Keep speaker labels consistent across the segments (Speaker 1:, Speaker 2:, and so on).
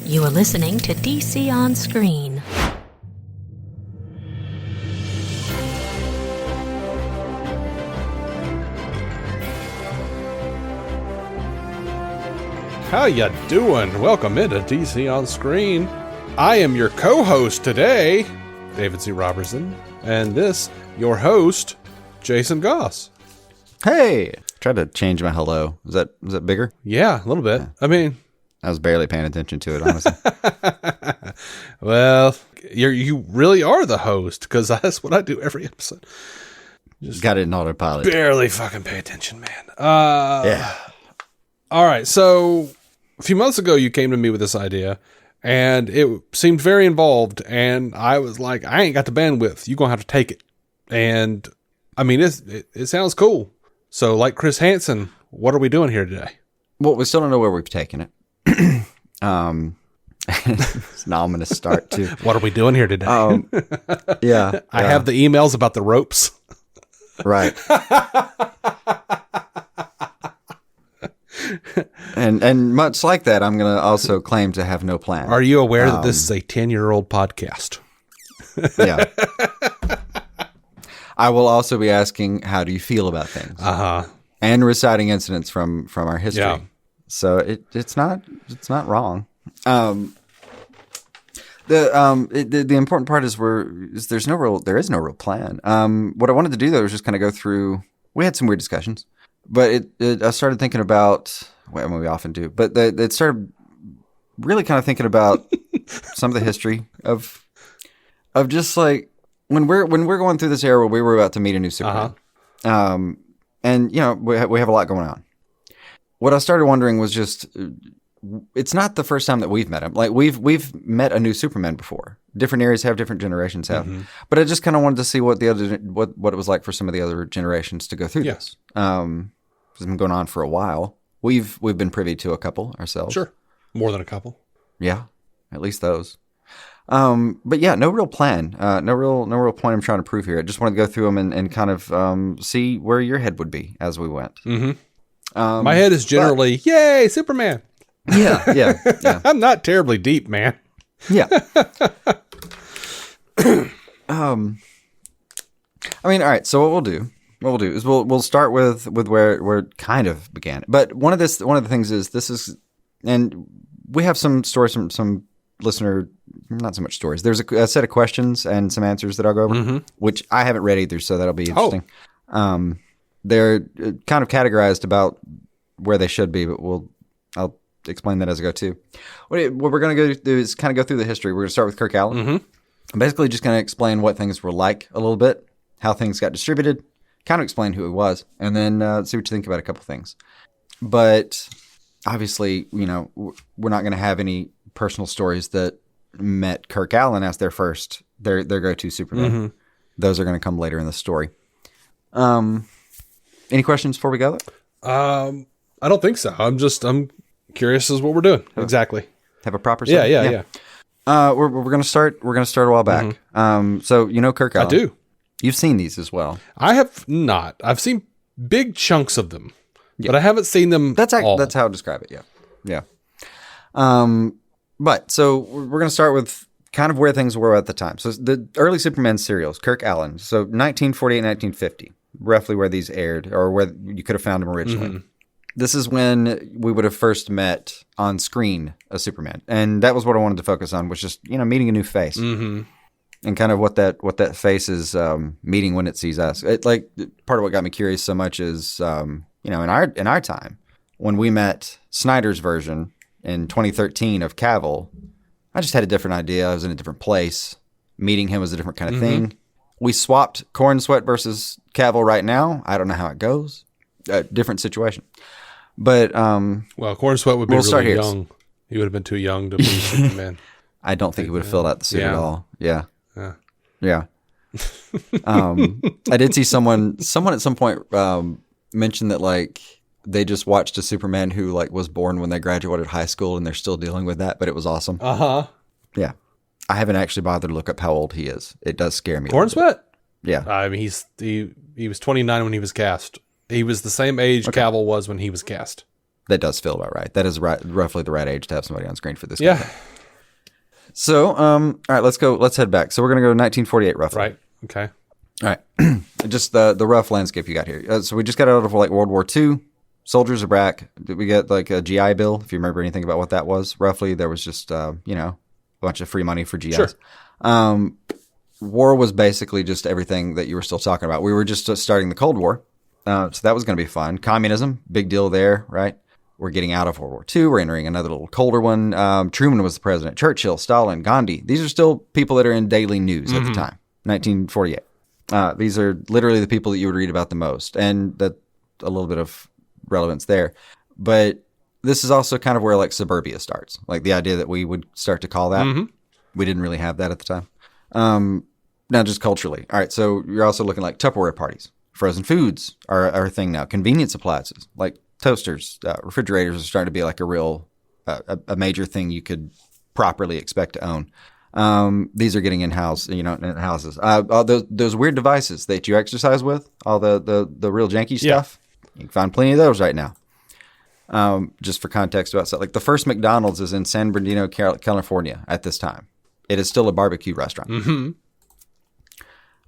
Speaker 1: You are listening to DC On Screen.
Speaker 2: How ya doing? Welcome into DC On Screen. I am your co-host today, David C. Robertson, and this, your host, Jason Goss.
Speaker 3: Hey! Tried to change my hello. Was that bigger?
Speaker 2: Yeah, a little bit. Yeah. I mean,
Speaker 3: I was barely paying attention to it, honestly.
Speaker 2: Well, you really are the host, because that's what I do every episode.
Speaker 3: Just got it in autopilot.
Speaker 2: Barely fucking pay attention, man.
Speaker 3: Yeah.
Speaker 2: All right, so a few months ago, you came to me with this idea, and it seemed very involved, and I was like, I ain't got the bandwidth. You're going to have to take it. And, I mean, it sounds cool. So, like Chris Hansen, what are we doing here today?
Speaker 3: Well, we still don't know where we've taken it. Now I'm going to start too.
Speaker 2: What are we doing here today?
Speaker 3: Yeah.
Speaker 2: I have the emails about the ropes.
Speaker 3: Right. And much like that, I'm going to also claim to have no plan.
Speaker 2: Are you aware that this is a 10-year-old podcast?
Speaker 3: Yeah. I will also be asking, how do you feel about things? And reciting incidents from our history. Yeah. So it's not wrong. The important part is there is no real plan. What I wanted to do though was just kind of go through. We had some weird discussions, but I started thinking about. Well, we often do, but it started really kind of thinking about some of the history of just like when we're going through this era where we were about to meet a new Superman. And you know we have a lot going on. What I started wondering was just, it's not the first time that we've met him. Like we've met a new Superman before. Different eras have, different generations have. Mm-hmm. But I just kind of wanted to see what what it was like for some of the other generations to go through this. It's been going on for a while. We've been privy to a couple ourselves.
Speaker 2: Sure, more than a couple.
Speaker 3: Yeah, at least those. But yeah, no real plan. No real point I'm trying to prove here. I just wanted to go through them and kind of see where your head would be as we went.
Speaker 2: Mm-hmm. My head is generally, yay, Superman.
Speaker 3: Yeah.
Speaker 2: I'm not terribly deep, man.
Speaker 3: Yeah. I mean, all right. So what we'll do is we'll start with where it kind of began. But one of the things is and we have some stories from some listener, not so much stories. There's a set of questions and some answers that I'll go over, which I haven't read either, so that'll be interesting. They're kind of categorized about where they should be, but I'll explain that as I go too. What we're going to do is kind of go through the history. We're going to start with Kirk Alyn. Mm-hmm. I'm basically just going to explain what things were like a little bit, how things got distributed, kind of explain who he was, and then see what you think about a couple things. But obviously, you know, we're not going to have any personal stories that met Kirk Alyn as their go-to Superman. Mm-hmm. Those are going to come later in the story. Any questions before we go?
Speaker 2: I don't think so. I'm curious as what we're doing exactly.
Speaker 3: Have a proper
Speaker 2: set? Yeah.
Speaker 3: We're going to start a while back. Mm-hmm. So you know Kirk Alyn.
Speaker 2: I do.
Speaker 3: You've seen these as well.
Speaker 2: I have not. I've seen big chunks of them, but I haven't seen them.
Speaker 3: That's how I describe it. Yeah. But so we're going to start with kind of where things were at the time. So the early Superman serials, Kirk Alyn. So 1948, 1950. Roughly where these aired, or where you could have found them originally. Mm-hmm. This is when we would have first met on screen a Superman, and that was what I wanted to focus on, was just meeting a new face, and kind of what that face is meeting when it sees us. Like part of what got me curious so much is in our time when we met Snyder's version in 2013 of Cavill, I just had a different idea. I was in a different place. Meeting him was a different kind of thing. We swapped Corenswet versus Cavill right now. I don't know how it goes. Different situation. But
Speaker 2: Corenswet would be really young. He would have been too young to be Superman.
Speaker 3: I don't think he would have filled out the suit at all. Yeah. I did see someone at some point mention that like they just watched a Superman who like was born when they graduated high school and they're still dealing with that, but it was awesome. Yeah. I haven't actually bothered to look up how old he is. It does scare me.
Speaker 2: Corenswet?
Speaker 3: Yeah.
Speaker 2: I mean, he was 29 when he was cast. He was the same age Cavill was when he was cast.
Speaker 3: That does feel about right. That is roughly the right age to have somebody on screen for this.
Speaker 2: Yeah.
Speaker 3: So, all right, let's go. Let's head back. So we're going to go to 1948 roughly.
Speaker 2: Right. Okay.
Speaker 3: All right. Just the rough landscape you got here. So we just got out of like World War II. Soldiers are back. Did we get like a GI Bill? If you remember anything about what that was, roughly, there was just, a bunch of free money for GIs.
Speaker 2: Sure.
Speaker 3: War was basically just everything that you were still talking about. We were just starting the Cold War. So that was going to be fun. Communism, big deal there, right? We're getting out of World War II. We're entering another little colder one. Truman was the president. Churchill, Stalin, Gandhi. These are still people that are in daily news at the time. 1948. These are literally the people that you would read about the most. And that a little bit of relevance there. But this is also kind of where like suburbia starts. Like the idea that we would start to call that. We didn't really have that at the time. Now just culturally. All right. So you're also looking like Tupperware parties. Frozen foods are a thing now. Convenience appliances like toasters, refrigerators are starting to be like a real, a major thing you could properly expect to own. These are getting in houses. All those weird devices that you exercise with, all the real janky stuff. You can find plenty of those right now. Just for context about stuff, like the first McDonald's is in San Bernardino, California at this time. It is still a barbecue restaurant.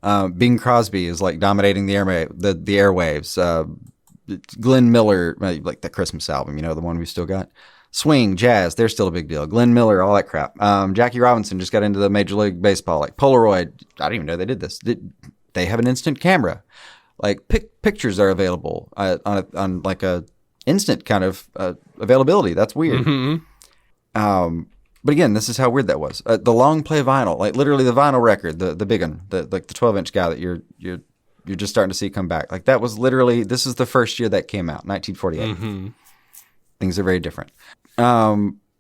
Speaker 3: Bing Crosby is like dominating the airwaves. Glenn Miller, like the Christmas album, the one we still got. Swing, jazz, they're still a big deal. Glenn Miller, all that crap. Jackie Robinson just got into the Major League Baseball, like Polaroid. I didn't even know they did this. They have an instant camera. Like pictures are available on like a instant kind of availability. That's weird. But again, this is how weird that was. The long play vinyl, like literally the vinyl record, the big one, like the 12-inch guy that you're just starting to see come back. Like that was literally, this is the first year that came out, 1948. Things are very different.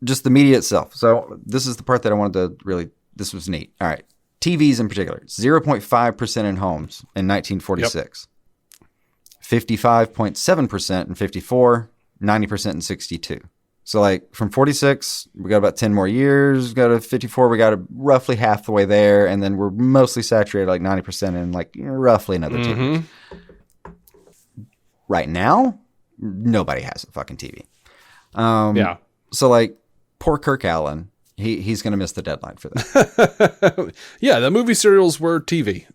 Speaker 3: Just the media itself. So this is the part that I wanted to really, this was neat. All right. TVs in particular, 0.5% in homes in 1946. 55.7% in 54, 90% in 62. So like from 46, we got about 10 more years, go to 54, we got roughly half the way there, and then we're mostly saturated like 90% in like roughly another 2 years. Right now, nobody has a fucking TV. So like poor Kirk Alyn, he's going to miss the deadline for that.
Speaker 2: Yeah, the movie serials were TV.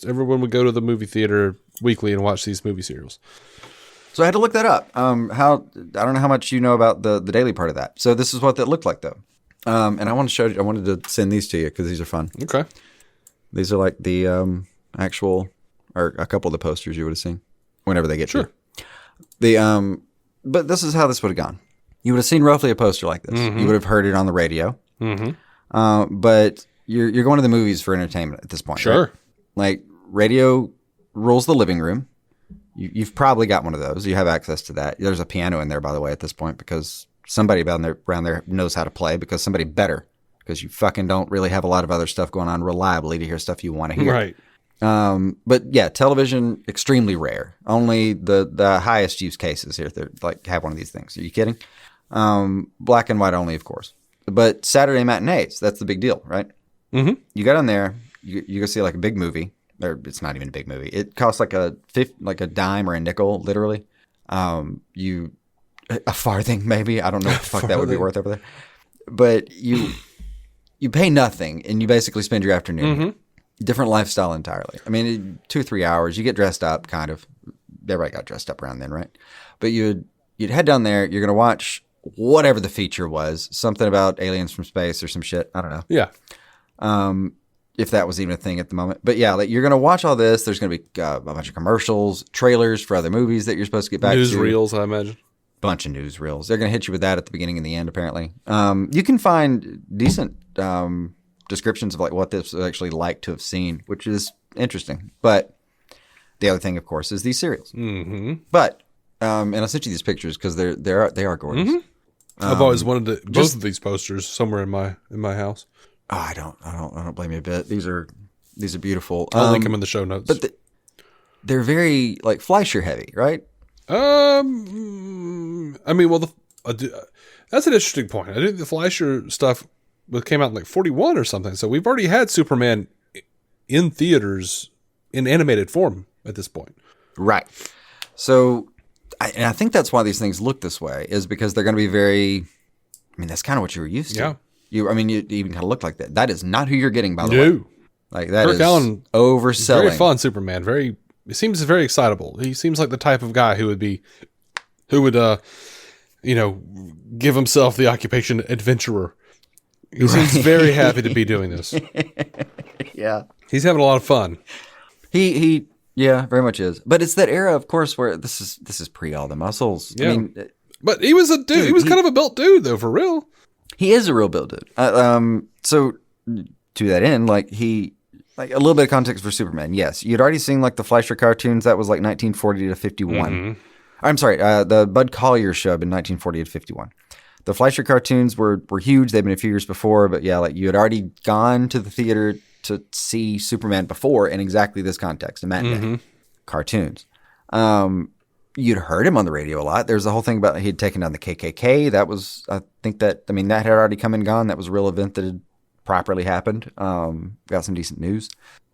Speaker 2: Everyone would go to the movie theater weekly and watch these movie serials.
Speaker 3: So I had to look that up. I don't know how much you know about the daily part of that. So this is what that looked like, though. And I wanted to send these to you because these are fun.
Speaker 2: Okay.
Speaker 3: These are like the actual, or a couple of the posters you would have seen whenever they get to you. But this is how this would have gone. You would have seen roughly a poster like this. You would have heard it on the radio. But you're going to the movies for entertainment at this point.
Speaker 2: Sure.
Speaker 3: Right? Like radio rules the living room. You've probably got one of those. You have access to that. There's a piano in there, by the way, at this point, because somebody around there knows how to play, because somebody better, because you fucking don't really have a lot of other stuff going on reliably to hear stuff you want to hear.
Speaker 2: Right.
Speaker 3: But yeah, television, extremely rare. Only the highest use cases here that like have one of these things. Are you kidding? Black and white only, of course. But Saturday matinees, that's the big deal, right? You got on there, you go see like a big movie. Or it's not even a big movie. It costs like a dime or a nickel, literally. A farthing, maybe. I don't know what the fuck that would be worth over there. But you pay nothing, and you basically spend your afternoon. Different lifestyle entirely. I mean, 2 or 3 hours. You get dressed up, kind of. Everybody got dressed up around then, right? But you'd head down there. You're going to watch whatever the feature was. Something about aliens from space or some shit. I don't know.
Speaker 2: Yeah.
Speaker 3: If that was even a thing at the moment. But yeah, like you're going to watch all this. There's going to be a bunch of commercials, trailers for other movies that you're supposed to get back to.
Speaker 2: Newsreels, I imagine.
Speaker 3: Bunch of newsreels. They're going to hit you with that at the beginning and the end, apparently. You can find decent descriptions of like what this was actually like to have seen, which is interesting. But the other thing, of course, is these serials. But, and I sent you these pictures because they are gorgeous.
Speaker 2: I've always wanted both of these posters somewhere in my house.
Speaker 3: Oh, I don't blame you a bit. These are beautiful.
Speaker 2: I'll link them in the show notes.
Speaker 3: But they're very like Fleischer heavy, right?
Speaker 2: I mean, well, that's an interesting point. I think the Fleischer stuff came out in like 41 or something. So we've already had Superman in theaters in animated form at this point.
Speaker 3: Right. So, and I think that's why these things look this way, is because they're going to be very, I mean, that's kind of what you were used to.
Speaker 2: Yeah.
Speaker 3: You even kind of look like that. That is not who you're getting, by the way. Like that
Speaker 2: Kirk
Speaker 3: is
Speaker 2: Alyn,
Speaker 3: overselling.
Speaker 2: Very fun Superman. He seems very excitable. He seems like the type of guy who would give himself the occupation adventurer. He seems very happy to be doing this.
Speaker 3: Yeah.
Speaker 2: He's having a lot of fun.
Speaker 3: He very much is. But it's that era, of course, where this is pre all the muscles.
Speaker 2: Yeah.
Speaker 3: I mean,
Speaker 2: but he was a dude. He was kind of a built dude, though, for real.
Speaker 3: He is a real built dude. So to that end, like a little bit of context for Superman. Yes, you'd already seen like the Fleischer cartoons. That was like 1940 to 51.
Speaker 2: Mm-hmm.
Speaker 3: I'm sorry, the Bud Collyer show in 1940 to 51. The Fleischer cartoons were huge. They'd been a few years before, but yeah, like you had already gone to the theater to see Superman before in exactly this context, a matinee cartoons. You'd heard him on the radio a lot. There's the whole thing about he'd taken down the KKK. That was, that had already come and gone. That was a real event that had properly happened. Got some decent news.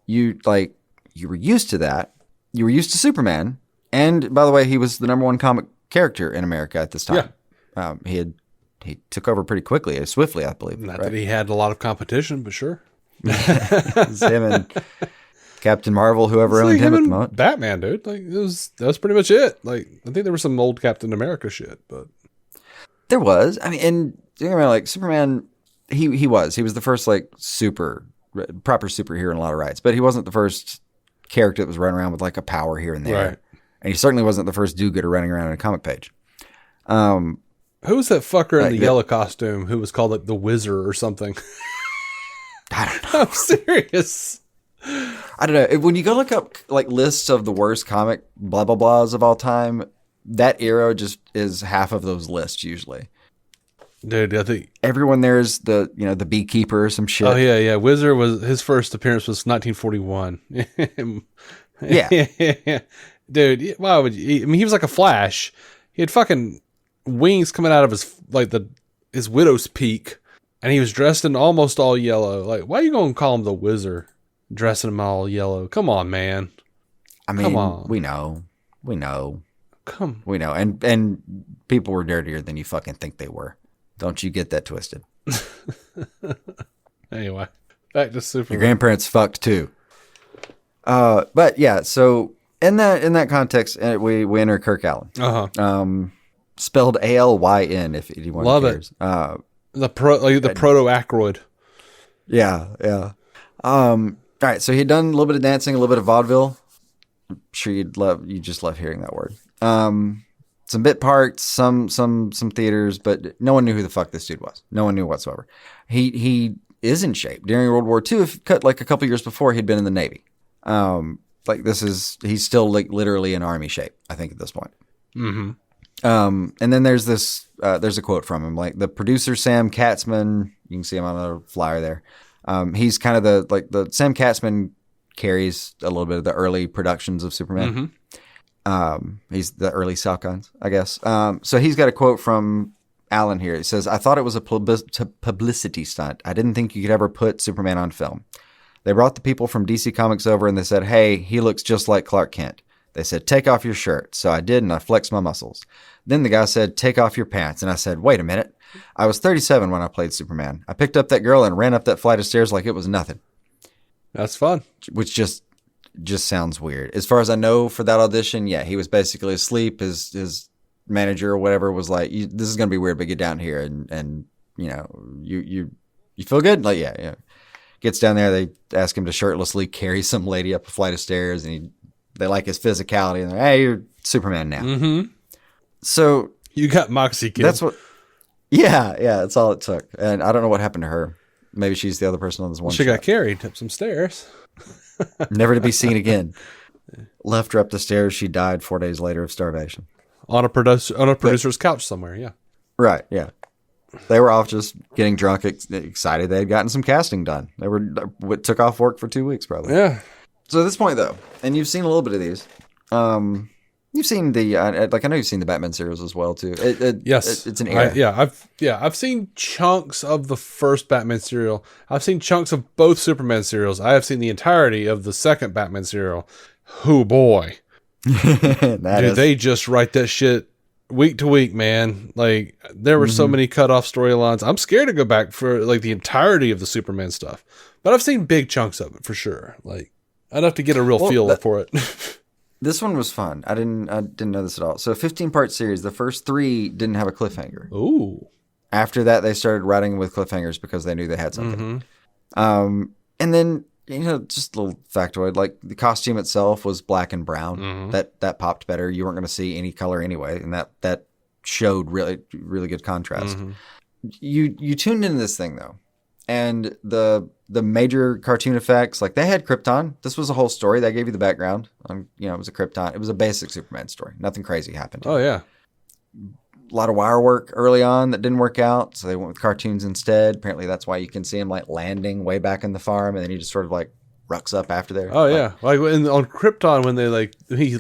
Speaker 3: You were used to that. You were used to Superman. And by the way, he was the number one comic character in America at this time. Yeah. He took over pretty quickly, swiftly, I believe.
Speaker 2: Not that he had a lot of competition, but sure.
Speaker 3: It's him and Captain Marvel, whoever owned him at the moment.
Speaker 2: Batman, dude. Like that was pretty much it. Like I think there was some old Captain America shit, but
Speaker 3: there was. I mean, and like Superman, he was the first like proper superhero in a lot of rights, but he wasn't the first character that was running around with like a power here and there. Right. And he certainly wasn't the first do-gooder running around on a comic page.
Speaker 2: Who was that fucker in the yellow costume who was called like the Wizard or something?
Speaker 3: I don't know.
Speaker 2: I'm serious.
Speaker 3: I don't know. When you go look up like lists of the worst comic blah blah blahs of all time, that era just is half of those lists usually.
Speaker 2: Dude, I think
Speaker 3: everyone there is the beekeeper or some shit.
Speaker 2: Oh yeah. Wizard his first appearance was 1941.
Speaker 3: Yeah.
Speaker 2: Dude, why would you? I mean, he was like a Flash. He had fucking wings coming out of his widow's peak, and he was dressed in almost all yellow. Like, why are you going to call him the Wizard, dressing him all yellow? Come on, man.
Speaker 3: I mean,
Speaker 2: come on.
Speaker 3: We know, we know, and people were dirtier than you fucking think they were. Don't you get that twisted?
Speaker 2: Anyway, back to Superman.
Speaker 3: Your grandparents fucked too. But yeah, so. In that context, we enter Kirk Alyn. Spelled Alyn, if anyone cares.
Speaker 2: Love it. The proto-Ackroyd.
Speaker 3: Yeah. All right, so he'd done a little bit of dancing, a little bit of vaudeville. I'm sure you just love hearing that word. Some bit parts, some theaters, but no one knew who the fuck this dude was. No one knew whatsoever. He is in shape. During World War II, like a couple years before, he'd been in the Navy. He's still like literally in army shape, I think, at this point.
Speaker 2: Mm-hmm.
Speaker 3: And then there's a quote from him, like the producer, Sam Katzman, you can see him on the flyer there. He's kind of the Sam Katzman carries a little bit of the early productions of Superman. Mm-hmm. He's the early Salkinds, I guess. So he's got a quote from Alyn here. He says, "I thought it was a publicity stunt. I didn't think you could ever put Superman on film. They brought the people from DC Comics over and they said, 'Hey, he looks just like Clark Kent.' They said, 'Take off your shirt.' So I did, and I flexed my muscles. Then the guy said, 'Take off your pants.' And I said, 'Wait a minute. I was 37 when I played Superman. I picked up that girl and ran up that flight of stairs like it was nothing.'" That's fun. Which just sounds weird. As far as I know for that audition, yeah, he was basically asleep. His manager or whatever was like, "This is going to be weird, but get down here and you feel good?" Like, yeah. Gets down there, they ask him to shirtlessly carry some lady up a flight of stairs, and they like his physicality, and they're, "Hey, you're Superman now." Mm-hmm. So you got Moxie, kid. That's what. Yeah, that's all it took. And I don't know what happened to her. Maybe she's the other person on this one. She got carried up some stairs, never to be seen again. Left her up the stairs. She died 4 days later of starvation on a producer's couch somewhere. Yeah, right. Yeah. They were off just getting drunk, excited they had gotten some casting done. They took off work for 2 weeks, probably. Yeah. So at this point, though, and you've seen a little bit of these. You've seen I know you've seen the Batman series as well too. Yes, it's an era. I've seen chunks of the first Batman serial. I've seen chunks of both Superman serials. I have seen the entirety of the second Batman serial. Oh boy, dude, they just write that shit
Speaker 2: week to week, man. Like, there were so many cut off storylines. I'm scared to go back for like the entirety of the Superman stuff, but I've seen big chunks of it for sure. Like, enough to get a real feel for it.
Speaker 3: This one was fun. I didn't know this at all. So, 15-part series. The first 3 didn't have a cliffhanger.
Speaker 2: Ooh.
Speaker 3: After that, they started writing with cliffhangers because they knew they had something. And then, just a little factoid, like the costume itself was black and brown. That popped better. You weren't going to see any color anyway, and that showed really, really good contrast. You tuned into this thing though, and the major cartoon effects, like they had Krypton. This was a whole story. They gave you the background. It was a Krypton. It was a basic Superman story. Nothing crazy happened.
Speaker 2: Oh yeah.
Speaker 3: A lot of wire work early on that didn't work out, so they went with cartoons instead. Apparently, that's why you can see him like landing way back in the farm, and then he just sort of like rucks up after there.
Speaker 2: Oh yeah, like on Krypton when he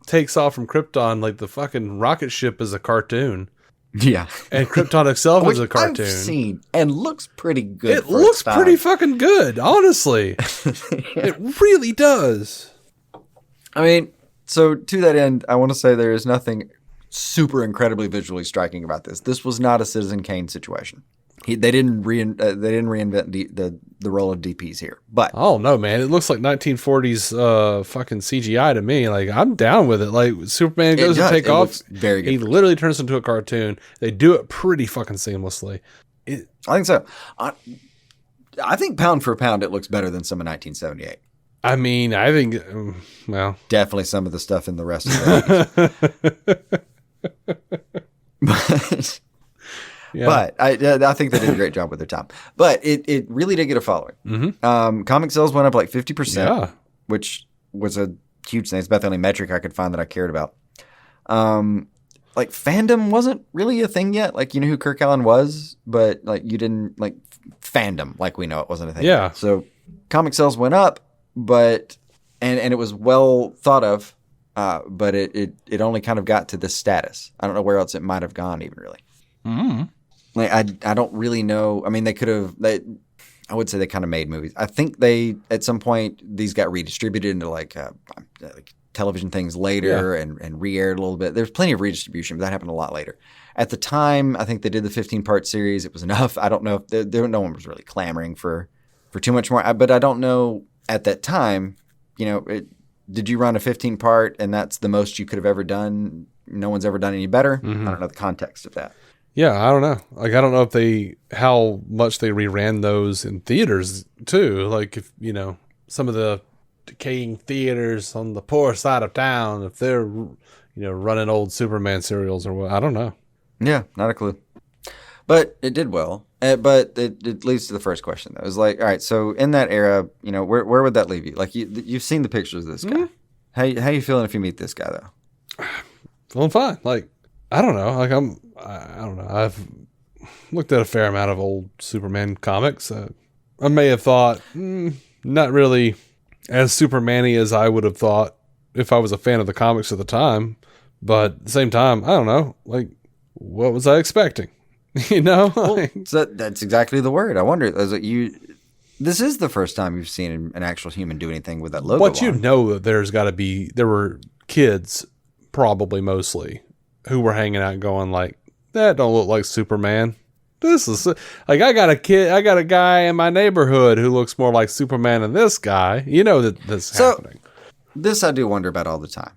Speaker 2: takes off from Krypton, like the fucking rocket ship is a cartoon.
Speaker 3: Yeah,
Speaker 2: and Krypton itself is a cartoon.
Speaker 3: I've seen and looks pretty good.
Speaker 2: It looks pretty fucking good, honestly. It really does.
Speaker 3: I mean, so to that end, I want to say there is nothing super incredibly visually striking about this. This was not a Citizen Kane situation. They didn't reinvent the role of DPs here. But
Speaker 2: oh no, man, it looks like 1940s fucking CGI to me. Like, I'm down with it. Like, Superman goes to take off,
Speaker 3: very good.
Speaker 2: He literally turns into a cartoon. They do it pretty fucking seamlessly.
Speaker 3: I think so. I think pound for pound, it looks better than some of 1978.
Speaker 2: I mean, I think, well,
Speaker 3: definitely some of the stuff in the rest of the 80s. But I think they did a great job with their time. But it really did get a following. Comic sales went up like 50%, which was a huge thing. It's about the only metric I could find that I cared about. Like, fandom wasn't really a thing yet. Like, you know who Kirk Alyn was, but like you didn't like fandom like we know it wasn't a thing.
Speaker 2: Yeah.
Speaker 3: Yet. So comic sales went up, but and it was well thought of. But it only kind of got to this status. I don't know where else it might have gone even really. Like I don't really know. I mean, I would say they kind of made movies. I think they at some point these got redistributed into like television things later and re-aired a little bit. There's plenty of redistribution, but that happened a lot later. At the time, I think they did the 15-part series. It was enough. I don't know if no one was really clamoring for too much more. But I don't know at that time. Did you run a 15-part and that's the most you could have ever done? No one's ever done any better? I don't know the context of that.
Speaker 2: Yeah, I don't know. Like, I don't know how much they reran those in theaters too. Like, if, some of the decaying theaters on the poor side of town, if they're, running old Superman serials or what, I don't know.
Speaker 3: Yeah, not a clue. But it did well. But it leads to the first question, though. It was like, all right, so in that era, where would that leave you? Like, you've seen the pictures of this guy. How you feeling if you meet this guy, though?
Speaker 2: Feeling fine. Like, I don't know. Like, I don't know. I've looked at a fair amount of old Superman comics. I may have thought, not really as Superman-y as I would have thought if I was a fan of the comics at the time. But at the same time, I don't know. Like, what was I expecting?
Speaker 3: So that's exactly the word. I wonder, this is the first time you've seen an actual human do anything with that logo.
Speaker 2: But there were kids, probably mostly, who were hanging out and going like, that don't look like Superman. This is like, I got a guy in my neighborhood who looks more like Superman than this guy. That this is happening. This
Speaker 3: I do wonder about all the time.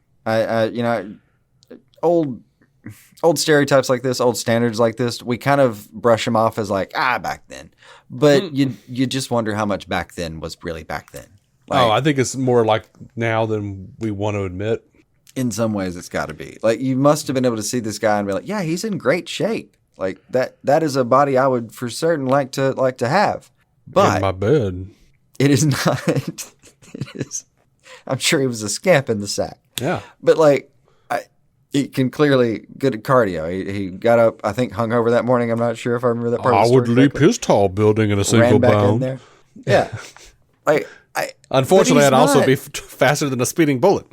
Speaker 3: Old stereotypes like this, old standards like this, we kind of brush them off as like, back then. But you just wonder how much back then was really back then. Like,
Speaker 2: I think it's more like now than we want to admit.
Speaker 3: In some ways, it's got to be. Like, you must have been able to see this guy and be like, yeah, he's in great shape. Like, that is a body I would for certain like to have. But
Speaker 2: in my bed.
Speaker 3: It is not. It is. I'm sure he was a scamp in the sack.
Speaker 2: Yeah.
Speaker 3: But like, he can clearly good at cardio. He got up, I think, hung over that morning. I'm not sure if I remember that part.
Speaker 2: I would leap his tall building in a single bound.
Speaker 3: In there. Yeah.
Speaker 2: Unfortunately, I'd also be faster than a speeding bullet.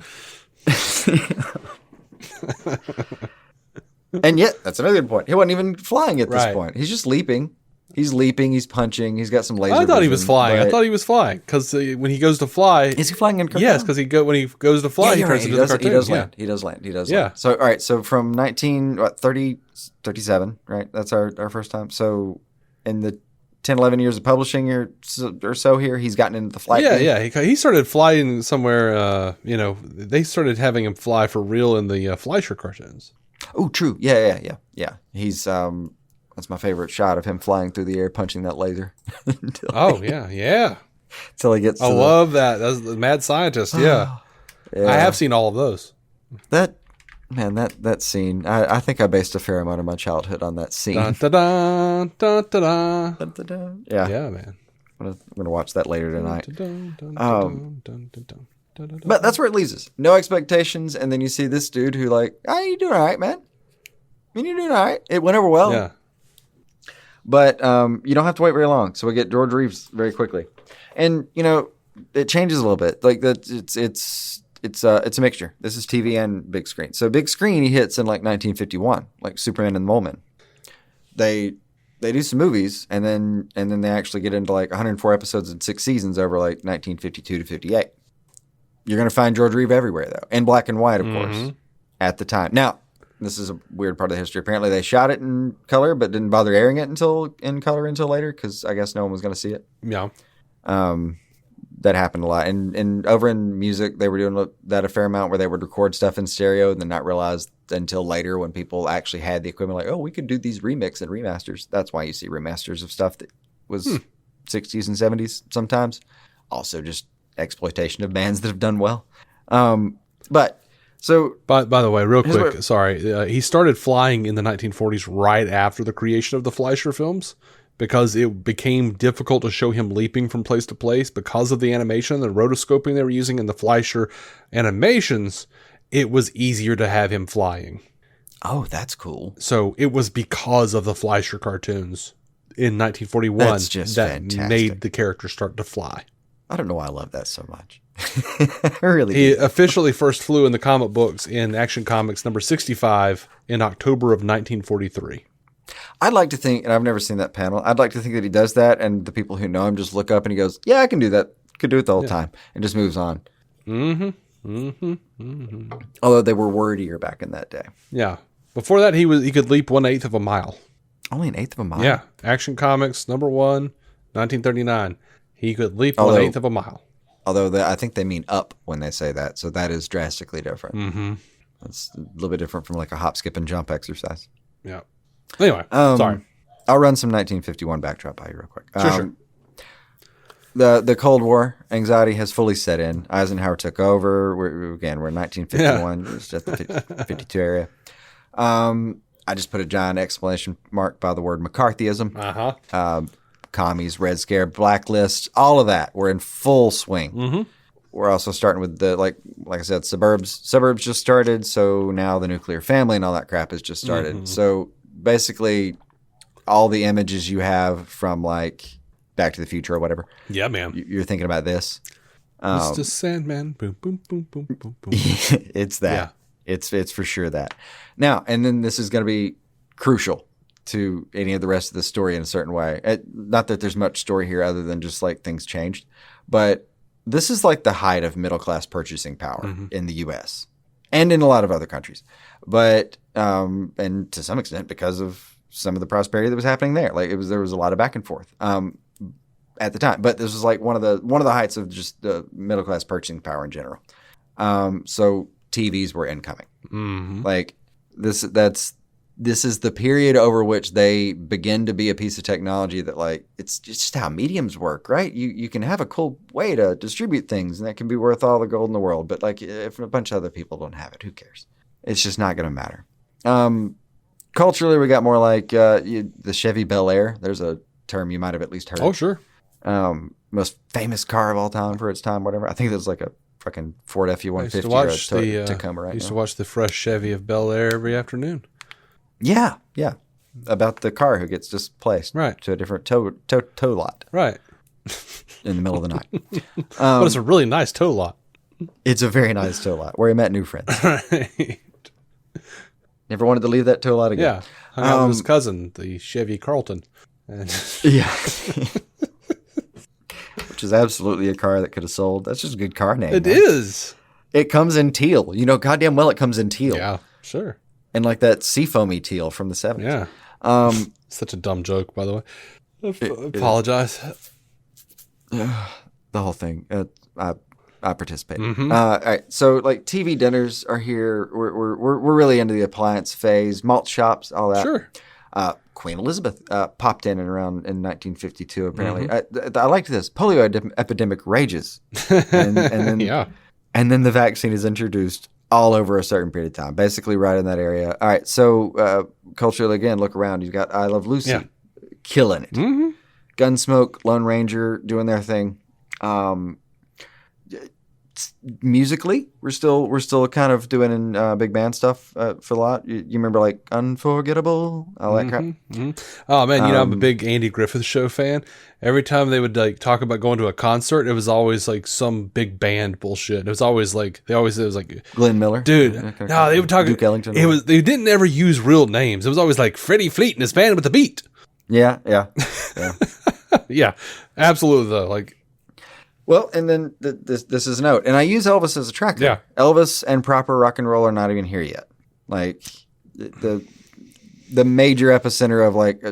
Speaker 3: And yet, that's another good point. He wasn't even flying at this point. He's just leaping. He's leaping. He's punching. He's got some laser.
Speaker 2: I thought he was
Speaker 3: vision,
Speaker 2: flying. I
Speaker 3: but-
Speaker 2: thought he was flying because when he goes to fly,
Speaker 3: Is he flying in Kirk
Speaker 2: yes,
Speaker 3: Alyn?
Speaker 2: because when he goes to fly, he
Speaker 3: you're
Speaker 2: turns
Speaker 3: right.
Speaker 2: into the cartoon.
Speaker 3: He does
Speaker 2: Yeah.
Speaker 3: land. He does land. He does
Speaker 2: Yeah.
Speaker 3: land. So, all right. So from 37, right? That's our first time. So in the 10, 11 years of publishing or so here, he's gotten into the flight game.
Speaker 2: Yeah. He started flying somewhere. They started having him fly for real in the Fleischer cartoons.
Speaker 3: Oh, true. Yeah. He's that's my favorite shot of him flying through the air, punching that laser.
Speaker 2: Oh yeah.
Speaker 3: Until he gets.
Speaker 2: I love that. That's the Mad Scientist. Yeah. I have seen all of those.
Speaker 3: That scene. I think I based a fair amount of my childhood on that scene.
Speaker 2: Dun, da, dun, dun, da, dun.
Speaker 3: Dun, dun, dun. Yeah,
Speaker 2: Yeah, man.
Speaker 3: I'm gonna watch that later tonight.
Speaker 2: Dun, dun, dun,
Speaker 3: Um,
Speaker 2: dun, dun, dun, dun, dun,
Speaker 3: But that's where it leaves us. No expectations, and then you see this dude who like, you doing all right, man. I mean, you're doing all right. It went over well.
Speaker 2: Yeah.
Speaker 3: But you don't have to wait very long. So we get George Reeves very quickly, and it changes a little bit. Like that, it's a mixture. This is TV and big screen. So big screen he hits in like 1951, like Superman and the Mole Men. They do some movies, and then they actually get into like 104 episodes and 6 seasons over like 1952 to 58. You're gonna find George Reeves everywhere though, in black and white, of course, at the time. Now. This is a weird part of the history. Apparently, they shot it in color, but didn't bother airing it in color until later because I guess no one was going to see it.
Speaker 2: Yeah.
Speaker 3: That happened a lot. And over in music, they were doing that a fair amount where they would record stuff in stereo and then not realize until later when people actually had the equipment, like, oh, we could do these remix and remasters. That's why you see remasters of stuff that was 60s and 70s sometimes. Also, just exploitation of bands that have done well. So,
Speaker 2: by the way, real quick, sorry. He started flying in the 1940s right after the creation of the Fleischer films because it became difficult to show him leaping from place to place because of the animation, the rotoscoping they were using in the Fleischer animations. It was easier to have him flying.
Speaker 3: oh, that's cool.
Speaker 2: So it was because of the Fleischer cartoons in 1941
Speaker 3: That's just
Speaker 2: that
Speaker 3: fantastic.
Speaker 2: made the character start to fly.
Speaker 3: I don't know why I love that so much. I really
Speaker 2: He
Speaker 3: do.
Speaker 2: officially first flew in the comic books in Action Comics number 65 in October of 1943.
Speaker 3: I'd like to think, and I've never seen that panel, I'd like to think that he does that, and the people who know him just look up and he goes, yeah, I can do that. Could do it the whole time, and just moves on. Although they were wordier back in that day.
Speaker 2: Yeah. Before that, he could leap 1/8 of a mile.
Speaker 3: Only 1/8 of a mile?
Speaker 2: Yeah. Action Comics number 1, 1939. He could leap
Speaker 3: Although-
Speaker 2: 1/8 of a mile.
Speaker 3: Although I think they mean up when they say that, so that is drastically different. Mm-hmm. It's a little bit different from like a hop, skip, and jump exercise.
Speaker 2: Yeah. Anyway, sorry.
Speaker 3: I'll run some 1951 backdrop by you real quick.
Speaker 2: Sure.
Speaker 3: The Cold War anxiety has fully set in. Eisenhower took over. We're in 1951, just at the 52 area. I just put a giant exclamation mark by the word McCarthyism.
Speaker 2: Uh-huh.
Speaker 3: Commies, Red Scare, Blacklist, all of that. We're in full swing. Mm-hmm. We're also starting with the like I said, suburbs. Suburbs just started, so now the nuclear family and all that crap has just started.
Speaker 2: Mm-hmm.
Speaker 3: So basically, all the images you have from like Back to the Future or whatever.
Speaker 2: Yeah, man.
Speaker 3: You're thinking about this.
Speaker 2: Mr. Sandman. Boom, boom, boom, boom, boom, boom.
Speaker 3: It's that.
Speaker 2: Yeah.
Speaker 3: It's for sure that. Now, and then this is going to be crucial to any of the rest of the story in a certain way. Not that there's much story here other than just like things changed, but this is like the height of middle class purchasing power in the U.S. and in a lot of other countries. But and to some extent because of some of the prosperity that was happening there, like there was a lot of back and forth at the time. But this was like one of the heights of just the middle class purchasing power in general. So TVs were incoming. Mm-hmm. Like this is the period over which they begin to be a piece of technology that like it's just how mediums work, right? You can have a cool way to distribute things and that can be worth all the gold in the world. But like if a bunch of other people don't have it, who cares? It's just not going to matter. Culturally, we got more like the Chevy Bel Air. There's a term you might have at least heard.
Speaker 2: Oh, sure.
Speaker 3: Most famous car of all time for its time, whatever. I think there's like a fucking Ford F-150 or a Tacoma right
Speaker 2: used
Speaker 3: now.
Speaker 2: to watch the fresh Chevy of Bel Air every afternoon.
Speaker 3: Yeah. About the car who gets displaced
Speaker 2: Right.
Speaker 3: to a different tow lot
Speaker 2: Right.
Speaker 3: in the middle of the night.
Speaker 2: But it's a really nice tow lot.
Speaker 3: It's a very nice tow lot where he met new friends.
Speaker 2: Right.
Speaker 3: Never wanted to leave that tow lot again.
Speaker 2: Yeah. Hung out with his cousin, the Chevy Carlton. And
Speaker 3: Yeah. Which is absolutely a car that could have sold. That's just a good car name.
Speaker 2: it
Speaker 3: man.
Speaker 2: is.
Speaker 3: It comes in teal. You know, goddamn well it comes in teal.
Speaker 2: Yeah, sure.
Speaker 3: And like that seafoamy teal from the 70s.
Speaker 2: Yeah. Such a dumb joke, by the way. Apologize.
Speaker 3: The whole thing. I participated. All right. So like TV dinners are here. We're really into the appliance phase, malt shops, all that.
Speaker 2: Sure.
Speaker 3: Queen Elizabeth popped in and around in 1952. Apparently, I liked this. Polio epidemic rages, and then and then the vaccine is introduced all over a certain period of time, basically right in that area. All right. So culturally, again, look around. You've got I Love Lucy, killing it. Gunsmoke, Lone Ranger doing their thing. Musically, we're still kind of doing big band stuff for a lot. You remember like Unforgettable, all that crap.
Speaker 2: Oh man, I'm a big Andy Griffith Show fan. Every time they would like talk about going to a concert, it was always like some big band bullshit. It was always like it was like
Speaker 3: Glenn Miller,
Speaker 2: dude. No, they would talk
Speaker 3: Duke Ellington.
Speaker 2: They didn't ever use real names. It was always like Freddie Fleet and his band with the beat.
Speaker 3: Yeah.
Speaker 2: Yeah, absolutely though. Like.
Speaker 3: Well, and then this is a note, and I use Elvis as a tracker.
Speaker 2: Yeah.
Speaker 3: Elvis and proper rock and roll are not even here yet. Like the major epicenter of like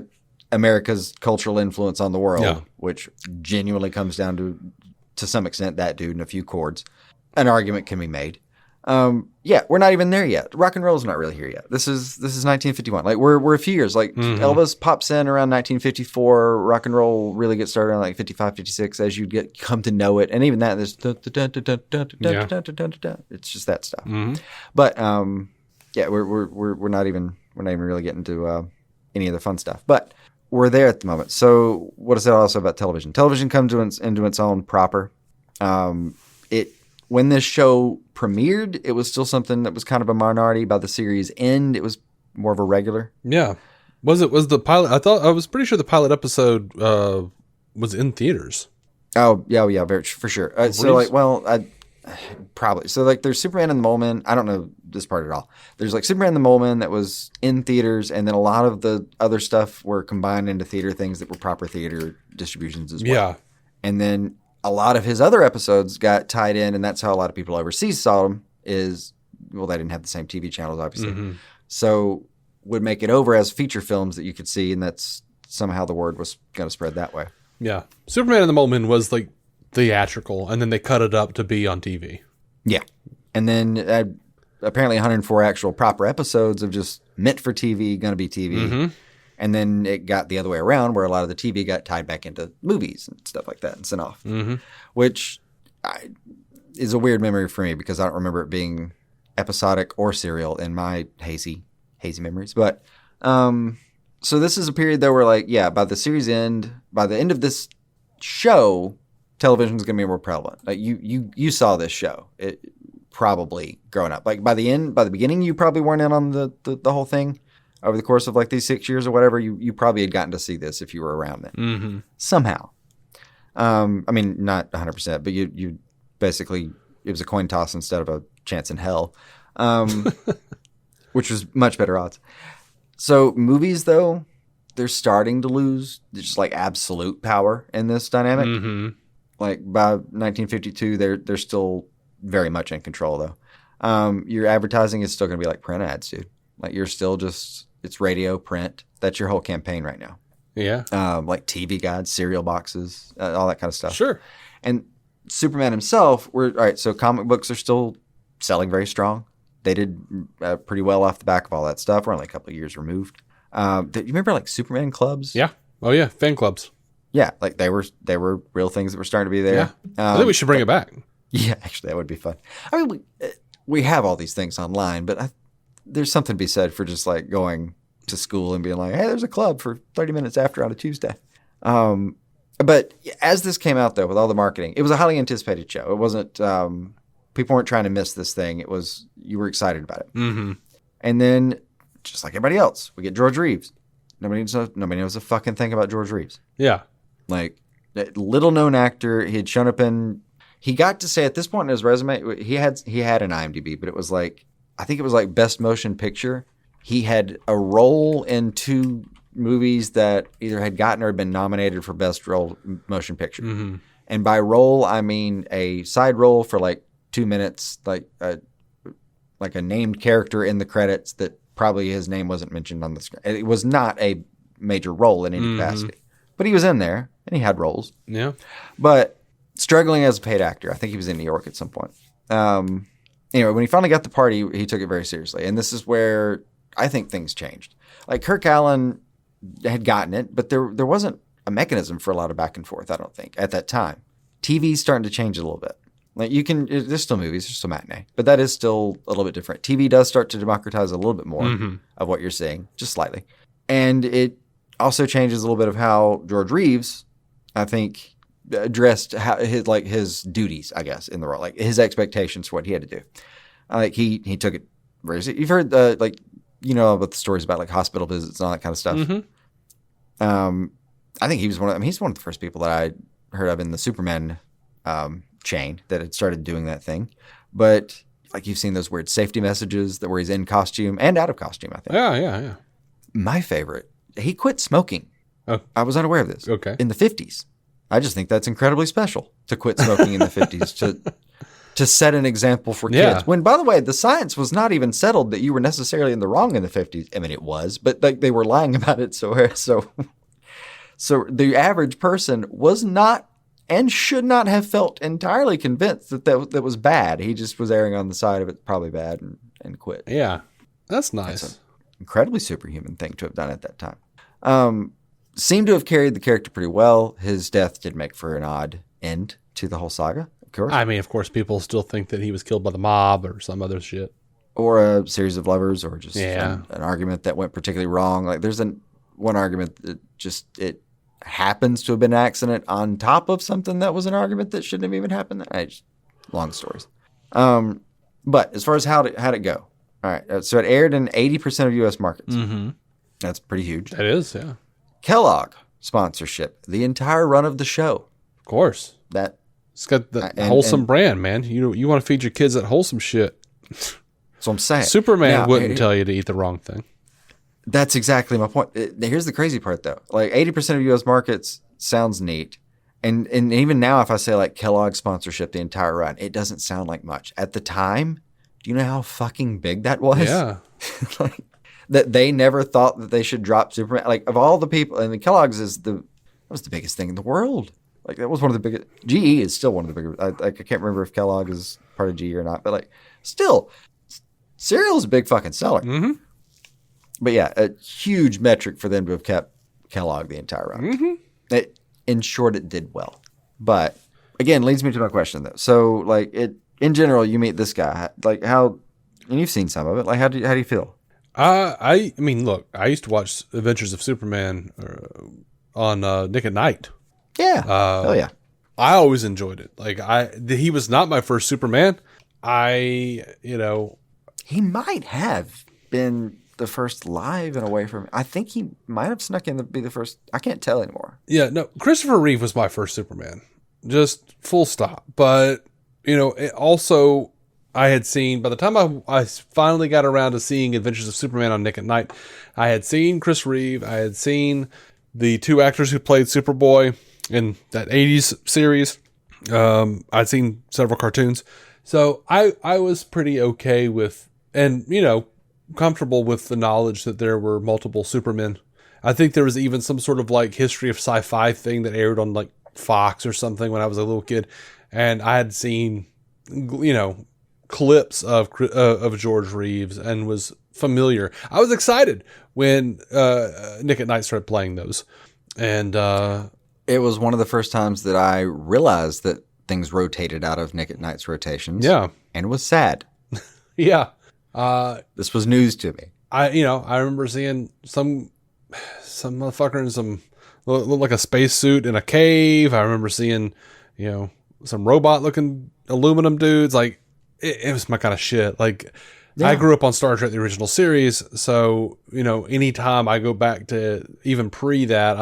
Speaker 3: America's cultural influence on the world, which genuinely comes down to some extent that dude and a few chords. An argument can be made. We're not even there yet. Rock and roll is not really here yet. This is 1951. Like we're a few years. Like Elvis pops in around 1954. Rock and roll really gets started around like 55, 56 as you come to know it. And even that, there's it's just that stuff. But we're not even really getting to any of the fun stuff. But we're there at the moment. So what is that also about television? Television comes into its own proper. When this show premiered, it was still something that was kind of a minority. By the series end, it was more of a regular. Yeah.
Speaker 2: Was the pilot? I was pretty sure the pilot episode was in theaters.
Speaker 3: Oh, yeah, for sure. Probably. So like there's Superman and the Mole Men. I don't know this part at all. There's like Superman and the Mole Men that was in theaters, and then a lot of the other stuff were combined into theater things that were proper theater distributions as well. Yeah. And then a lot of his other episodes got tied in, and that's how a lot of people overseas saw them they didn't have the same TV channels, obviously. So would make it over as feature films that you could see, and that's somehow the word was going to spread that way.
Speaker 2: Yeah. Superman and the Mole Men was like theatrical, and then they cut it up to be on TV.
Speaker 3: Yeah. And then apparently 104 actual proper episodes of just meant for TV, going to be TV. And then it got the other way around where a lot of the TV got tied back into movies and stuff like that and sent off, which is a weird memory for me because I don't remember it being episodic or serial in my hazy memories. But so this is a period though where like, by the end of this show, television is going to be more prevalent. Like you saw this show probably growing up. Like by the beginning, you probably weren't in on the whole thing. Over the course of like these 6 years or whatever, you probably had gotten to see this if you were around then. Somehow. I mean, not 100%, but you basically, it was a coin toss instead of a chance in hell, which was much better odds. So movies, though, they're starting to lose just like absolute power in this dynamic. Like by 1952, they're still very much in control, though. Your advertising is still going to be like print ads, dude. Like you're still it's radio, print. That's your whole campaign right now. Yeah. Like TV guides, cereal boxes, all that kind of stuff. Sure. And Superman himself, all right, so comic books are still selling very strong. They did pretty well off the back of all that stuff. We're only a couple of years removed. You remember like Superman clubs?
Speaker 2: Yeah. Oh yeah, fan clubs.
Speaker 3: Yeah, like they were real things that were starting to be there.
Speaker 2: Yeah. I think we should bring it back.
Speaker 3: Yeah, actually, that would be fun. I mean, we have all these things online, but there's something to be said for just like going to school and being like, hey, there's a club for 30 minutes after on a Tuesday. But as this came out, though, with all the marketing, it was a highly anticipated show. It wasn't people weren't trying to miss this thing. It was you were excited about it. And then, just like everybody else, we get George Reeves. Nobody knows a fucking thing about George Reeves. Yeah. Like, little known actor. He had shown up he got to say at this point in his resume, he had an IMDb, but it was like, I think it was like Best Motion Picture. He had a role in 2 movies that either had gotten or had been nominated for Best Role Motion Picture. Mm-hmm. And by role, I mean a side role for like 2 minutes, like a named character in the credits that probably his name wasn't mentioned on the screen. It was not a major role in any capacity, but he was in there and he had roles.
Speaker 2: Yeah.
Speaker 3: But struggling as a paid actor, I think he was in New York at some point. Anyway, when he finally got the part, he took it very seriously. And this is where I think things changed. Like Kirk Alyn had gotten it, but there wasn't a mechanism for a lot of back and forth, I don't think, at that time. TV's starting to change a little bit. Like there's still movies, there's still matinee, but that is still a little bit different. TV does start to democratize a little bit more of what you're seeing, just slightly. And it also changes a little bit of how George Reeves, I think, addressed his duties, I guess, in the role, like his expectations for what he had to do. Like he took it very seriously. You've heard about the stories about like hospital visits and all that kind of stuff. Mm-hmm. I think he's one of the first people that I heard of in the Supermen chain that had started doing that thing. But like you've seen those weird safety messages where he's in costume and out of costume, I think.
Speaker 2: Yeah.
Speaker 3: My favorite, he quit smoking.
Speaker 2: Oh.
Speaker 3: I was unaware of this.
Speaker 2: Okay.
Speaker 3: In the 50s. I just think that's incredibly special to quit smoking in the 50s to set an example for kids. When, by the way, the science was not even settled that you were necessarily in the wrong in the 50s. I mean, it was, but like they were lying about it. So the average person was not and should not have felt entirely convinced that was bad. He just was erring on the side of it's probably bad and quit.
Speaker 2: Yeah, that's nice.
Speaker 3: That's an incredibly superhuman thing to have done at that time. Seemed to have carried the character pretty well. His death did make for an odd end to the whole saga, of course.
Speaker 2: I mean, of course, people still think that he was killed by the mob or some other shit.
Speaker 3: Or a series of lovers or just an argument that went particularly wrong. Like there's one argument that it happens to have been an accident on top of something that was an argument that shouldn't have even happened. Long stories. But as far as how'd it go? All right. So it aired in 80% of U.S. markets. Mm-hmm. That's pretty huge.
Speaker 2: That is, yeah.
Speaker 3: Kellogg sponsorship, the entire run of the show.
Speaker 2: Of course. It's got the wholesome brand, man. You want to feed your kids that wholesome shit.
Speaker 3: That's what I'm saying.
Speaker 2: Superman wouldn't tell you to eat the wrong thing.
Speaker 3: That's exactly my point. Here's the crazy part, though. Like 80% of U.S. markets sounds neat. And even now, if I say like Kellogg sponsorship the entire run, it doesn't sound like much. At the time, do you know how fucking big that was?
Speaker 2: Yeah.
Speaker 3: That they never thought that they should drop Superman. Like of all the people, and Kellogg's that was the biggest thing in the world. Like that was one of the biggest. GE is still one of the biggest. I can't remember if Kellogg is part of GE or not, but like still, cereal is a big fucking seller. Mm-hmm. But yeah, a huge metric for them to have kept Kellogg the entire run. Mm-hmm. In short, it did well. But again, leads me to my question though. So like in general, you meet this guy, like how, and you've seen some of it. Like how do you feel?
Speaker 2: I mean, look, I used to watch Adventures of Superman on Nick at Night.
Speaker 3: Yeah. Hell yeah.
Speaker 2: I always enjoyed it. Like he was not my first Superman. He
Speaker 3: might have been the first live and away from. I think he might have snuck in to be the first. I can't tell anymore.
Speaker 2: Yeah, no. Christopher Reeve was my first Superman. Just full stop. But it also. I had seen, by the time I finally got around to seeing Adventures of Superman on Nick at Night, I had seen Chris Reeve. I had seen the two actors who played Superboy in that 80s series. I'd seen several cartoons. So I was pretty okay with, and, comfortable with the knowledge that there were multiple Supermen. I think there was even some sort of like history of sci-fi thing that aired on like Fox or something when I was a little kid. And I had seen, clips of George Reeves and was familiar. I was excited when Nick at Night started playing those. And
Speaker 3: it was one of the first times that I realized that things rotated out of Nick at Night's rotations.
Speaker 2: Yeah.
Speaker 3: And was sad.
Speaker 2: Yeah.
Speaker 3: This was news to me.
Speaker 2: I remember seeing some motherfucker in some looked like a spacesuit in a cave. I remember seeing, some robot looking aluminum dudes. Like it was my kind of shit. Like I grew up on Star Trek, the original series. So, anytime I go back to even pre that,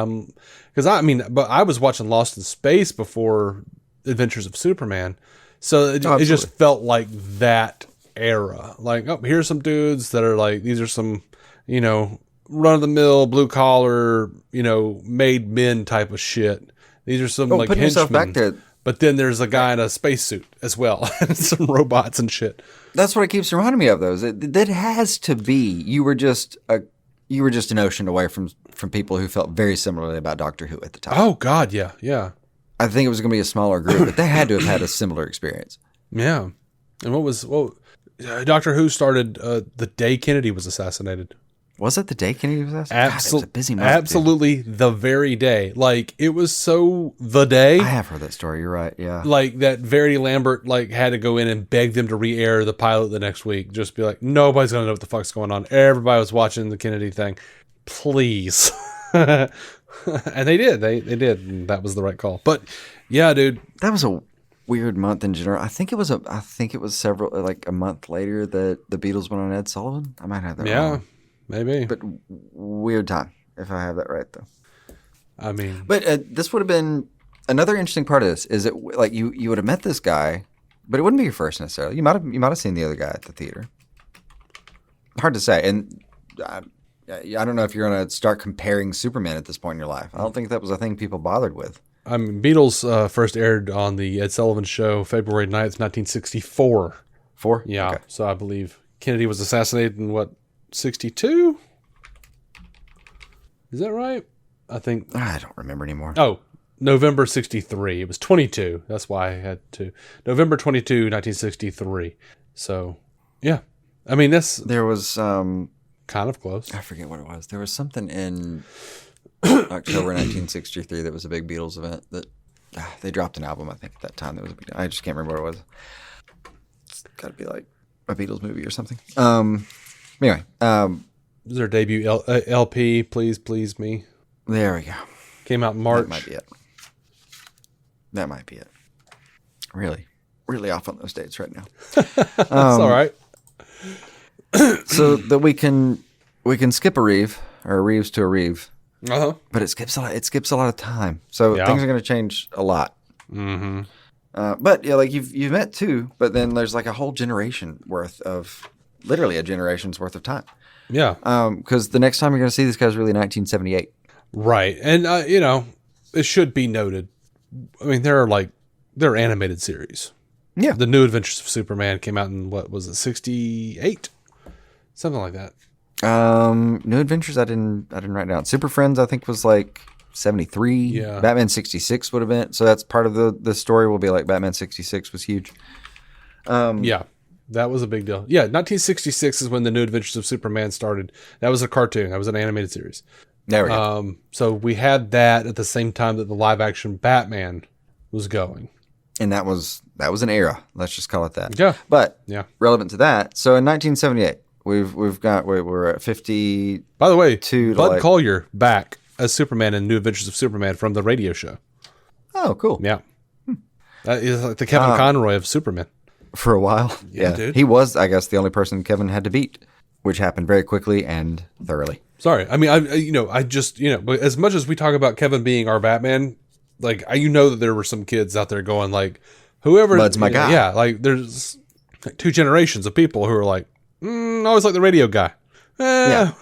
Speaker 2: but I was watching Lost in Space before Adventures of Superman. So it just felt like that era. Like, oh, here's some dudes that are like, these are some, run of the mill, blue collar, made men type of shit. These are some like
Speaker 3: putting yourself
Speaker 2: henchmen.
Speaker 3: back there.
Speaker 2: But then there's a guy in a spacesuit as well, and some robots and shit.
Speaker 3: That's what it keeps reminding me of. Those that has to be. You were just an ocean away from people who felt very similarly about Doctor Who at the time.
Speaker 2: Oh God, yeah.
Speaker 3: I think it was going to be a smaller group, but they had to have had a similar experience.
Speaker 2: Yeah. And Doctor Who started the day Kennedy was assassinated.
Speaker 3: Was it the day Kennedy was assassinated? God, it was a busy month.
Speaker 2: Absolutely, the very day. Like, it was so the day.
Speaker 3: I have heard that story. You're right. Yeah.
Speaker 2: Like, that Verity Lambert had to go in and beg them to re-air the pilot the next week. Just be like, nobody's gonna know what the fuck's going on. Everybody was watching the Kennedy thing. Please. And they did. They did. And that was the right call. But yeah, dude,
Speaker 3: that was a weird month in general. I think it was several like a month later that the Beatles went on Ed Sullivan. I might have that wrong.
Speaker 2: Maybe.
Speaker 3: But weird time, if I have that right, though.
Speaker 2: I mean.
Speaker 3: But this would have been another interesting part of this is that like you would have met this guy, but it wouldn't be your first necessarily. You might have seen the other guy at the theater. Hard to say. And I don't know if you're going to start comparing Superman at this point in your life. I don't think that was a thing people bothered with.
Speaker 2: I mean, Beatles first aired on the Ed Sullivan Show February 9th, 1964. Yeah. Okay. So I believe Kennedy was assassinated in what? 62? Is that right? I think.
Speaker 3: I don't remember anymore.
Speaker 2: Oh, November 63. It was 22. That's why I had to. November 22, 1963. So, yeah. I mean,
Speaker 3: there was
Speaker 2: kind of close.
Speaker 3: I forget what it was. There was something in October 1963 that was a big Beatles event that they dropped an album, I think, at that time. That was a big, I just can't remember what it was. It's got to be like a Beatles movie or something. Anyway,
Speaker 2: was their debut LP, Please Please Me.
Speaker 3: There we go.
Speaker 2: Came out in March.
Speaker 3: That might be it. Really, really off on those dates right now.
Speaker 2: That's all right.
Speaker 3: So that we can skip a Reeve or a Reeves to a Reeve.
Speaker 2: Uh-huh.
Speaker 3: But it skips a lot of time. So things are going to change a lot.
Speaker 2: Mm-hmm.
Speaker 3: But yeah, like you've met two, but then there's like a whole generation worth of. Literally a generation's worth of time.
Speaker 2: Yeah.
Speaker 3: Because the next time you're going to see this guy's really 1978.
Speaker 2: Right. And, it should be noted. I mean, they're animated series.
Speaker 3: Yeah.
Speaker 2: The New Adventures of Superman came out in, what was it, 68? Something like that.
Speaker 3: New Adventures, I didn't write down. Super Friends, I think, was like 73.
Speaker 2: Yeah.
Speaker 3: Batman 66 would have been. So that's part of the story will be like Batman 66 was huge.
Speaker 2: Yeah. That was a big deal. Yeah, 1966 is when the New Adventures of Superman started. That was a cartoon. That was an animated series.
Speaker 3: There we go.
Speaker 2: So we had that at the same time that the live-action Batman was going.
Speaker 3: And that was an era. Let's just call it that.
Speaker 2: Yeah.
Speaker 3: But
Speaker 2: relevant
Speaker 3: to that, so in 1978, we're at 50.
Speaker 2: By the way, Bud Collyer back as Superman in New Adventures of Superman from the radio show.
Speaker 3: Oh, cool.
Speaker 2: Yeah. That is like the Kevin Conroy of Superman.
Speaker 3: For a while.
Speaker 2: Yeah, dude.
Speaker 3: He was, I guess, the only person Kevin had to beat, which happened very quickly and thoroughly.
Speaker 2: Sorry. I mean, but as much as we talk about Kevin being our Batman, like, that there were some kids out there going like, whoever.
Speaker 3: Bud's my guy.
Speaker 2: Yeah. Like, there's like two generations of people who are like, I always like the radio guy.
Speaker 3: Yeah.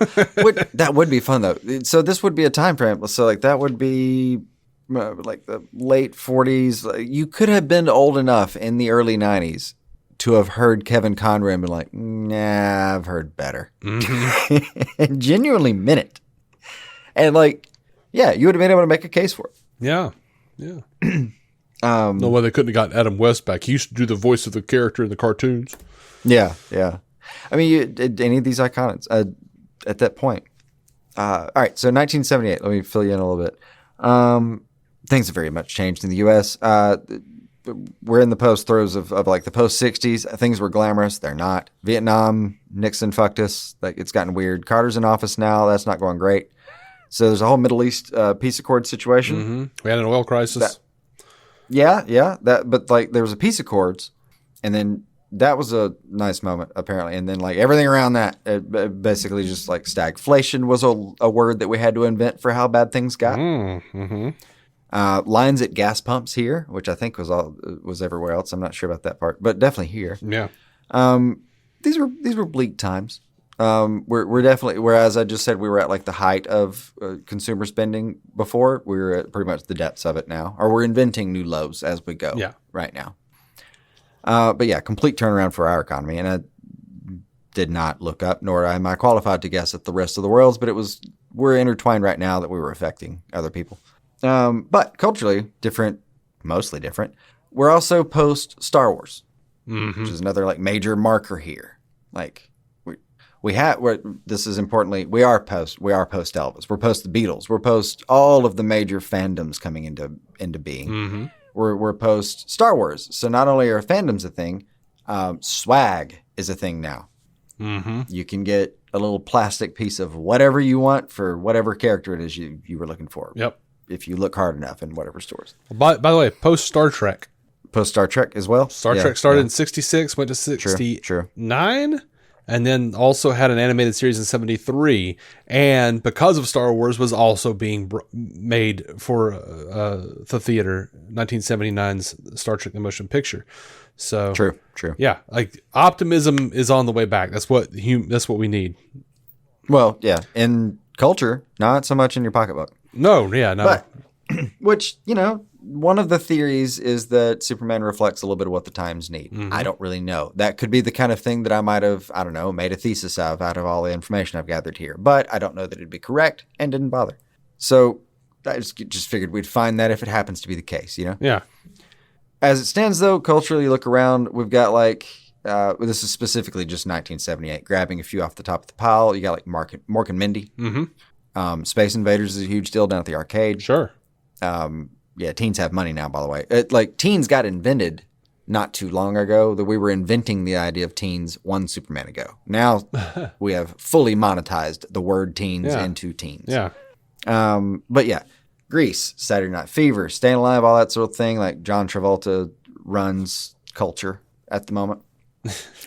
Speaker 3: That would be fun, though. So this would be a time frame. So, like, that would be like the late 40s. You could have been old enough in the early 90s to have heard Kevin Conroy and been like, nah, I've heard better.
Speaker 2: Mm-hmm.
Speaker 3: And genuinely meant it. And like, yeah, you would have been able to make a case for it.
Speaker 2: Yeah. No way they couldn't have gotten Adam West back. He used to do the voice of the character in the cartoons.
Speaker 3: Yeah. I mean, any of these icons at that point. All right, so 1978. Let me fill you in a little bit. Things have very much changed in the U.S. We're in the post throes of like the post 60s. Things were glamorous. They're not. Vietnam, Nixon fucked us. Like, it's gotten weird. Carter's in office now. That's not going great. So there's a whole Middle East peace accord situation.
Speaker 2: Mm-hmm. We had an oil crisis.
Speaker 3: But like there was a peace accords, and then that was a nice moment apparently. And then like everything around that, it basically just like stagflation was a word that we had to invent for how bad things got.
Speaker 2: Mm-hmm.
Speaker 3: Lines at gas pumps here, which I think was everywhere else. I'm not sure about that part, but definitely here.
Speaker 2: Yeah.
Speaker 3: These were bleak times. We're definitely, whereas I just said we were at like the height of consumer spending before, we're at pretty much the depths of it now, or we're inventing new lows as we go right now. But yeah, complete turnaround for our economy. And I did not look up, nor am I qualified to guess at the rest of the world's, but we're intertwined right now that we were affecting other people. But culturally different, mostly different. We're also post Star Wars, which is another like major marker here. Like this is importantly, we are post Elvis. We're post the Beatles. We're post all of the major fandoms coming into being. We're post Star Wars. So not only are fandoms a thing, swag is a thing now. You can get a little plastic piece of whatever you want for whatever character it is you were looking for.
Speaker 2: Yep.
Speaker 3: If you look hard enough in whatever stores.
Speaker 2: By the way, post Star Trek.
Speaker 3: Post Star Trek as well.
Speaker 2: Star Trek started in 66, went to 69, and then also had an animated series in 73. And because of Star Wars, was also being made for the theater, 1979's Star Trek: The Motion Picture. So
Speaker 3: true.
Speaker 2: Yeah, like optimism is on the way back. That's what we need.
Speaker 3: Well, yeah, in culture, not so much in your pocketbook.
Speaker 2: No.
Speaker 3: But, which, one of the theories is that Superman reflects a little bit of what the times need. I don't really know. That could be the kind of thing that I might have, I don't know, made a thesis of out of all the information I've gathered here. But I don't know that it'd be correct and didn't bother. So I just figured we'd find that if it happens to be the case,
Speaker 2: Yeah.
Speaker 3: As it stands, though, culturally, you look around, we've got like, this is specifically just 1978, grabbing a few off the top of the pile. You got like Mork and Mindy. Space Invaders is a huge deal down at the arcade.
Speaker 2: Sure.
Speaker 3: Yeah, teens have money now, by the way. Teens got invented not too long ago. That we were inventing the idea of teens one Superman ago. Now we have fully monetized the word teens into teens.
Speaker 2: Yeah.
Speaker 3: But yeah, Grease, Saturday Night Fever, Staying Alive, all that sort of thing. Like John Travolta runs culture at the moment.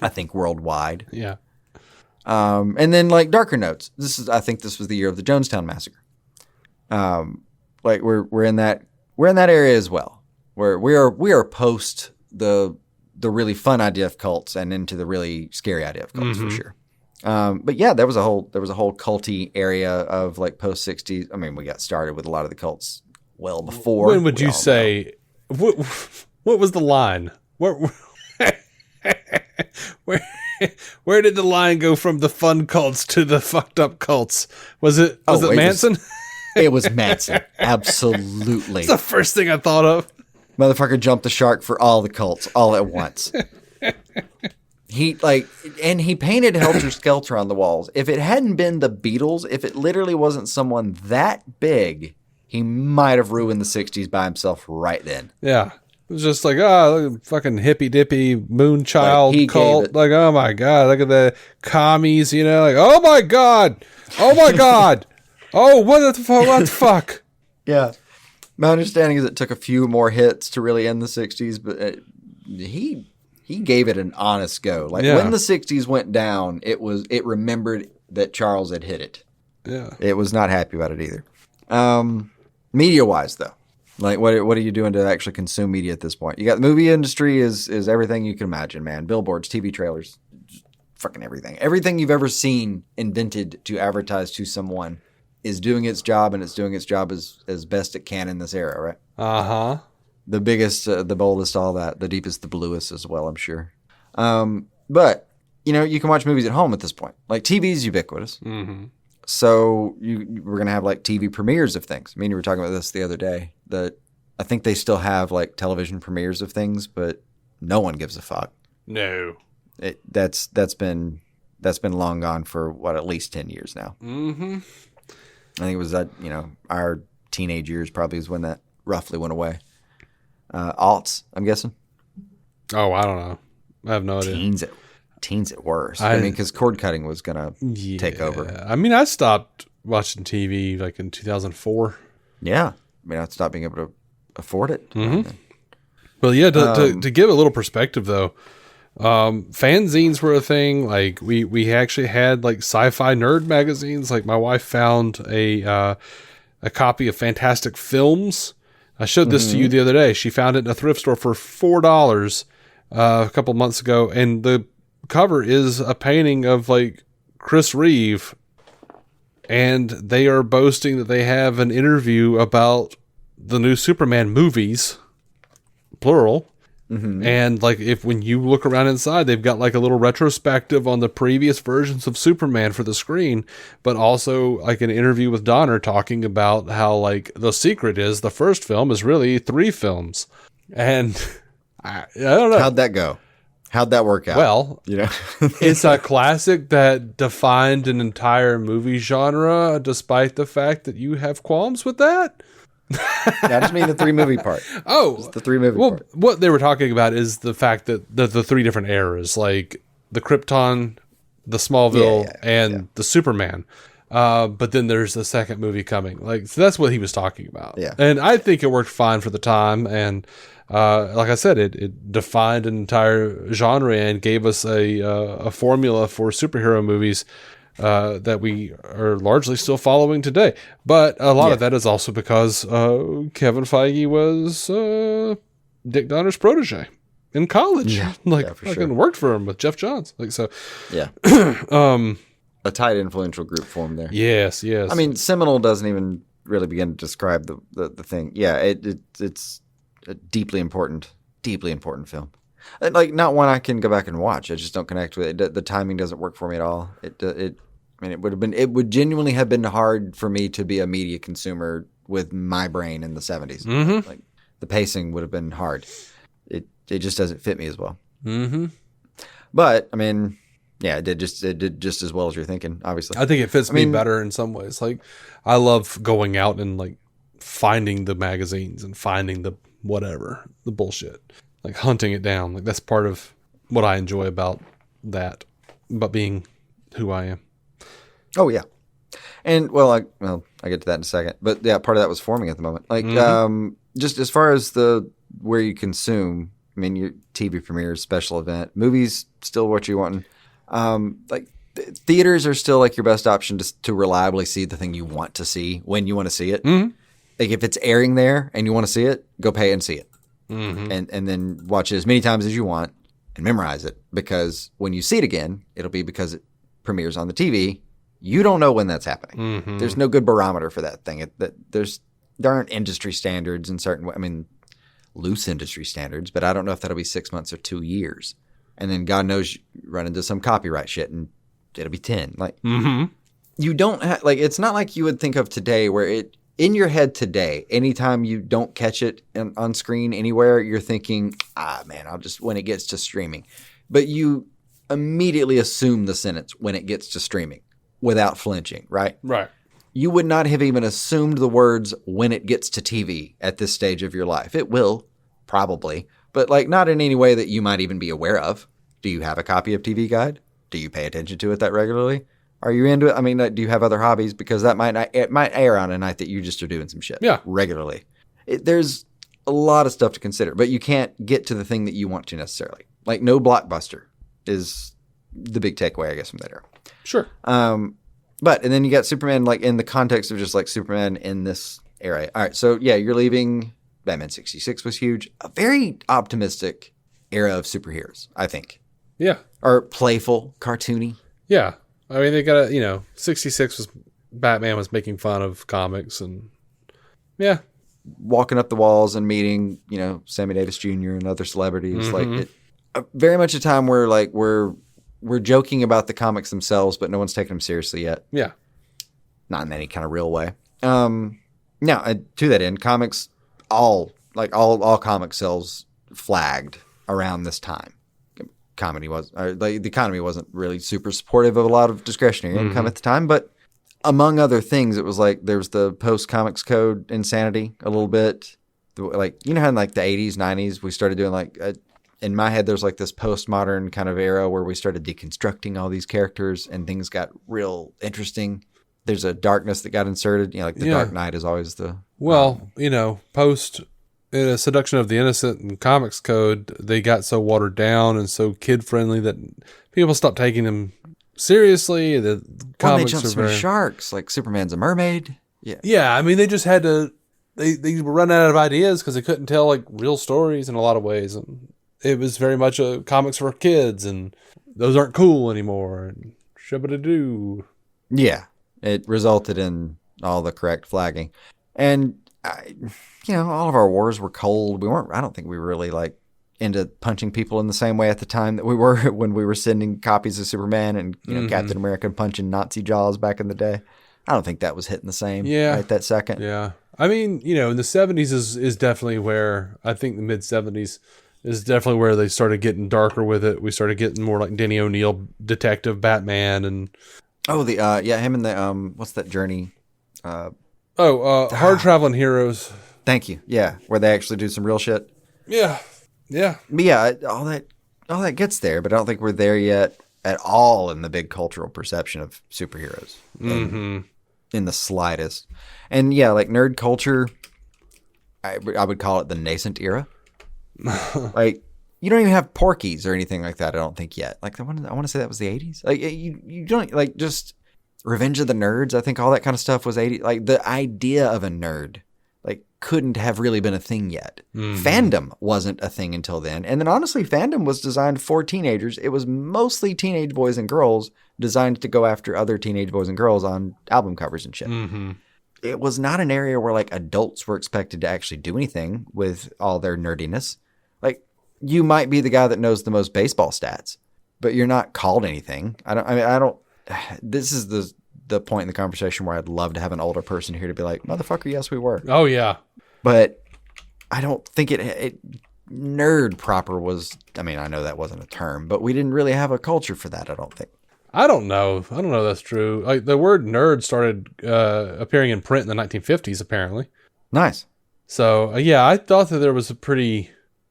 Speaker 3: I think worldwide.
Speaker 2: Yeah.
Speaker 3: And then like darker notes. I think this was the year of the Jonestown Massacre. Like we're in that area as well, where we are post the really fun idea of cults and into the really scary idea of cults for sure. But yeah, there was a whole culty area of like post 60s. I mean, we got started with a lot of the cults well before.
Speaker 2: When would you say what was the line? Where did the line go from the fun cults to the fucked up cults? Was it Manson?
Speaker 3: It was Manson. Absolutely.
Speaker 2: It's the first thing I thought of.
Speaker 3: Motherfucker jumped the shark for all the cults all at once. He painted Helter Skelter on the walls. If it hadn't been the Beatles, if it literally wasn't someone that big, he might have ruined the 60s by himself right then.
Speaker 2: Yeah. It was just like, fucking hippy dippy moonchild cult. Like, oh my God, look at the commies, like, oh my God. Oh, what the fuck?
Speaker 3: Yeah. My understanding is it took a few more hits to really end the 60s, but he gave it an honest go. Like when the 60s went down, it remembered that Charles had hit it.
Speaker 2: Yeah.
Speaker 3: It was not happy about it either. Media-wise, though. Like, what are you doing to actually consume media at this point? You got the movie industry is everything you can imagine, man. Billboards, TV trailers, fucking everything. Everything you've ever seen invented to advertise to someone is doing its job, and it's doing its job as best it can in this era, right?
Speaker 2: Uh-huh.
Speaker 3: The biggest, the boldest, all that. The deepest, the bluest as well, I'm sure. But, you can watch movies at home at this point. Like, TV's ubiquitous.
Speaker 2: Mm-hmm.
Speaker 3: So we're going to have like TV premieres of things. I mean, you were talking about this the other day, that I think they still have like television premieres of things, but no one gives a fuck.
Speaker 2: No.
Speaker 3: That's been long gone for at least 10 years now.
Speaker 2: Mm-hmm.
Speaker 3: I think it was that, our teenage years probably is when that roughly went away. Alts, I'm guessing.
Speaker 2: Oh, I don't know. I have no idea.
Speaker 3: Teens at worst. I mean, because cord cutting was going to take over.
Speaker 2: I mean, I stopped watching TV like in 2004.
Speaker 3: Yeah. I mean, I stopped being able to afford it.
Speaker 2: Mm-hmm. Well, yeah, to give a little perspective, though, fanzines were a thing. Like, we actually had like sci-fi nerd magazines. Like, my wife found a copy of Fantastic Films. I showed this to you the other day. She found it in a thrift store for $4 a couple months ago, and the cover is a painting of like Chris Reeve, and they are boasting that they have an interview about the new Superman movies, plural. Mm-hmm. And like, when you look around inside, they've got like a little retrospective on the previous versions of Superman for the screen, but also like an interview with Donner talking about how like the secret is the first film is really 3 films. And I don't know.
Speaker 3: How'd that go? How'd that work out?
Speaker 2: Well, it's a classic that defined an entire movie genre, despite the fact that you have qualms with that.
Speaker 3: I just mean the 3 movie part.
Speaker 2: Oh,
Speaker 3: just the 3 movie part.
Speaker 2: What they were talking about is the fact that the 3 different eras, like the Krypton, the Smallville, and the Superman. But then there's the second movie coming. Like, so that's what he was talking about.
Speaker 3: Yeah.
Speaker 2: And I think it worked fine for the time. And like I said, it defined an entire genre and gave us a formula for superhero movies that we are largely still following today. But a lot of that is also because Kevin Feige was Dick Donner's protege in college. Worked for him with Jeff Johns. Like, so.
Speaker 3: Yeah. A tight influential group formed there.
Speaker 2: Yes.
Speaker 3: I mean, seminal doesn't even really begin to describe the thing. Yeah, it's a deeply important film. Like, not one I can go back and watch. I just don't connect with it. The timing doesn't work for me at all. It would genuinely have been hard for me to be a media consumer with my brain in the 70s.
Speaker 2: Mm-hmm.
Speaker 3: Like, the pacing would have been hard. It just doesn't fit me as well.
Speaker 2: Mm-hmm.
Speaker 3: But I mean, yeah, it did just as well as you're thinking. Obviously,
Speaker 2: I think it fits me better in some ways. Like, I love going out and like finding the magazines and finding the whatever, the bullshit, like hunting it down. Like, that's part of what I enjoy about being who I am.
Speaker 3: Oh yeah, and I get to that in a second. But yeah, part of that was forming at the moment. Like, just as far as where you consume. I mean, your TV premieres, special event, movies, still what you want. Like, theaters are still like your best option to reliably see the thing you want to see when you want to see it.
Speaker 2: Mm-hmm.
Speaker 3: Like, if it's airing there and you want to see it, go pay and see it,
Speaker 2: mm-hmm.
Speaker 3: and then watch it as many times as you want and memorize it. Because when you see it again, it'll be because it premieres on the TV. You don't know when that's happening.
Speaker 2: Mm-hmm.
Speaker 3: There's no good barometer for that thing. There aren't industry standards in certain. I mean, loose industry standards, but I don't know if that'll be 6 months or 2 years. And then God knows you run into some copyright shit and it'll be 10. Like,
Speaker 2: mm-hmm.
Speaker 3: You don't have, like, it's not like you would think of today where in your head today, anytime you don't catch it on screen anywhere, you're thinking, man, I'll just, when it gets to streaming. But you immediately assume the sentence when it gets to streaming without flinching, right?
Speaker 2: Right.
Speaker 3: You would not have even assumed the words when it gets to TV at this stage of your life. It will, probably, but like not in any way that you might even be aware of. Do you have a copy of TV Guide? Do you pay attention to it that regularly? Are you into it? I mean, do you have other hobbies? Because it might air on a night that you just are doing some shit regularly. There's a lot of stuff to consider, but you can't get to the thing that you want to necessarily. Like, no blockbuster is the big takeaway, I guess, from that era.
Speaker 2: Sure.
Speaker 3: And then you got Superman, like, in the context of just like Superman in this era. All right, so yeah, you're leaving. Batman 66 was huge. A very optimistic era of superheroes, I think.
Speaker 2: Yeah.
Speaker 3: Or playful, cartoony.
Speaker 2: Yeah. I mean, they got 66 was Batman was making fun of comics and yeah.
Speaker 3: Walking up the walls and meeting, Sammy Davis Jr. and other celebrities.
Speaker 2: Mm-hmm.
Speaker 3: Like, very much a time where like we're joking about the comics themselves, but no one's taking them seriously yet.
Speaker 2: Yeah.
Speaker 3: Not in any kind of real way. Now, to that end, comics, all comic sales flagged around this time. The economy wasn't really super supportive of a lot of discretionary income at the time, but among other things, it was like there was the post-comics code insanity a little bit. Like, how in like the 80s, 90s, we started doing like in my head, there's like this postmodern kind of era where we started deconstructing all these characters and things got real interesting. There's a darkness that got inserted. Like the Dark Knight is always the...
Speaker 2: Well, post Seduction of the Innocent and Comics Code, they got so watered down and so kid-friendly that people stopped taking them seriously. The comics
Speaker 3: they jumped some sharks, like Superman's a mermaid. Yeah.
Speaker 2: Yeah, I mean, they just had to... They were running out of ideas because they couldn't tell like real stories in a lot of ways. And it was very much a comics for kids, and those aren't cool anymore. And Shabba-da-doo.
Speaker 3: Yeah, it resulted in all the correct flagging. And, all of our wars were cold. I don't think we were really like into punching people in the same way at the time that we were when we were sending copies of Superman and, Captain America punching Nazi jaws back in the day. I don't think that was hitting the same right that second.
Speaker 2: Yeah. I mean, in the 70s is definitely where, I think the mid 70s is definitely where they started getting darker with it. We started getting more like Denny O'Neil, Detective Batman, and
Speaker 3: him and the what's that Journey?
Speaker 2: Hard Traveling Heroes.
Speaker 3: Thank you. Yeah, where they actually do some real shit.
Speaker 2: Yeah, yeah,
Speaker 3: but yeah. All that gets there, but I don't think we're there yet at all in the big cultural perception of superheroes. In the slightest. And yeah, like nerd culture, I would call it the nascent era. Like, you don't even have Porkies or anything like that, I don't think yet. Like, I want to say that was the 80s. Like, you don't, like, just Revenge of the Nerds, I think all that kind of stuff was 80s. Like, the idea of a nerd, like, couldn't have really been a thing yet. Fandom wasn't a thing until then. And then, honestly, fandom was designed for teenagers. It was mostly teenage boys and girls designed to go after other teenage boys and girls on album covers and shit. It was not an area where, like, adults were expected to actually do anything with all their nerdiness. Like, you might be the guy that knows the most baseball stats, but you're not called anything. This is the point in the conversation where I'd love to have an older person here to be like, motherfucker, yes, we were.
Speaker 2: Oh, yeah.
Speaker 3: But I don't think it nerd proper was, I mean, I know that wasn't a term, but we didn't really have a culture for that, I don't think.
Speaker 2: I don't know. That's true. Like, the word nerd started appearing in print in the 1950s, apparently.
Speaker 3: Nice.
Speaker 2: So, I thought that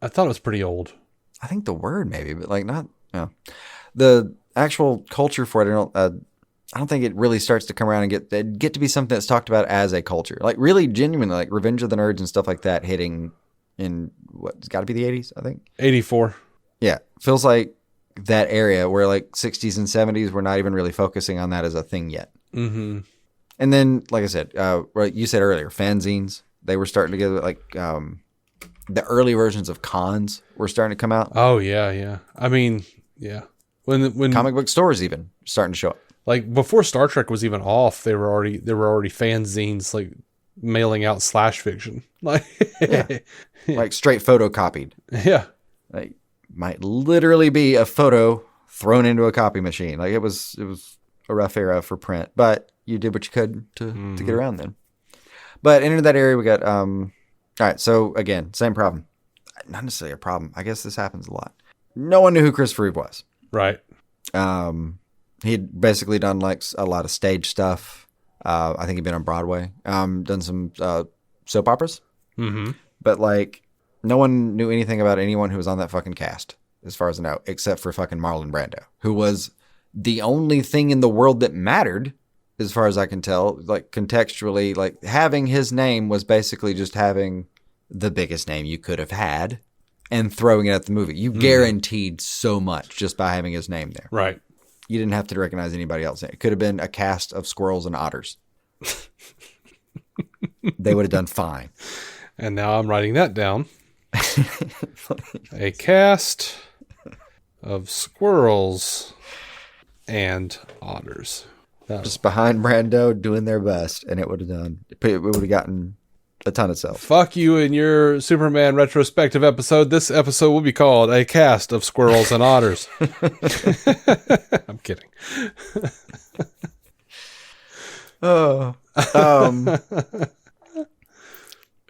Speaker 2: I thought it was pretty old.
Speaker 3: I think the word maybe, but like not, the actual culture for it, I don't think it really starts to come around and get to be something that's talked about as a culture. Like, really genuinely, like Revenge of the Nerds and stuff like that hitting in, it's got to be the 80s, I think.
Speaker 2: 84. Yeah.
Speaker 3: Feels like that area where like 60s and 70s, we're not even really focusing on that as a thing yet.
Speaker 2: Mm-hmm.
Speaker 3: And then, like I said, you said earlier, fanzines, they were starting to get like the early versions of cons were starting to come out.
Speaker 2: Oh, yeah. I mean, yeah. When
Speaker 3: comic book stores even starting to show up.
Speaker 2: Like, before Star Trek was even off, there were already fanzines, like, mailing out slash fiction. Like,
Speaker 3: like straight photocopied.
Speaker 2: Yeah.
Speaker 3: Like, might literally be a photo thrown into a copy machine. Like, it was a rough era for print, but you did what you could to get around then. But into that area, we got, all right. So again, same problem, not necessarily a problem. I guess this happens a lot. No one knew who Christopher Reeve was.
Speaker 2: Right.
Speaker 3: He'd basically done like a lot of stage stuff. I think he'd been on Broadway, done some soap operas.
Speaker 2: Mm-hmm.
Speaker 3: But like, no one knew anything about anyone who was on that fucking cast, as far as I know, except for fucking Marlon Brando, who was the only thing in the world that mattered, as far as I can tell. Like, contextually, like, having his name was basically just having the biggest name you could have had and throwing it at the movie. You guaranteed so much just by having his name there.
Speaker 2: Right.
Speaker 3: You didn't have to recognize anybody else. It could have been a cast of Squirrels and Otters. They would have done fine.
Speaker 2: And now I'm writing that down. A cast of Squirrels and Otters.
Speaker 3: Just behind Brando doing their best, and it would have gotten a ton of self.
Speaker 2: Fuck you in your Superman retrospective episode. This episode will be called A Cast of Squirrels and Otters. I'm kidding.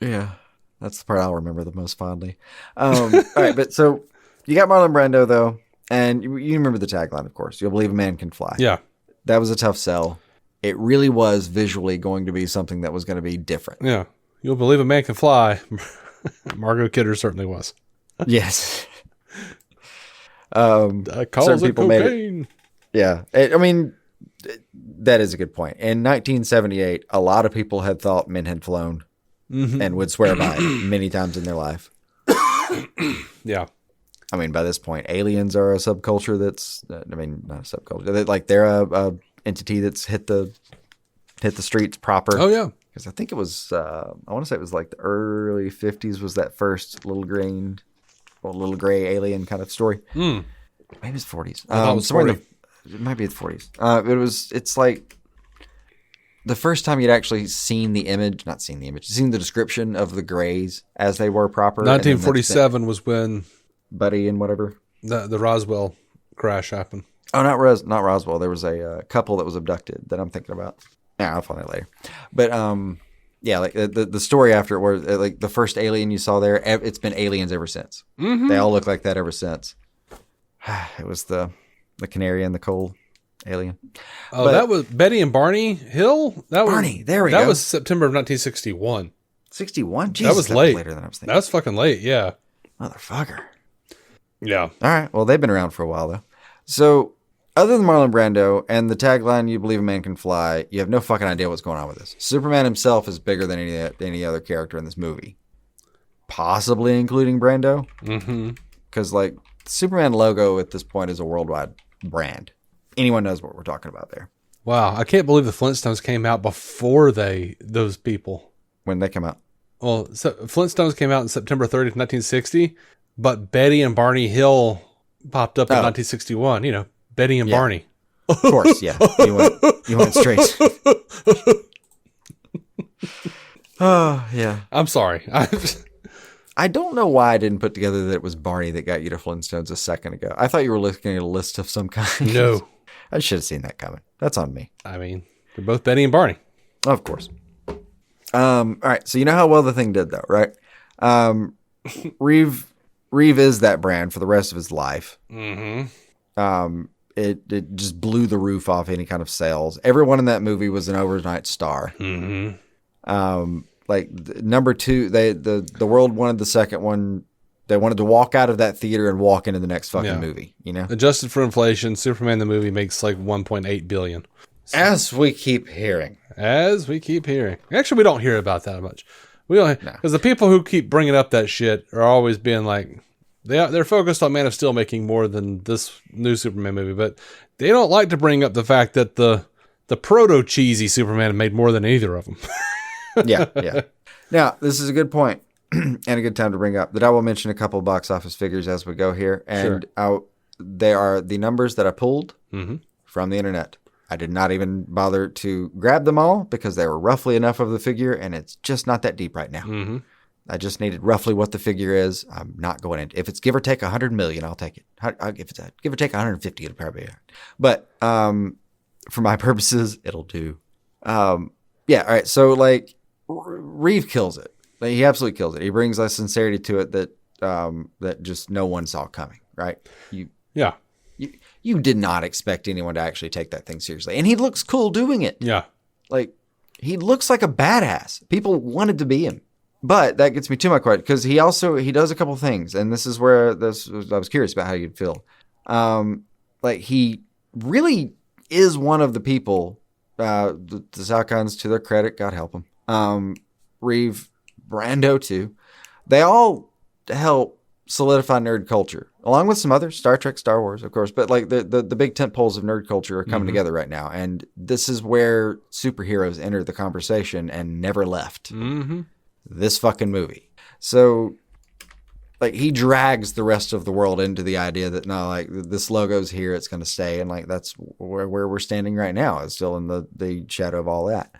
Speaker 3: Yeah, that's the part I'll remember the most fondly. All right, but so you got Marlon Brando, though, and you remember the tagline, of course. You'll believe a man can fly.
Speaker 2: Yeah.
Speaker 3: That was a tough sell. It really was visually going to be something that was going to be different.
Speaker 2: Yeah. You'll believe a man can fly. Margot Kidder certainly was.
Speaker 3: Yes.
Speaker 2: Calls it cocaine.
Speaker 3: I mean, that is a good point. In 1978, a lot of people had thought men had flown and would swear by it many times in their life.
Speaker 2: Yeah.
Speaker 3: I mean, by this point, aliens are a subculture that's, not a subculture. They're a entity that's hit the streets proper.
Speaker 2: Oh, yeah.
Speaker 3: Because I think it was, I want to say it was like the early 50s was that first little gray alien kind of story.
Speaker 2: Mm.
Speaker 3: Maybe it's 40s.
Speaker 2: Somewhere
Speaker 3: 40. It might be the 40s. It's like the first time you'd actually seen the description of the Greys as they were proper.
Speaker 2: 1947 was when
Speaker 3: Buddy and whatever.
Speaker 2: The Roswell crash happened.
Speaker 3: Oh, not Roswell. There was a couple that was abducted that I'm thinking about. Yeah, I'll find it later. But yeah, like the story after it was like the first alien you saw there. It's been aliens ever since. Mm-hmm. They all look like that ever since. It was the canary and the coal alien.
Speaker 2: Oh, that was Betty and Barney Hill.
Speaker 3: Barney, there we go.
Speaker 2: That was September of 1961.
Speaker 3: 61. Jesus,
Speaker 2: that was late.
Speaker 3: Later than I was thinking.
Speaker 2: That was fucking late. Yeah.
Speaker 3: Motherfucker.
Speaker 2: Yeah.
Speaker 3: All right. Well, they've been around for a while though. So, other than Marlon Brando and the tagline "You believe a man can fly," you have no fucking idea what's going on with this. Superman himself is bigger than any other character in this movie, possibly including Brando. Mm-hmm. Because like the Superman logo at this point is a worldwide brand. Anyone knows what we're talking about there.
Speaker 2: Wow, I can't believe the Flintstones came out before those people.
Speaker 3: When they come out?
Speaker 2: Well, so Flintstones came out in September 30th, 1960, but Betty and Barney Hill popped up in 1961. You know, Betty and Barney.
Speaker 3: Of course, yeah. You went straight. Oh, yeah.
Speaker 2: I'm sorry.
Speaker 3: I don't know why I didn't put together that it was Barney that got you to Flintstones a second ago. I thought you were looking at a list of some kind.
Speaker 2: No.
Speaker 3: I should have seen that coming. That's on me.
Speaker 2: I mean, they're both Betty and Barney.
Speaker 3: Of course. All right. So you know how well the thing did, though, right? Reeve is that brand for the rest of his life. Mm-hmm. It just blew the roof off any kind of sales. Everyone in that movie was an overnight star. Mm-hmm. Like number 2, the world wanted the second one. They wanted to walk out of that theater and walk into the next fucking movie. You know,
Speaker 2: adjusted for inflation, Superman the movie makes like $1.8 billion.
Speaker 3: So, as we keep hearing.
Speaker 2: Actually, we don't hear about that much. We don't, because the people who keep bringing up that shit are always being like, they're focused on Man of Steel making more than this new Superman movie, but they don't like to bring up the fact that the proto cheesy Superman made more than either of them.
Speaker 3: Yeah. Now, this is a good point and a good time to bring up that I will mention a couple of box office figures as we go here, and they are the numbers that I pulled from the internet. I did not even bother to grab them all because they were roughly enough of the figure, and it's just not that deep right now. Mm-hmm. I just needed roughly what the figure is. I'm not going in. If it's give or take 100 million, I'll take it. If it's give or take 150, it'll probably be all right. But for my purposes, it'll do. Yeah, all right. So, like, Reeve kills it. Like, he absolutely kills it. He brings a sincerity to it that just no one saw coming, right? You did not expect anyone to actually take that thing seriously. And he looks cool doing it. Yeah. Like, he looks like a badass. People wanted to be him. But that gets me to my question, because he does a couple things. And this is where I was curious about how you'd feel. Like, he really is one of the people, the Salkinds, to their credit, God help them. Reeve, Brando too. They all help solidify nerd culture, along with some others, Star Trek, Star Wars, of course. But like the big tent poles of nerd culture are coming together right now, and this is where superheroes enter the conversation and never left. Mm-hmm. This fucking movie. So, like, he drags the rest of the world into the idea that no, like, this logo's here, it's going to stay, and like that's where we're standing right now. It's still in the shadow of all that.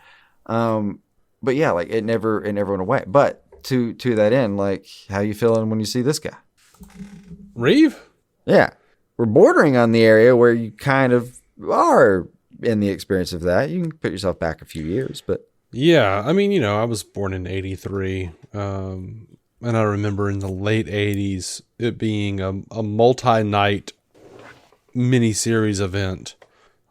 Speaker 3: But yeah, like it never went away. But to that end, like, how you feeling when you see this guy?
Speaker 2: Reeve?
Speaker 3: Yeah. We're bordering on the area where you kind of are in the experience of that. You can put yourself back a few years, but.
Speaker 2: Yeah. I mean, I was born in 83. And I remember in the late 80s, it being a multi-night miniseries event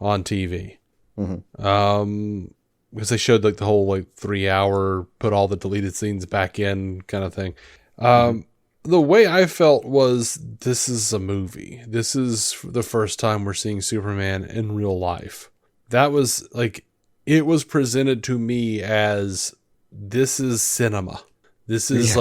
Speaker 2: on TV. Mm-hmm. Because they showed like the whole like 3-hour, put all the deleted scenes back in kind of thing. The way I felt was, this is a movie. This is the first time we're seeing Superman in real life. That was like, it was presented to me as, this is cinema. This is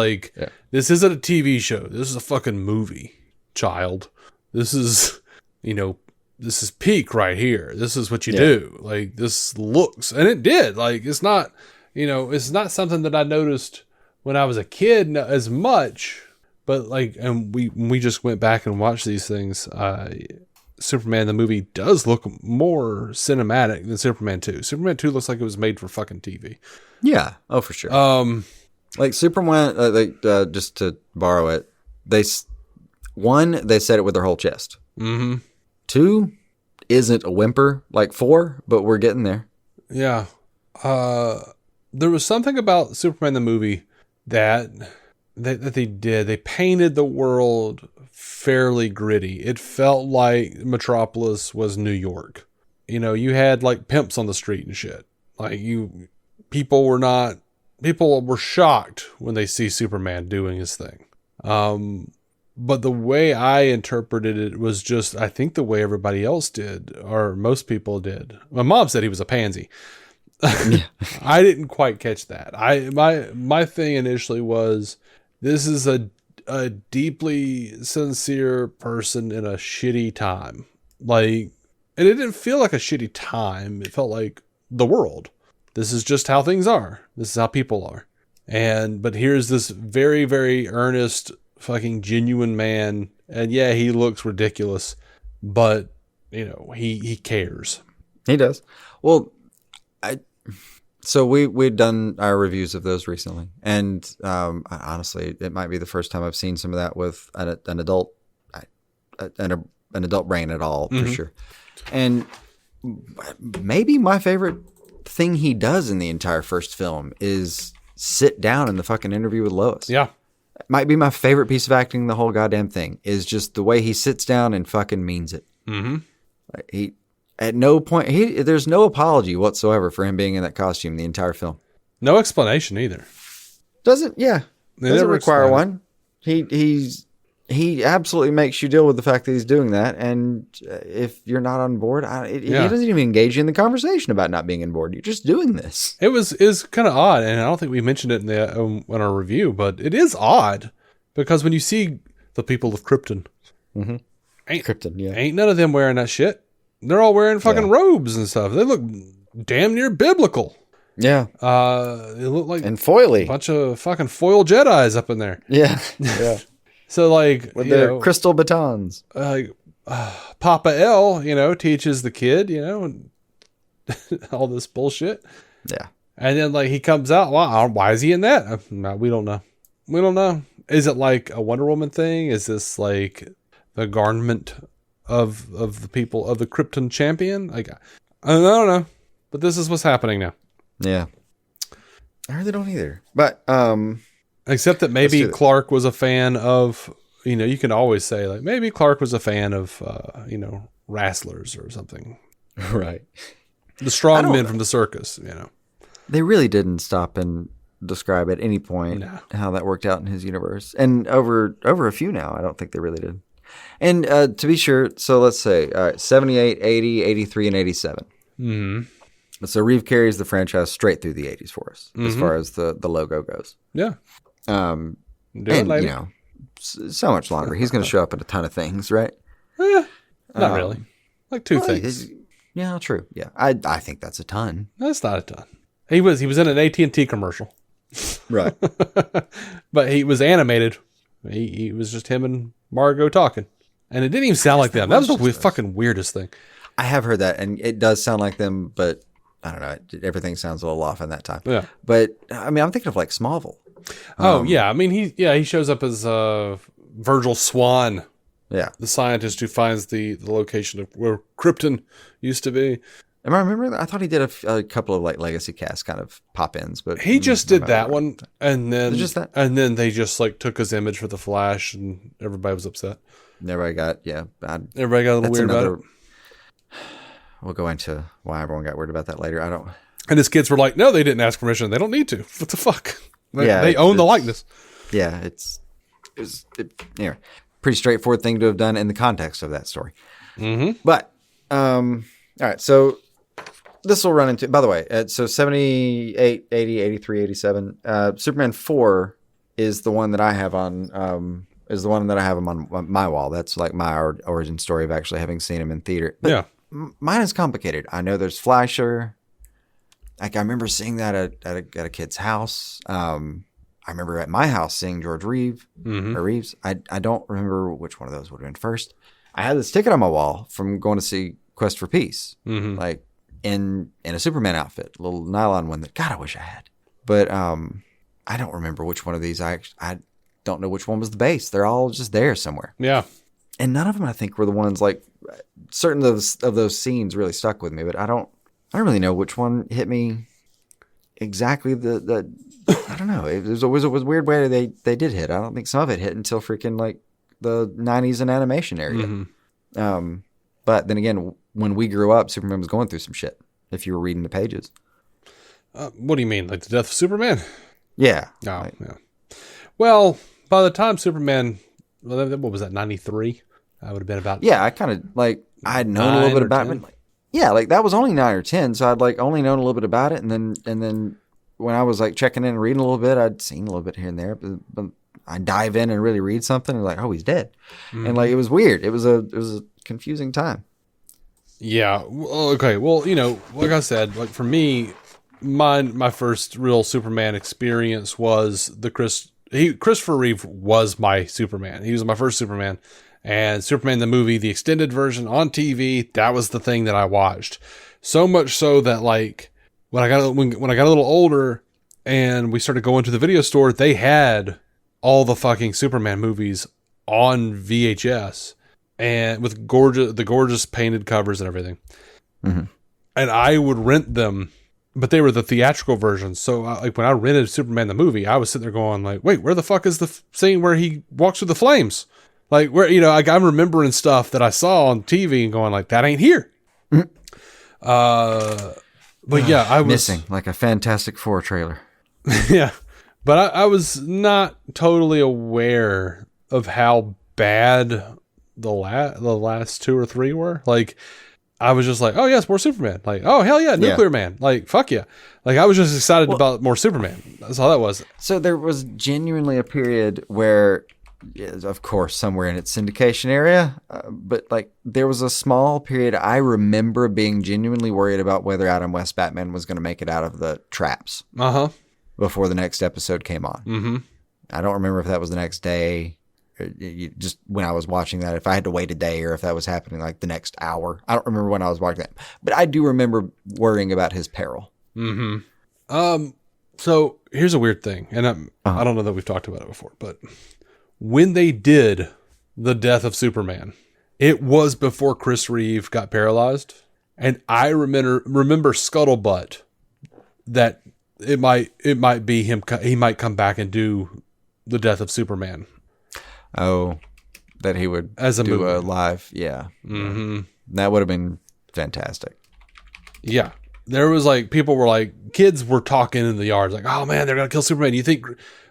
Speaker 2: this isn't a TV show. This is a fucking movie, child. This is, this is peak right here. This is what you do. Like, this looks, and it did. Like, it's not, it's not something that I noticed when I was a kid as much, but like, and we just went back and watched these things. Superman the movie does look more cinematic than Superman 2. Superman 2 looks like it was made for fucking TV.
Speaker 3: Yeah. Oh, for sure. Like Superman, just to borrow it, they said it with their whole chest.
Speaker 2: Mm-hmm.
Speaker 3: 2 isn't a whimper like 4, but we're getting there.
Speaker 2: Yeah. There was something about Superman the movie that they did. They painted the world fairly gritty. It felt like Metropolis was New York. You know, you had like pimps on the street and shit. Like people were shocked when they see Superman doing his thing. But the way I interpreted it was just, I think the way everybody else did, or most people did. My mom said he was a pansy. Yeah. I didn't quite catch that. My thing initially was, this is a deeply sincere person in a shitty time. Like, and it didn't feel like a shitty time. It felt like the world. This is just how things are. This is how people are. But here's this very, very earnest, fucking genuine man. And yeah, he looks ridiculous, but you know, he cares.
Speaker 3: He does. Well, so we've done our reviews of those recently, and honestly, it might be the first time I've seen some of that with an adult brain at all, for sure. And maybe my favorite thing he does in the entire first film is sit down in the fucking interview with Lois.
Speaker 2: Yeah.
Speaker 3: It might be my favorite piece of acting. The whole goddamn thing is just the way he sits down and fucking means it. Mm-hmm. At no point, there's no apology whatsoever for him being in that costume the entire film.
Speaker 2: No explanation either.
Speaker 3: Doesn't require one. He absolutely makes you deal with the fact that he's doing that, and if you're not on board, he doesn't even engage you in the conversation about not being on board. You're just doing this. It
Speaker 2: is kind of odd, and I don't think we mentioned it in our review, but it is odd because when you see the people of Krypton, ain't none of them wearing that shit. They're all wearing fucking robes and stuff. They look damn near biblical.
Speaker 3: Yeah.
Speaker 2: They look like
Speaker 3: and foily.
Speaker 2: A bunch of fucking foil Jedis up in there.
Speaker 3: Yeah. Yeah.
Speaker 2: So like
Speaker 3: with their crystal batons.
Speaker 2: Papa L, teaches the kid, all this bullshit.
Speaker 3: Yeah.
Speaker 2: And then like he comes out, why is he in that? We don't know. Is it like a Wonder Woman thing? Is this like the garment of the people of the Krypton champion? Like, I don't know, but this is what's happening now.
Speaker 3: Yeah, I really don't either. But
Speaker 2: except that maybe Clark was a fan of, you can always say like maybe Clark was a fan of, wrestlers or something,
Speaker 3: right?
Speaker 2: The strong men from the circus,
Speaker 3: They really didn't stop and describe at any point how that worked out in his universe, and over a few now, I don't think they really did. And to be sure, so let's say 78, 80, 83, and 87. Mm-hmm. So Reeve carries the franchise straight through the 80s for us, as far as the logo goes.
Speaker 2: Yeah.
Speaker 3: And, so much longer. He's going to show up in a ton of things, right?
Speaker 2: Not really. Like two things.
Speaker 3: Yeah, true. Yeah, I think that's a ton.
Speaker 2: That's not a ton. He was in an AT&T commercial.
Speaker 3: Right.
Speaker 2: But he was animated. He was just him and Margot talking. And it didn't even sound like them. That was the fucking weirdest thing.
Speaker 3: I have heard that, and it does sound like them, but I don't know. Everything sounds a little off in that time.
Speaker 2: Yeah.
Speaker 3: But, I mean, I'm thinking of like Smallville.
Speaker 2: Yeah. I mean, he shows up as Virgil Swan.
Speaker 3: Yeah.
Speaker 2: The scientist who finds the location of where Krypton used to be.
Speaker 3: Am I remembering that? I thought he did a couple of like legacy cast kind of pop-ins, but
Speaker 2: he just did that one, and then
Speaker 3: and
Speaker 2: then they just like took his image for the Flash, and everybody was upset.
Speaker 3: Everybody got
Speaker 2: everybody got a little weird about it.
Speaker 3: We'll go into why everyone got weird about that later.
Speaker 2: And his kids were like, "No, they didn't ask permission. They don't need to. What the fuck? They own the likeness."
Speaker 3: Yeah, it's pretty straightforward thing to have done in the context of that story.
Speaker 2: Mm-hmm.
Speaker 3: But all right, so this will run into. By the way, so 78, 80, 83, 87. Superman 4 is the one that I have on. Is the one that I have him on my wall. That's like my origin story of actually having seen him in theater. But
Speaker 2: yeah.
Speaker 3: Mine is complicated. I know there's Fleischer. Like I remember seeing that at a kid's house. I remember at my house seeing George Reeves. I don't remember which one of those would have been first. I had this ticket on my wall from going to see Quest for Peace, like in a Superman outfit, a little nylon one that, God, I wish I had. But I don't remember which one of these. I don't know which one was the base. They're all just there somewhere.
Speaker 2: Yeah.
Speaker 3: And none of them, I think, were the ones like certain of those scenes really stuck with me. But I don't really know which one hit me exactly. I don't know. It was a weird way they did hit. I don't think some of it hit until freaking like the 90s and animation area. But then again, when we grew up, Superman was going through some shit. If you were reading the pages.
Speaker 2: What do you mean? Like the death of Superman?
Speaker 3: Yeah.
Speaker 2: Oh, yeah. Well, by the time Superman, what was that, 93? I would have been about...
Speaker 3: Yeah, I kind of, like, I had known a little bit about it. Yeah, like, that was only 9 or 10, so I'd, like, only known a little bit about it, and then when I was, like, checking in and reading a little bit, I'd seen a little bit here and there, but I'd dive in and really read something, and like, oh, he's dead. And, like, it was weird. It was a confusing time.
Speaker 2: Yeah. Okay. Well, you know, like I said, like, for me, my first real Superman experience was Christopher Reeve was my Superman. He was my first Superman. And Superman the movie, the extended version on TV, that was the thing that I watched. So much so that, like, when I got a little older and we started going to the video store, they had all the fucking Superman movies on VHS and with the gorgeous painted covers and everything. And I would rent them, but they were the theatrical versions. So, like, when I rented Superman the movie, I was sitting there going, like, wait, where the fuck is the scene where he walks through the flames? Like, where, you know, like, I'm remembering stuff that I saw on TV and going, like, that ain't here. But yeah, I was
Speaker 3: missing like a Fantastic Four trailer.
Speaker 2: Yeah, but I was not totally aware of how bad the last 2 or 3 were. Like, I was just like, oh yes, more Superman. Like, oh hell yeah, Nuclear Man. Like, fuck yeah. Like, I was just excited about more Superman. That's all that was.
Speaker 3: So there was genuinely a period where, of course, somewhere in its syndication area, but like there was a small period I remember being genuinely worried about whether Adam West Batman was going to make it out of the traps before the next episode came on. I don't remember if that was the next day, or just when I was watching that, if I had to wait a day or if that was happening like the next hour. I don't remember when I was watching that, but I do remember worrying about his peril.
Speaker 2: So here's a weird thing, and I don't know that we've talked about it before, but when they did the death of Superman, it was before Chris Reeve got paralyzed. And I remember scuttlebutt that it might be him. He might come back and do the death of Superman.
Speaker 3: Oh, that he would
Speaker 2: as a
Speaker 3: do
Speaker 2: movie.
Speaker 3: a live. Yeah. That would have been fantastic.
Speaker 2: Yeah. There was like, people were like, kids were talking in the yards like, oh man, they're going to kill Superman. Do you think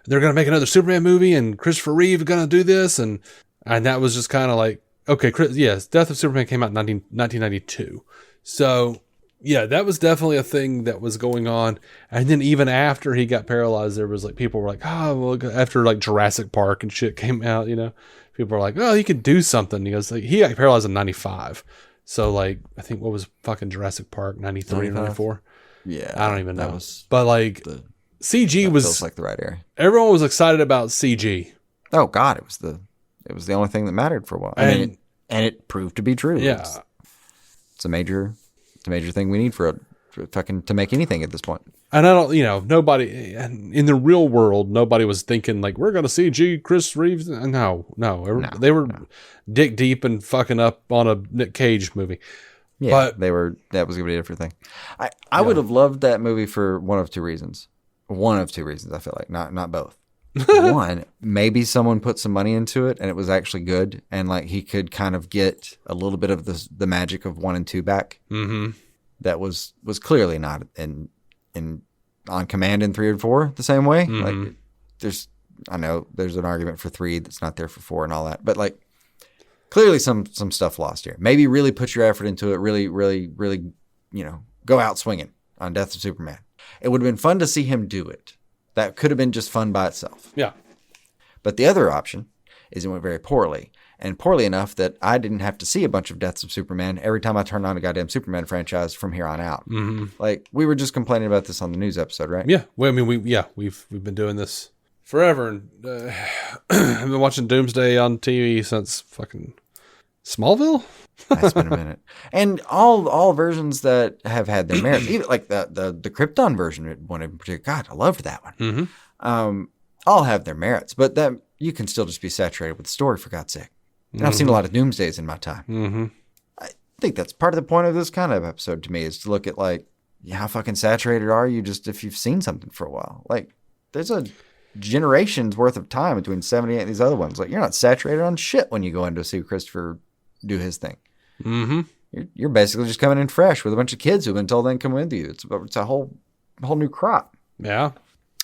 Speaker 2: they're going to make another Superman movie and Christopher Reeve going to do this? And that was just kind of like, okay, yes, Death of Superman came out in 1992. So yeah, that was definitely a thing that was going on. And then even after he got paralyzed, there was like, people were like, oh, well, after like Jurassic Park and shit came out, you know, people were like, oh, he could do something. He goes, like, he got paralyzed in 95. So, like, I think what was fucking Jurassic Park, 93 or 94? Yeah. I don't even know. But, like, CG was...
Speaker 3: feels like the right area.
Speaker 2: Everyone was excited about CG.
Speaker 3: Oh, God. It was the only thing that mattered for a while. And it proved to be true.
Speaker 2: Yeah.
Speaker 3: It's a major thing we need for fucking to make anything at this point.
Speaker 2: And I don't, you know, nobody in the real world, nobody was thinking like, we're going to CG Chris Reeves. No. They were dick deep and fucking up on a Nick Cage movie.
Speaker 3: Yeah, but that was going to be a different thing. I would have loved that movie for one of two reasons. I feel like, not both. One, maybe someone put some money into it and it was actually good. And like he could kind of get a little bit of the magic of 1 and 2 back. That was clearly not on command in 3 and 4 the same way. Like I know there's an argument for 3 that's not there for 4 and all that, but like clearly some stuff lost here. Maybe really put your effort into it. Really, really, really, you know, go out swinging on Death of Superman. It would have been fun to see him do it. That could have been just fun by itself.
Speaker 2: Yeah.
Speaker 3: But the other option is it went very poorly. And poorly enough that I didn't have to see a bunch of Deaths of Superman every time I turned on a goddamn Superman franchise from here on out. Like, we were just complaining about this on the news episode, right?
Speaker 2: Yeah. Well, I mean, we've been doing this forever. And I've been watching Doomsday on TV since fucking Smallville?
Speaker 3: That's been a minute. And all versions that have had their merits, even like the Krypton version, one in particular. God, I loved that one.
Speaker 2: Mm-hmm.
Speaker 3: All have their merits, but that you can still just be saturated with the story, for God's sake. And I've seen a lot of Doomsdays in my time.
Speaker 2: Mm-hmm.
Speaker 3: I think that's part of the point of this kind of episode to me, is to look at like, how fucking saturated are you just if you've seen something for a while? Like, there's a generation's worth of time between 78 and these other ones. Like, you're not saturated on shit when you go in to see Christopher do his thing.
Speaker 2: Mm-hmm.
Speaker 3: You're basically just coming in fresh with a bunch of kids who've been told they can come with you. It's a whole new crop.
Speaker 2: Yeah.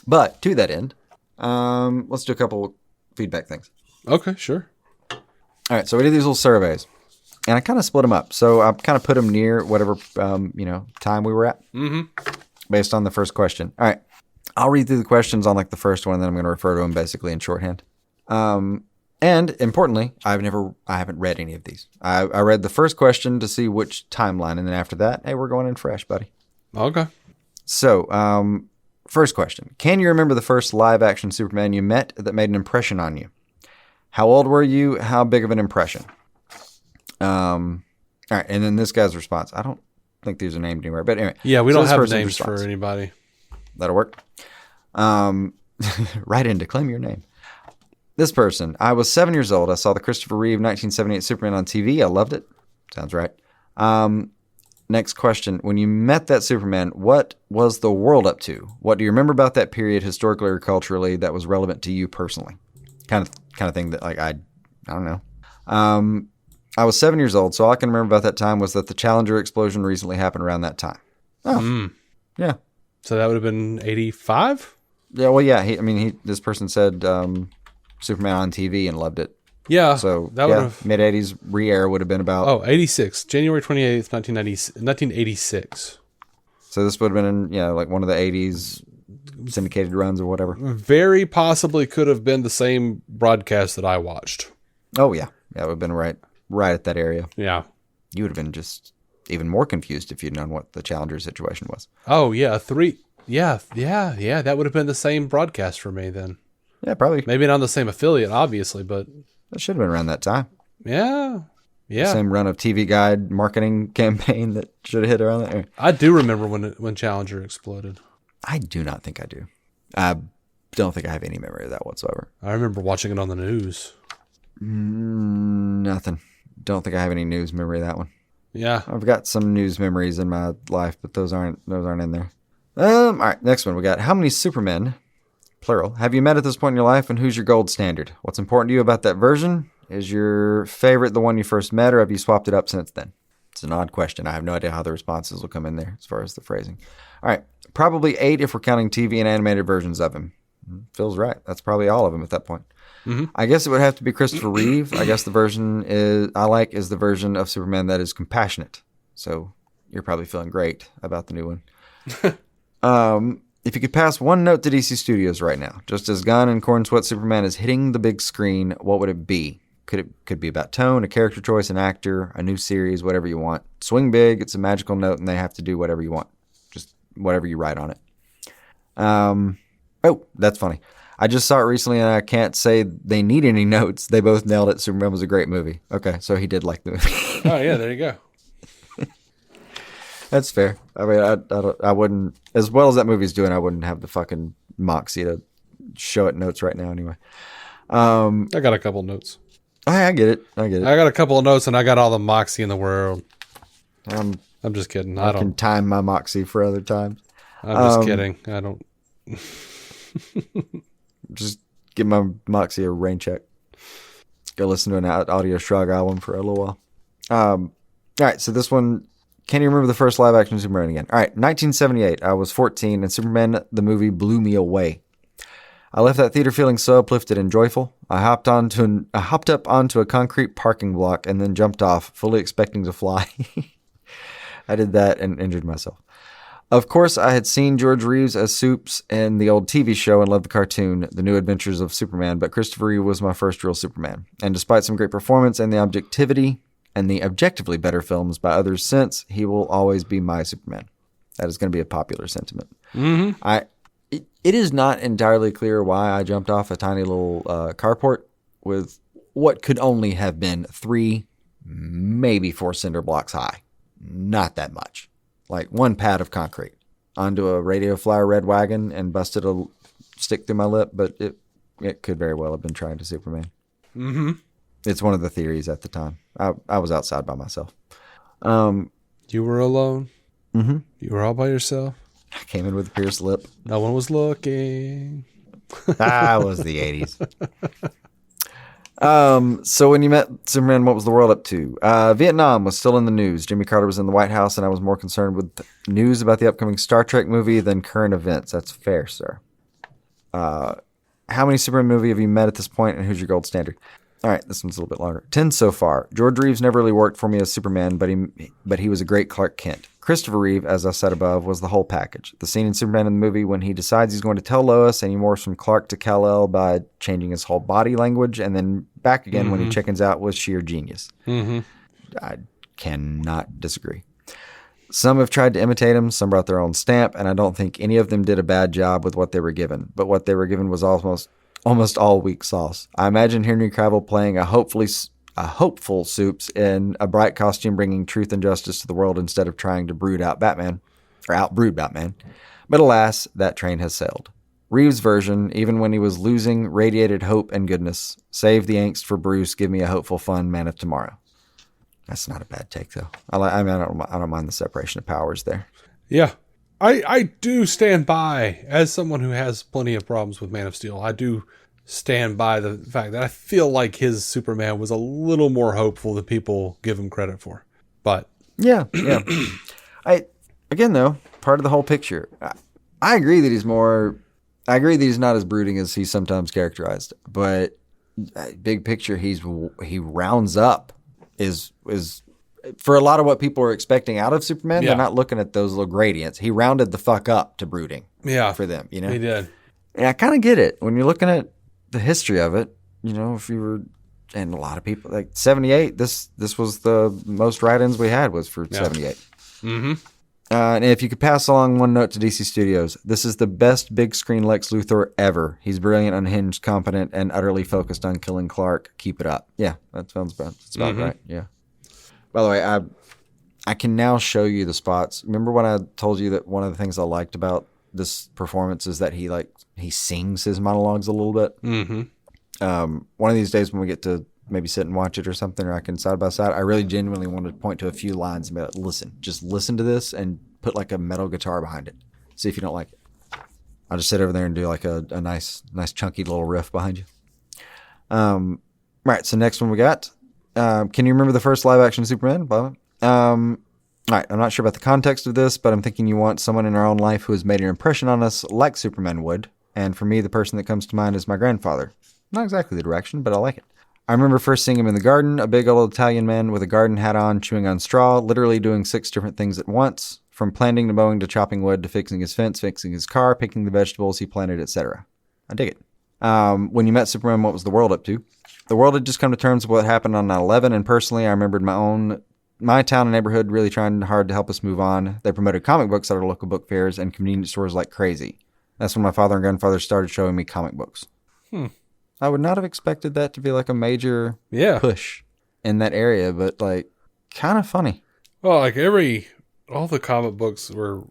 Speaker 3: But to that end, let's do a couple feedback things.
Speaker 2: Okay, sure.
Speaker 3: All right, so we did these little surveys, and I kind of split them up. So I kind of put them near whatever time we were at, based on the first question. All right, I'll read through the questions on like the first one, and then I'm going to refer to them basically in shorthand. And importantly, I haven't read any of these. I read the first question to see which timeline, and then after that, hey, we're going in fresh, buddy.
Speaker 2: Okay.
Speaker 3: So, first question: can you remember the first live-action Superman you met that made an impression on you? How old were you? How big of an impression? All right, and then this guy's response. I don't think these are named anywhere, but anyway.
Speaker 2: Yeah, we don't
Speaker 3: this
Speaker 2: have
Speaker 3: person's
Speaker 2: names
Speaker 3: response.
Speaker 2: for anybody.
Speaker 3: That'll work. Write in to claim your name. This person: I was 7 years old. I saw the Christopher Reeve 1978 Superman on TV. I loved it. Sounds right. Next question: when you met that Superman, what was the world up to? What do you remember about that period, historically or culturally, that was relevant to you personally? Kind of thing that, like, I don't know. I was 7 years old, so all I can remember about that time was that the Challenger explosion recently happened around that time. Oh, yeah.
Speaker 2: So that would have been 85?
Speaker 3: Yeah, well, yeah. This person said Superman on TV and loved it.
Speaker 2: Yeah.
Speaker 3: So
Speaker 2: that would have
Speaker 3: mid-'80s re-air would have been about
Speaker 2: 86. January 28th, 1986.
Speaker 3: So this would have been in, like one of the 80s syndicated runs or whatever.
Speaker 2: Very possibly could have been the same broadcast that I watched.
Speaker 3: Oh yeah. Yeah, it would have been right at that area.
Speaker 2: Yeah.
Speaker 3: You would have been just even more confused if you'd known what the Challenger situation was.
Speaker 2: Oh yeah. Yeah. That would have been the same broadcast for me then.
Speaker 3: Yeah, probably.
Speaker 2: Maybe not the same affiliate, obviously, but
Speaker 3: That should have been around that time.
Speaker 2: yeah.
Speaker 3: Same run of TV Guide marketing campaign that should have hit around there.
Speaker 2: I do remember when Challenger exploded.
Speaker 3: I do not think I do. I don't think I have any memory of that whatsoever.
Speaker 2: I remember watching it on the news.
Speaker 3: Nothing. Don't think I have any news memory of that one.
Speaker 2: Yeah.
Speaker 3: I've got some news memories in my life, but those aren't in there. All right, next one. We got: how many Supermen, plural, have you met at this point in your life, and who's your gold standard? What's important to you about that version? Is your favorite the one you first met, or have you swapped it up since then? It's an odd question. I have no idea how the responses will come in there as far as the phrasing. All right, probably 8 if we're counting TV and animated versions of him. Feels right. That's probably all of them at that point. I guess it would have to be Christopher Reeve. I guess the version I like is the version of Superman that is compassionate. So you're probably feeling great about the new one. If you could pass one note to DC Studios right now, just as Gunn and Corenswet Superman is hitting the big screen, what would it be? Could be about tone, a character choice, an actor, a new series, whatever you want. Swing big. It's a magical note, and they have to do whatever you want. Just whatever you write on it. Oh, that's funny. I just saw it recently, and I can't say they need any notes. They both nailed it. Superman was a great movie. Okay, so he did like the movie.
Speaker 2: Oh, yeah, there you go.
Speaker 3: That's fair. I mean, I wouldn't, as well as that movie's doing, I wouldn't have the fucking moxie to show it notes right now anyway.
Speaker 2: I got a couple notes.
Speaker 3: I get it.
Speaker 2: I got a couple of notes, and I got all the moxie in the world. I'm just kidding.
Speaker 3: I can time my moxie for other times.
Speaker 2: I'm just kidding. I don't.
Speaker 3: Just give my moxie a rain check. Go listen to an Audio Shrug album for a little while. All right, so this one, can you remember the first live action Superman again? All right, 1978. I was 14, and Superman the movie blew me away. I left that theater feeling so uplifted and joyful. I hopped up onto a concrete parking block and then jumped off, fully expecting to fly. I did that and injured myself. Of course, I had seen George Reeves as Supes in the old TV show and loved the cartoon, The New Adventures of Superman, but Christopher Reeve was my first real Superman. And despite some great performance and the objectively better films by others since, he will always be my Superman. That is going to be a popular sentiment.
Speaker 2: Mm-hmm.
Speaker 3: It is not entirely clear why I jumped off a tiny little carport with what could only have been 3, maybe 4 cinder blocks high. Not that much. Like one pad of concrete onto a radio flyer red wagon and busted a stick through my lip, but it could very well have been trying to Superman.
Speaker 2: Mm-hmm.
Speaker 3: It's one of the theories at the time. I was outside by myself.
Speaker 2: You were alone?
Speaker 3: Mm-hmm.
Speaker 2: You were all by yourself?
Speaker 3: I came in with a pierced lip.
Speaker 2: No one was looking.
Speaker 3: That was the 80s. So when you met Superman, what was the world up to? Vietnam was still in the news. Jimmy Carter was in the White House, and I was more concerned with news about the upcoming Star Trek movie than current events. That's fair, sir. How many Superman movie have you met at this point, and who's your gold standard? All right, this one's a little bit longer. 10 so far. George Reeves never really worked for me as Superman, but he was a great Clark Kent. Christopher Reeve, as I said above, was the whole package. The scene in Superman in the movie when he decides he's going to tell Lois and he morphs from Clark to Kal-El by changing his whole body language and then back again when he chickens out was sheer genius. Mm-hmm. I cannot disagree. Some have tried to imitate him, some brought their own stamp, and I don't think any of them did a bad job with what they were given. But what they were given was almost all weak sauce. I imagine Henry Cavill playing a hopeful Supes in a bright costume bringing truth and justice to the world instead of trying to outbrood Batman. But alas, that train has sailed. Reeves' version, even when he was losing, radiated hope and goodness. Save the angst for Bruce, give me a hopeful, fun Man of Tomorrow. That's not a bad take, though. I don't mind the separation of powers there.
Speaker 2: Yeah. I do stand by, as someone who has plenty of problems with Man of Steel, I do stand by the fact that I feel like his Superman was a little more hopeful than people give him credit for. But
Speaker 3: yeah. Again, though, part of the whole picture. I agree that he's not as brooding as he's sometimes characterized. But big picture, he rounds up is for a lot of what people are expecting out of Superman.
Speaker 2: Yeah.
Speaker 3: They're not looking at those little gradients. He rounded the fuck up to brooding.
Speaker 2: Yeah,
Speaker 3: for them, you know.
Speaker 2: He did.
Speaker 3: And I kind of get it when you're looking at the history of it. You know, if you were, and a lot of people like 78. This was the most write-ins we had was for 78.
Speaker 2: Mm-hmm.
Speaker 3: And if you could pass along one note to DC Studios, this is the best big screen Lex Luthor ever. He's brilliant, unhinged, competent, and utterly focused on killing Clark. Keep it up. Yeah, that sounds about. That's about right. Yeah. By the way, I can now show you the spots. Remember when I told you that one of the things I liked about this performance is that he sings his monologues a little bit. Mm-hmm. One of these days when we get to maybe sit and watch it or something, or I can side by side, I really genuinely wanted to point to a few lines and be like, just listen to this and put like a metal guitar behind it. See if you don't like it. I'll just sit over there and do like a nice chunky little riff behind you. Right. So next one we got, can you remember the first live action Superman? Blah, blah. All right, I'm not sure about the context of this, but I'm thinking you want someone in our own life who has made an impression on us like Superman would. And for me, the person that comes to mind is my grandfather. Not exactly the direction, but I like it. I remember first seeing him in the garden, a big old Italian man with a garden hat on, chewing on straw, literally doing 6 different things at once, from planting to mowing to chopping wood to fixing his fence, fixing his car, picking the vegetables he planted, etc. I dig it. When you met Superman, what was the world up to? The world had just come to terms with what happened on 9/11, and personally, I remembered my town and neighborhood really trying hard to help us move on. They promoted comic books at our local book fairs and convenience stores like crazy. That's when my father and grandfather started showing me comic books. I would not have expected that to be like a major push in that area, but like kind of funny.
Speaker 2: Well, like all the comic books were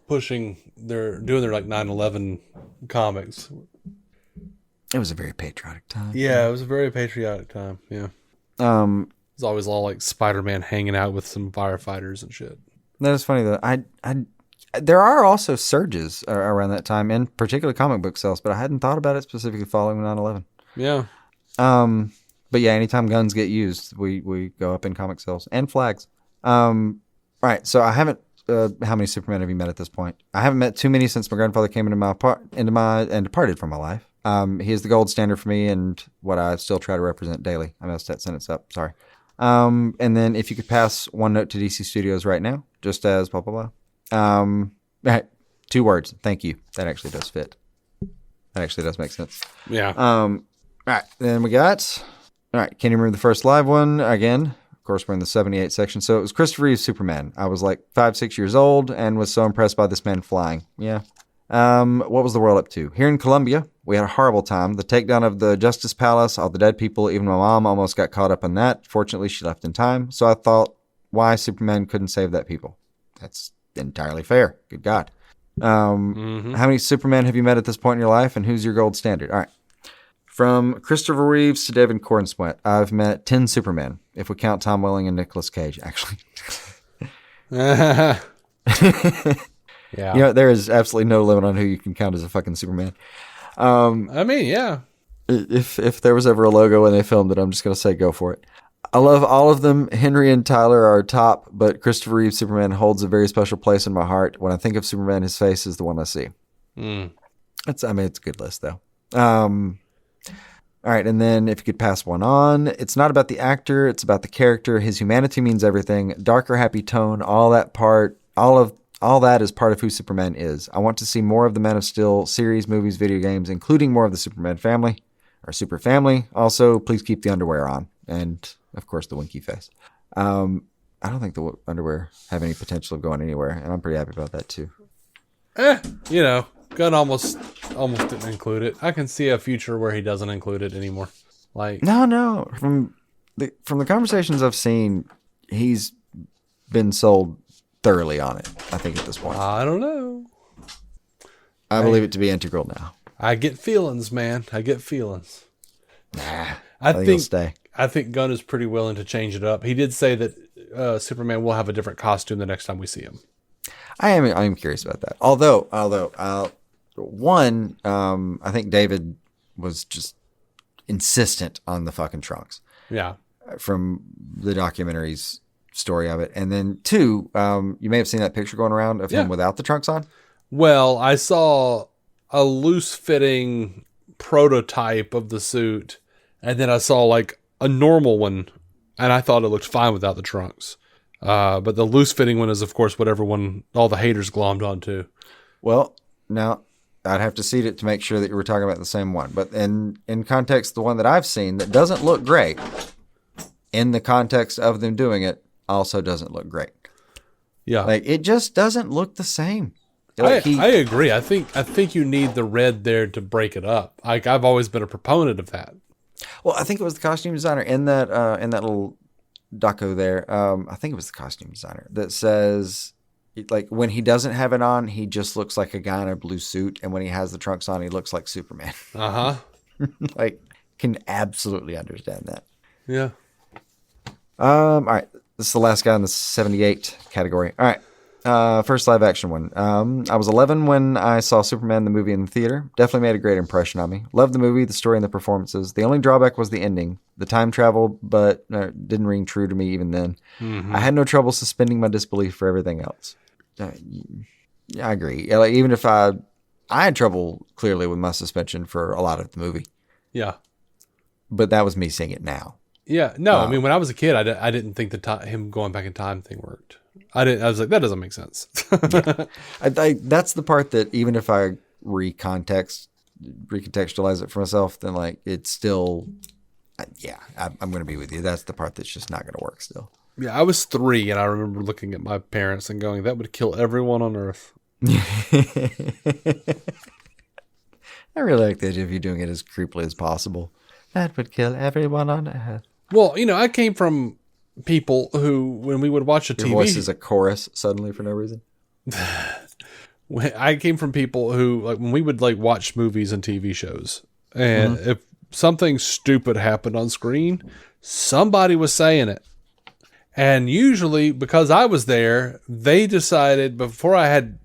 Speaker 2: doing their like 9/11 comics.
Speaker 3: It was a very patriotic time.
Speaker 2: Yeah, it was a very patriotic time. Yeah. It's always all like Spider-Man hanging out with some firefighters and shit.
Speaker 3: That is funny though. There are also surges around that time, in particular comic book sales, but I hadn't thought about it specifically following 9/11.
Speaker 2: Yeah.
Speaker 3: But yeah, anytime guns get used, we go up in comic sales and flags. Right. So I haven't. How many Supermen have you met at this point? I haven't met too many since my grandfather came and departed from my life. He is the gold standard for me and what I still try to represent daily. I messed that sentence up. Sorry. And then if you could pass one note to DC Studios right now, just as blah, blah, blah. 2 words. Thank you. That actually does fit. That actually does make sense.
Speaker 2: Yeah.
Speaker 3: All right. Then we got, all right. Can you remember the first live one? Again, of course, we're in the 78 section. So it was Christopher Reeve's Superman. I was like 5, 6 years old and was so impressed by this man flying. Yeah. What was the world up to? Here in Colombia, we had a horrible time. The takedown of the Justice Palace, all the dead people, even my mom almost got caught up in that. Fortunately, she left in time. So I thought, why Superman couldn't save that people? That's entirely fair. Good God. How many Supermen have you met at this point in your life, and who's your gold standard? All right. From Christopher Reeves to David Corenswet, I've met 10 Supermen, if we count Tom Welling and Nicolas Cage, actually.
Speaker 2: Yeah.
Speaker 3: You know, there is absolutely no limit on who you can count as a fucking Superman.
Speaker 2: I mean, yeah.
Speaker 3: If there was ever a logo when they filmed it, I'm just going to say go for it. I love all of them. Henry and Tyler are top, but Christopher Reeve's Superman holds a very special place in my heart. When I think of Superman, his face is the one I see. It's a good list, though. All right, and then if you could pass one on, it's not about the actor, it's about the character. His humanity means everything. Darker, happy tone, all that is part of who Superman is. I want to see more of the Man of Steel series, movies, video games, including more of the Superman family, or super family. Also, please keep the underwear on. And, of course, the winky face. I don't think the underwear have any potential of going anywhere, and I'm pretty happy about that, too.
Speaker 2: You know, Gunn almost didn't include it. I can see a future where he doesn't include it anymore. Like
Speaker 3: No. From the conversations I've seen, he's been sold thoroughly on it, I think, at this point.
Speaker 2: I don't know.
Speaker 3: I believe it to be integral now.
Speaker 2: I get feelings, man. I get feelings.
Speaker 3: Nah,
Speaker 2: I
Speaker 3: think
Speaker 2: think
Speaker 3: he'll stay.
Speaker 2: I think Gunn is pretty willing to change it up. He did say that Superman will have a different costume the next time we see him.
Speaker 3: I am curious about that. Although, I think David was just insistent on the fucking trunks.
Speaker 2: Yeah.
Speaker 3: From the documentary's story of it. And then 2, you may have seen that picture going around of him without the trunks on.
Speaker 2: Well, I saw a loose-fitting prototype of the suit, and then I saw like a normal one, and I thought it looked fine without the trunks. But the loose-fitting one is, of course, what everyone, all the haters glommed onto.
Speaker 3: Well, now I'd have to see it to make sure that you were talking about the same one. But in context, the one that I've seen that doesn't look great, in the context of them doing it, also doesn't look great.
Speaker 2: Yeah.
Speaker 3: Like, it just doesn't look the same.
Speaker 2: Like I agree. I think you need the red there to break it up. Like, I've always been a proponent of that.
Speaker 3: Well, I think it was the costume designer in that little doco there. I think it was the costume designer that says, like, when he doesn't have it on, he just looks like a guy in a blue suit, and when he has the trunks on, he looks like Superman. Like, can absolutely understand that.
Speaker 2: Yeah.
Speaker 3: All right. This is the last guy in the 78 category. All right. First live action one. I was 11 when I saw Superman the movie in the theater. Definitely made a great impression on me. Loved the movie, the story, and the performances. The only drawback was the ending. The time travel, but didn't ring true to me even then. I had no trouble suspending my disbelief for everything else. Yeah, I agree. Like, even if I had trouble clearly with my suspension for a lot of the movie.
Speaker 2: Yeah.
Speaker 3: But that was me seeing it now.
Speaker 2: Yeah. No, I mean, when I was a kid, I didn't think him going back in time thing worked. I was like, that doesn't make sense.
Speaker 3: That's the part that even if I recontextualize it for myself, then like it's still, I'm going to be with you. That's the part that's just not going to work still.
Speaker 2: Yeah, I was 3, and I remember looking at my parents and going, that would kill everyone on Earth.
Speaker 3: I really like the idea of you doing it as creepily as possible. That would kill everyone on Earth.
Speaker 2: Well, I came from people who, when we would watch a TV...
Speaker 3: Your voice is a chorus suddenly for no reason.
Speaker 2: I came from people who, like, when we would like watch movies and TV shows, and if something stupid happened on screen, somebody was saying it. And usually, because I was there, they decided, before I had,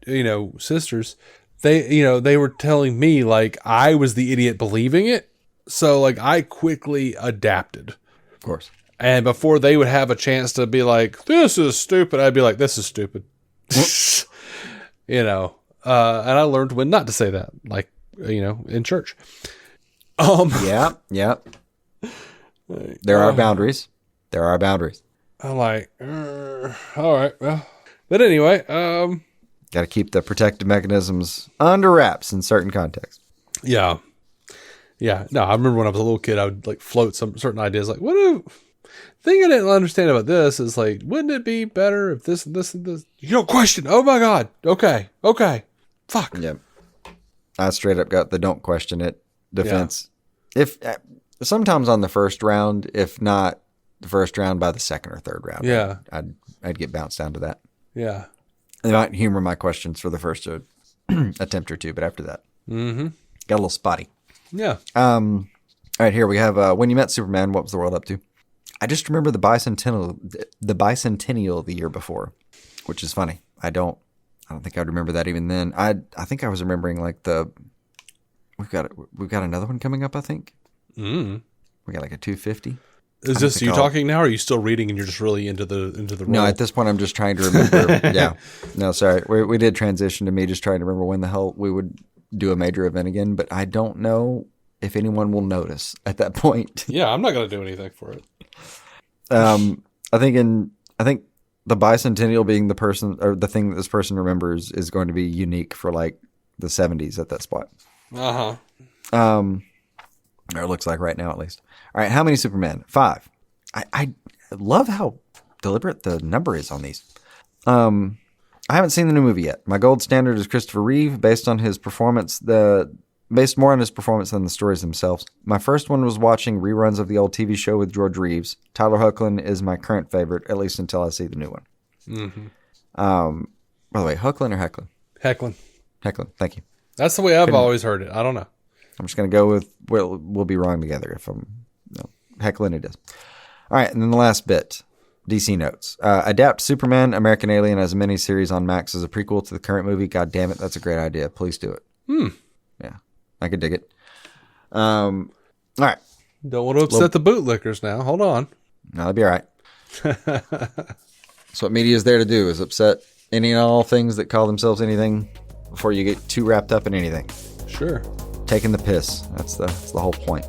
Speaker 2: sisters, they were telling me, like, I was the idiot believing it. So, like, I quickly adapted.
Speaker 3: Of course.
Speaker 2: And before they would have a chance to be like, this is stupid, I'd be like, this is stupid. And I learned when not to say that, like, in church.
Speaker 3: Yeah. There are boundaries. There are boundaries.
Speaker 2: I'm like, all right, well. But anyway.
Speaker 3: Got to keep the protective mechanisms under wraps in certain contexts.
Speaker 2: Yeah. Yeah. No, I remember when I was a little kid, I would like float some certain ideas. Like, thing I didn't understand about this is like, wouldn't it be better if this and this and this? You don't question. Oh my God. Okay. Fuck.
Speaker 3: Yep. I straight up got the don't question it defense. If sometimes on the first round, if not the first round, by the second or third round, I'd get bounced down to that.
Speaker 2: Yeah.
Speaker 3: They might humor my questions for the first attempt or two, but after that, got a little spotty.
Speaker 2: Yeah.
Speaker 3: All right, here we have when you met Superman, what was the world up to? I just remember the bicentennial the year before, which is funny. I don't think I'd remember that even then. I think I was remembering like we've got another one coming up. I think we got like a 250.
Speaker 2: Is this you talking now, or are you still reading and you're just really into the role?
Speaker 3: No, at this point I'm just trying to remember. Yeah, no, sorry, we did transition to me just trying to remember when the hell we would do a major event again, but I don't know if anyone will notice at that point.
Speaker 2: Yeah, I'm not going to do anything for it.
Speaker 3: I think the bicentennial being the person or the thing that this person remembers is going to be unique for like the 70s at that spot. Or it looks like right now at least. All right, how many Supermen? 5. I love how deliberate the number is on these. I haven't seen the new movie yet. My gold standard is Christopher Reeve, based more on his performance than the stories themselves. My first one was watching reruns of the old TV show with George Reeves. Tyler Hoechlin is my current favorite, at least until I see the new one. By the way, Hoechlin or Hecklin?
Speaker 2: Hecklin.
Speaker 3: Hecklin, thank you.
Speaker 2: That's the way I've always heard it. I don't know.
Speaker 3: I'm just going to go with, we'll be wrong together if I'm, Hecklin it is. All right, and then the last bit, DC notes. Adapt Superman, American Alien as a miniseries on Max as a prequel to the current movie. God damn it, that's a great idea. Please do it. Yeah, I could dig it. All right.
Speaker 2: Don't want to upset the bootlickers now. Hold on.
Speaker 3: No, that'll be all right. That's what media is there to do, is upset any and all things that call themselves anything before you get too wrapped up in anything.
Speaker 2: Sure.
Speaker 3: Taking the piss. That's the whole point.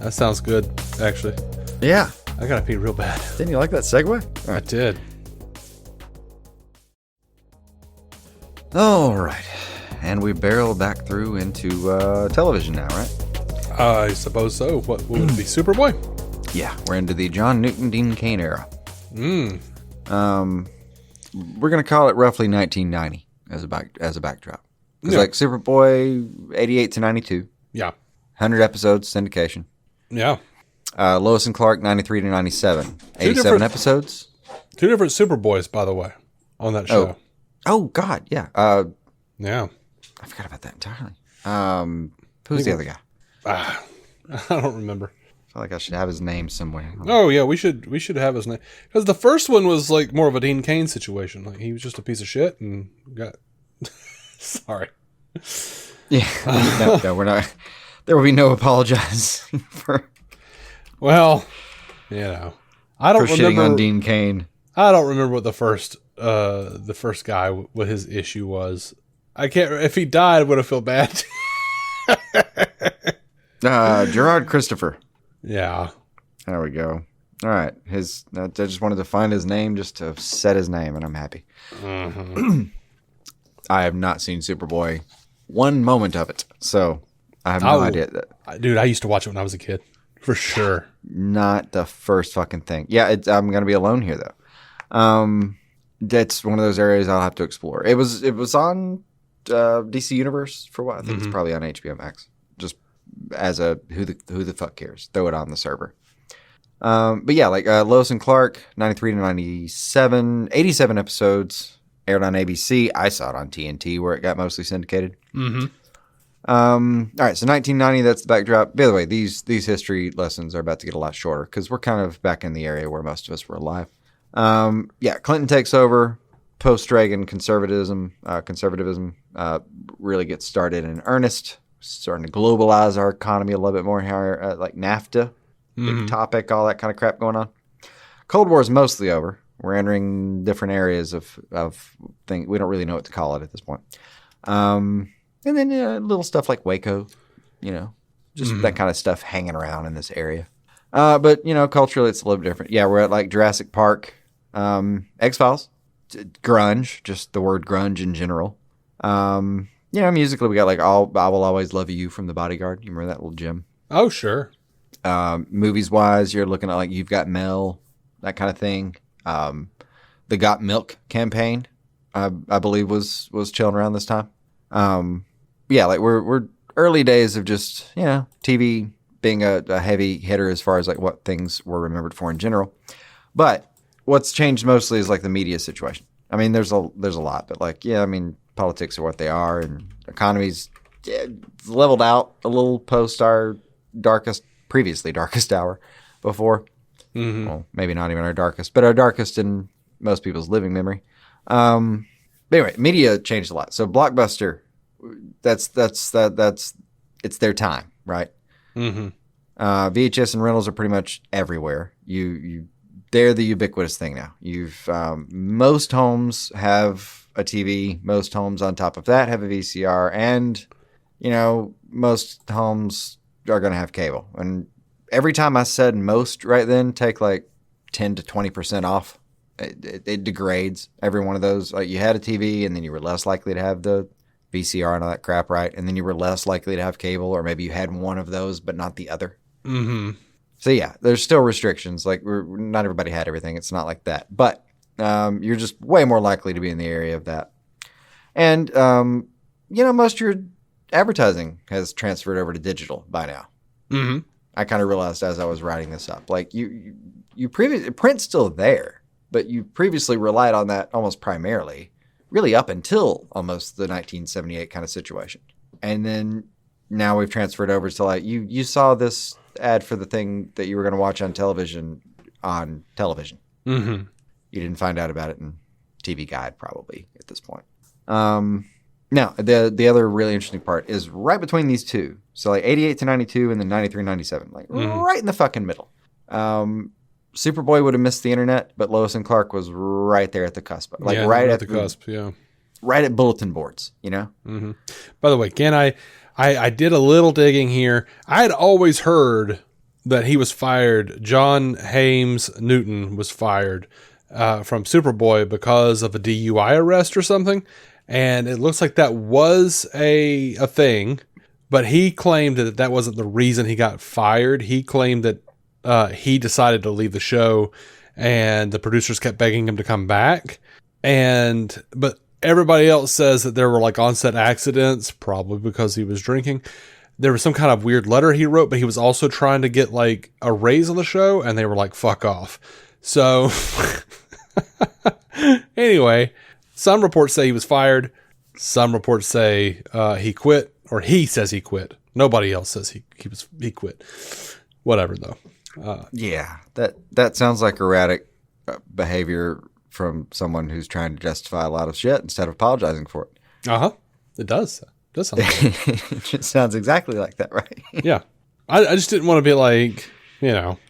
Speaker 2: That sounds good, actually.
Speaker 3: Yeah.
Speaker 2: I gotta pee real bad.
Speaker 3: Didn't you like that segue? All right.
Speaker 2: I did.
Speaker 3: All right. And we barrel back through into television now, right?
Speaker 2: I suppose so. What would it be? Superboy?
Speaker 3: Yeah. We're into the John Newton, Dean Cain era. We're going to call it roughly 1990 as a backdrop. Because like Superboy, 88 to 92.
Speaker 2: Yeah.
Speaker 3: 100 episodes, syndication.
Speaker 2: Yeah.
Speaker 3: Lois and Clark, 93 to 97. 87 episodes.
Speaker 2: 2 different Superboys, by the way, on that show.
Speaker 3: Oh God, yeah.
Speaker 2: Yeah.
Speaker 3: I forgot about that entirely. Who's the other guy?
Speaker 2: I don't remember.
Speaker 3: I feel like I should have his name somewhere.
Speaker 2: Oh yeah, we should have his name, because the first one was like more of a Dean Cain situation. Like he was just a piece of shit and got. Sorry.
Speaker 3: Yeah. No, we're not. There will be no apologize for.
Speaker 2: Well, I don't remember
Speaker 3: shitting on Dean Cain.
Speaker 2: I don't remember what the first guy, what his issue was. I can't. If he died, would have felt bad.
Speaker 3: Gerard Christopher.
Speaker 2: Yeah.
Speaker 3: There we go. All right. I just wanted to find his name just to set his name, and I'm happy. I have not seen Superboy one moment of it, so I have no idea.
Speaker 2: Dude, I used to watch it when I was a kid, for sure.
Speaker 3: Not the first fucking thing. Yeah, I'm going to be alone here, though. That's one of those areas I'll have to explore. It was on DC Universe for a while. I think it's probably on HBO Max. Just as a who the fuck cares? Throw it on the server. But yeah, like Lois and Clark, 93 to 97, 87 episodes, aired on ABC. I saw it on TNT where it got mostly syndicated. All right, so 1990, that's the backdrop. By the way, these history lessons are about to get a lot shorter because we're kind of back in the area where most of us were alive. Yeah, Clinton takes over. Post-Reagan conservatism really gets started in earnest. Starting to globalize our economy a little bit more here, like NAFTA, big topic, all that kind of crap going on. Cold War is mostly over. We're entering different areas of things. We don't really know what to call it at this point. And then little stuff like Waco, just that kind of stuff hanging around in this area. But, culturally it's a little bit different. Yeah, we're at like Jurassic Park, X-Files, grunge, just the word grunge in general. Musically we got like I Will Always Love You from The Bodyguard. You remember that little gem?
Speaker 2: Oh, sure.
Speaker 3: Movies-wise, you're looking at like You've Got Mel, that kind of thing. The Got Milk campaign, I believe was chilling around this time. yeah, like we're early days of just, TV being a heavy hitter as far as like what things were remembered for in general. But what's changed mostly is like the media situation. I mean, there's a lot, but like, I mean, politics are what they are, and economy's leveled out a little post our previously darkest hour before. Mm-hmm. Well, maybe not even our darkest, but our darkest in most people's living memory. But anyway, media changed a lot. So Blockbuster, that's it's their time, right?
Speaker 2: Mm-hmm.
Speaker 3: VHS and rentals are pretty much everywhere. They're the ubiquitous thing now. Most homes have a TV. Most homes on top of that have a VCR, and most homes are going to have cable. And every time I said most right then, take like 10 to 20% off. It degrades every one of those. Like you had a TV, and then you were less likely to have the VCR and all that crap, right? And then you were less likely to have cable, or maybe you had one of those but not the other.
Speaker 2: Mm-hmm.
Speaker 3: So yeah, there's still restrictions. Like not everybody had everything. It's not like that, but you're just way more likely to be in the area of that. And most of your advertising has transferred over to digital by now.
Speaker 2: Mm-hmm.
Speaker 3: I kind of realized as I was writing this up, like you previously, print's still there, but you previously relied on that almost primarily, really up until almost the 1978 kind of situation. And then now we've transferred over to like, you saw this ad for the thing that you were going to watch on television.
Speaker 2: Mm-hmm.
Speaker 3: You didn't find out about it in TV Guide probably at this point. Now, the other really interesting part is right between these two. So like 88 to 92 and then 93, 97, like right in the fucking middle. Superboy would have missed the internet, but Lois and Clark was right there at the cusp. Like right at the cusp,
Speaker 2: yeah.
Speaker 3: Right at bulletin boards,
Speaker 2: Mm-hmm. By the way, Ken, I did a little digging here. I had always heard that he was fired. John Hames Newton was fired from Superboy because of a DUI arrest or something. And it looks like that was a thing, but he claimed that wasn't the reason he got fired. He claimed that he decided to leave the show, and the producers kept begging him to come back. But everybody else says that there were like on-set accidents, probably because he was drinking. There was some kind of weird letter he wrote, but he was also trying to get like a raise on the show, and they were like, fuck off. So anyway, some reports say he was fired. Some reports say he quit, or he says he quit. Nobody else says he quit. Whatever though.
Speaker 3: Yeah, that sounds like erratic behavior from someone who's trying to justify a lot of shit instead of apologizing for it.
Speaker 2: Uh-huh. It does. It does sound like that.
Speaker 3: It just sounds exactly like that, right?
Speaker 2: Yeah. I just didn't want to be like,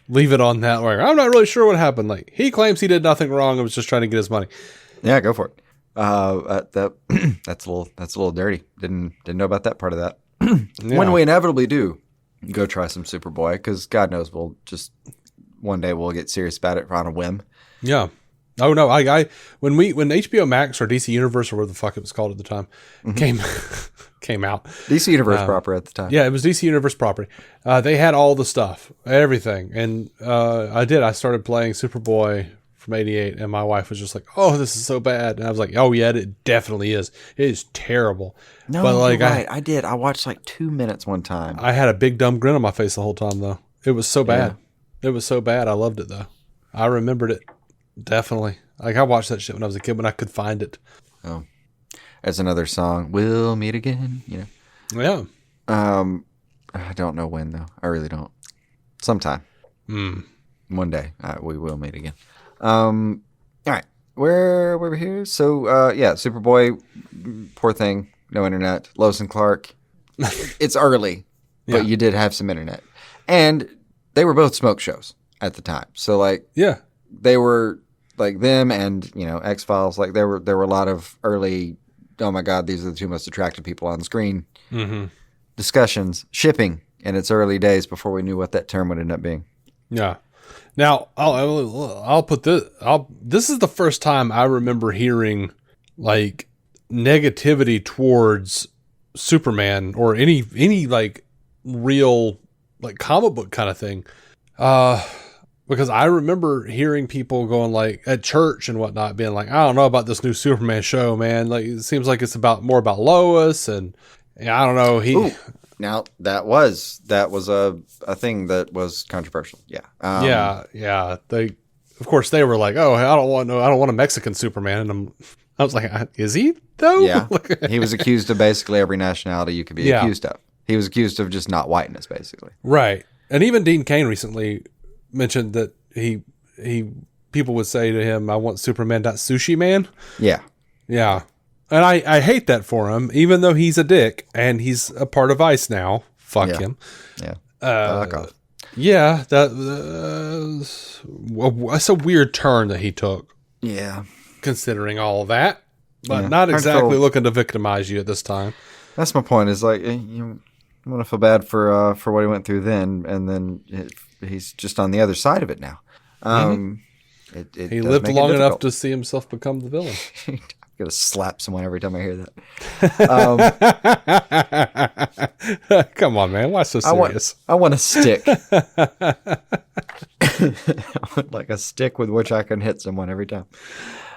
Speaker 2: leave it on that way. I'm not really sure what happened. Like, he claims he did nothing wrong and was just trying to get his money.
Speaker 3: Yeah, go for it. That's a little dirty. Didn't know about that part of that. Yeah. When we inevitably do go try some Superboy, because God knows we'll just one day we'll get serious about it on a whim.
Speaker 2: Yeah. Oh no, when HBO Max or DC Universe or whatever the fuck it was called at the time came out.
Speaker 3: DC Universe proper at the time.
Speaker 2: Yeah, it was DC Universe property. They had all the stuff, everything, and I started playing Superboy from '88, and my wife was just like, "Oh, this is so bad," and I was like, "Oh yeah, it definitely is. It is terrible."
Speaker 3: No, but like, you're right. I did. I watched like 2 minutes one time.
Speaker 2: I had a big dumb grin on my face the whole time though. It was so bad. Yeah. It was so bad. I loved it though. I remembered it. Definitely. Like, I watched that shit when I was a kid when I could find it.
Speaker 3: Oh. As another song, We'll Meet Again,
Speaker 2: Yeah.
Speaker 3: I don't know when, though. I really don't. Sometime. One day, we will meet again. All right. Where were we here? So, Superboy, poor thing, no internet. Lois and Clark. It's early, but you did have some internet. And they were both smoke shows at the time. So, like... Yeah. They were like them and, X-Files. Like there were a lot of early, oh my God, these are the two most attractive people on screen discussions, shipping in its early days before we knew what that term would end up being. Yeah.
Speaker 2: Now I'll put this, this is the first time I remember hearing like negativity towards Superman or any like real like comic book kind of thing. Because I remember hearing people going like at church and whatnot, being like, I don't know about this new Superman show, man. Like, it seems like it's more about Lois and Yeah, I don't know.
Speaker 3: Ooh, now that was a thing that was controversial. Yeah.
Speaker 2: Yeah. Of course, they were like, "Oh, I don't want a Mexican Superman." And I was like, "Is he though?"
Speaker 3: Yeah. He was accused of basically every nationality you could be accused of. He was accused of just not whiteness, basically.
Speaker 2: Right. And even Dean Cain recently mentioned that people would say to him, "I want Superman, not Sushi Man."
Speaker 3: Yeah.
Speaker 2: Yeah. And I hate that for him, even though he's a dick and he's a part of Vice now. Fuck him.
Speaker 3: Yeah.
Speaker 2: Fuck off. Yeah, that's a weird turn that he took.
Speaker 3: Yeah.
Speaker 2: Considering all that, but not exactly looking to victimize you at this time.
Speaker 3: That's my point. Is like you want to feel bad for what he went through then, and then he's just on the other side of it now.
Speaker 2: He lived long enough to see himself become the villain.
Speaker 3: I'm gonna slap someone every time I hear
Speaker 2: that. Come on, man. Why so serious?
Speaker 3: I want a stick. I want like a stick with which I can hit someone every time.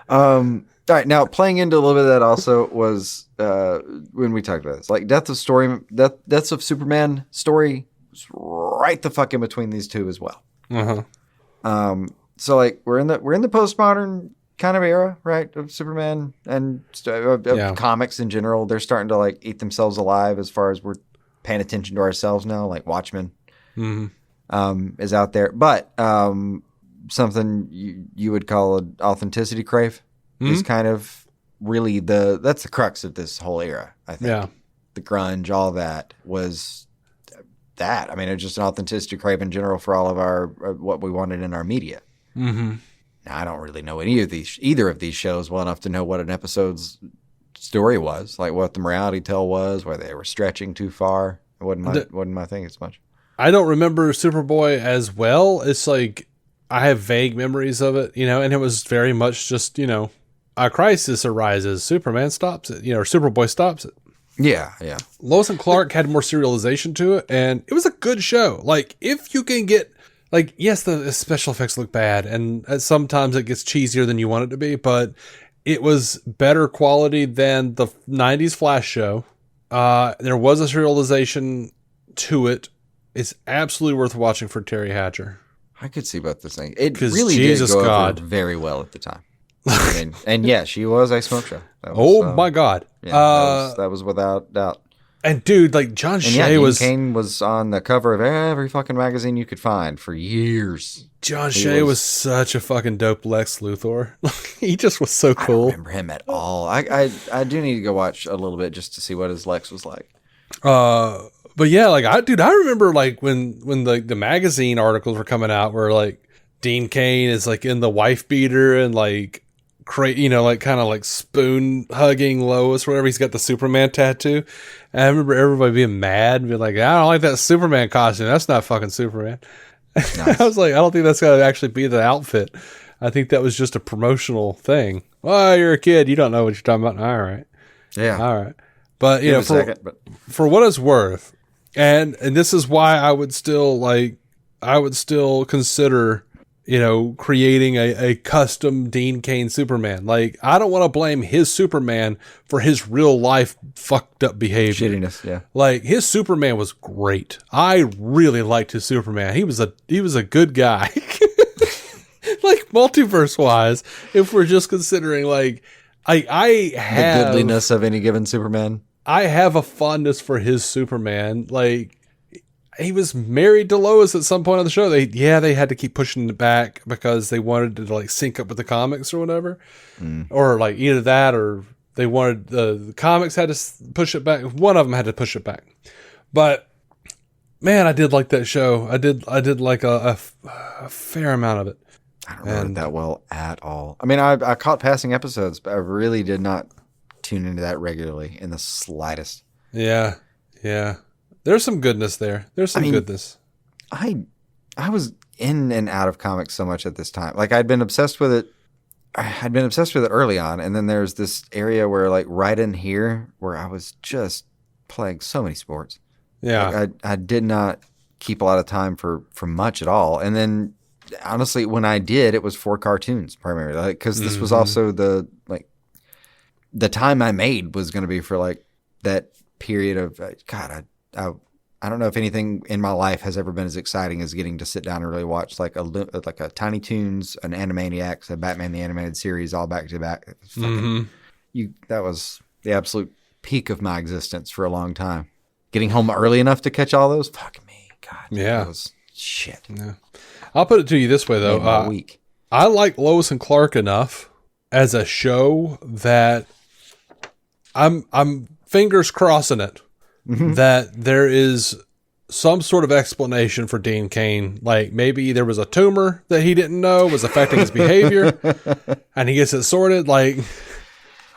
Speaker 3: All right, now playing into a little bit of that also was when we talked about this, like Deaths of Superman story was right the fuck in between these two as well. So like we're in the postmodern kind of era, right, of Superman and of comics in general. They're starting to like eat themselves alive as far as we're paying attention to ourselves now. Like Watchmen is out there, but something you would call an authenticity crave is kind of really that's the crux of this whole era. I think the grunge, all that was that. I mean, it's just an authenticity crave in general for all of our what we wanted in our media. Now, I don't really know either of these shows well enough to know what an episode's story was, like what the morality tale was, whether they were stretching too far. It wasn't my thing as much.
Speaker 2: I don't remember Superboy as well. It's like I have vague memories of it, and it was very much just, a crisis arises, Superman stops it, or Superboy stops it.
Speaker 3: Yeah.
Speaker 2: Lois and Clark had more serialization to it, and it was a good show. Like, if you can get... Like, yes, the special effects look bad, and sometimes it gets cheesier than you want it to be, but it was better quality than the 90s Flash show. There was a serialization to it. It's absolutely worth watching for Terry Hatcher.
Speaker 3: I could see both those things. It really did go over very well at the time. I mean, and yeah, she was a smoke show.
Speaker 2: My God.
Speaker 3: Yeah, that was without doubt.
Speaker 2: And dude, like John Shea
Speaker 3: Dean Cain was on the cover of every fucking magazine you could find for years.
Speaker 2: John Shea was such a fucking dope Lex Luthor. He just was so cool.
Speaker 3: I don't remember him at all. I do need to go watch a little bit just to see what his Lex was like.
Speaker 2: But yeah, like I remember like when the magazine articles were coming out where like Dean Cain is like in the wife beater and like like kind of like spoon hugging Lois or whatever. He's got the Superman tattoo. And I remember everybody being mad and being like, I don't like that Superman costume. That's not fucking Superman. Nice. I was like, I don't think that's going to actually be the outfit. I think that was just a promotional thing. Well, you're a kid. You don't know what you're talking about. All right.
Speaker 3: Yeah.
Speaker 2: All right. But, for what it's worth, and this is why I would still consider, creating a custom Dean Cain Superman. Like, I don't want to blame his Superman for his real life fucked up behavior.
Speaker 3: Shittiness, yeah.
Speaker 2: Like, his Superman was great. I really liked his Superman. He was a good guy. Like, multiverse wise, if we're just considering like I have
Speaker 3: the goodliness of any given Superman.
Speaker 2: I have a fondness for his Superman. Like, he was married to Lois at some point on the show. They had to keep pushing it back because they wanted to like sync up with the comics or whatever, or like either that or they wanted the comics had to push it back. One of them had to push it back. But man, I did like that show. I did like a fair amount of it.
Speaker 3: I don't remember it that well at all. I mean, I caught passing episodes, but I really did not tune into that regularly in the slightest.
Speaker 2: Yeah. There's some goodness there. There's some goodness.
Speaker 3: I was in and out of comics so much at this time. Like, I'd been obsessed with it. I'd been obsessed with it early on, and then there's this area where, like, right in here, where I was just playing so many sports.
Speaker 2: Yeah,
Speaker 3: like, I did not keep a lot of time for much at all. And then, honestly, when I did, it was for cartoons primarily, because this was also the time I made was going to be for like that period of I don't know if anything in my life has ever been as exciting as getting to sit down and really watch like a Tiny Toons, an Animaniacs, a Batman the Animated Series all back to back. That was the absolute peak of my existence for a long time. Getting home early enough to catch all those, fuck me, God,
Speaker 2: yeah,
Speaker 3: that was shit.
Speaker 2: Yeah. I'll put it to you this way though,
Speaker 3: week.
Speaker 2: I like Lois and Clark enough as a show that I'm fingers crossing it that there is some sort of explanation for Dean Cain. Like maybe there was a tumor that he didn't know was affecting his behavior and he gets it sorted. Like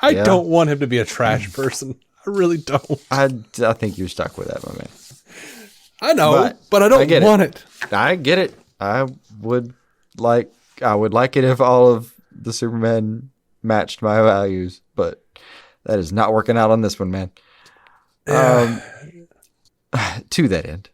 Speaker 2: I don't want him to be a trash person. I really don't.
Speaker 3: I think you're stuck with that, my man.
Speaker 2: I know, but I don't want it.
Speaker 3: I get it. I would like it if all of the Supermen matched my values, but that is not working out on this one, man. To that end,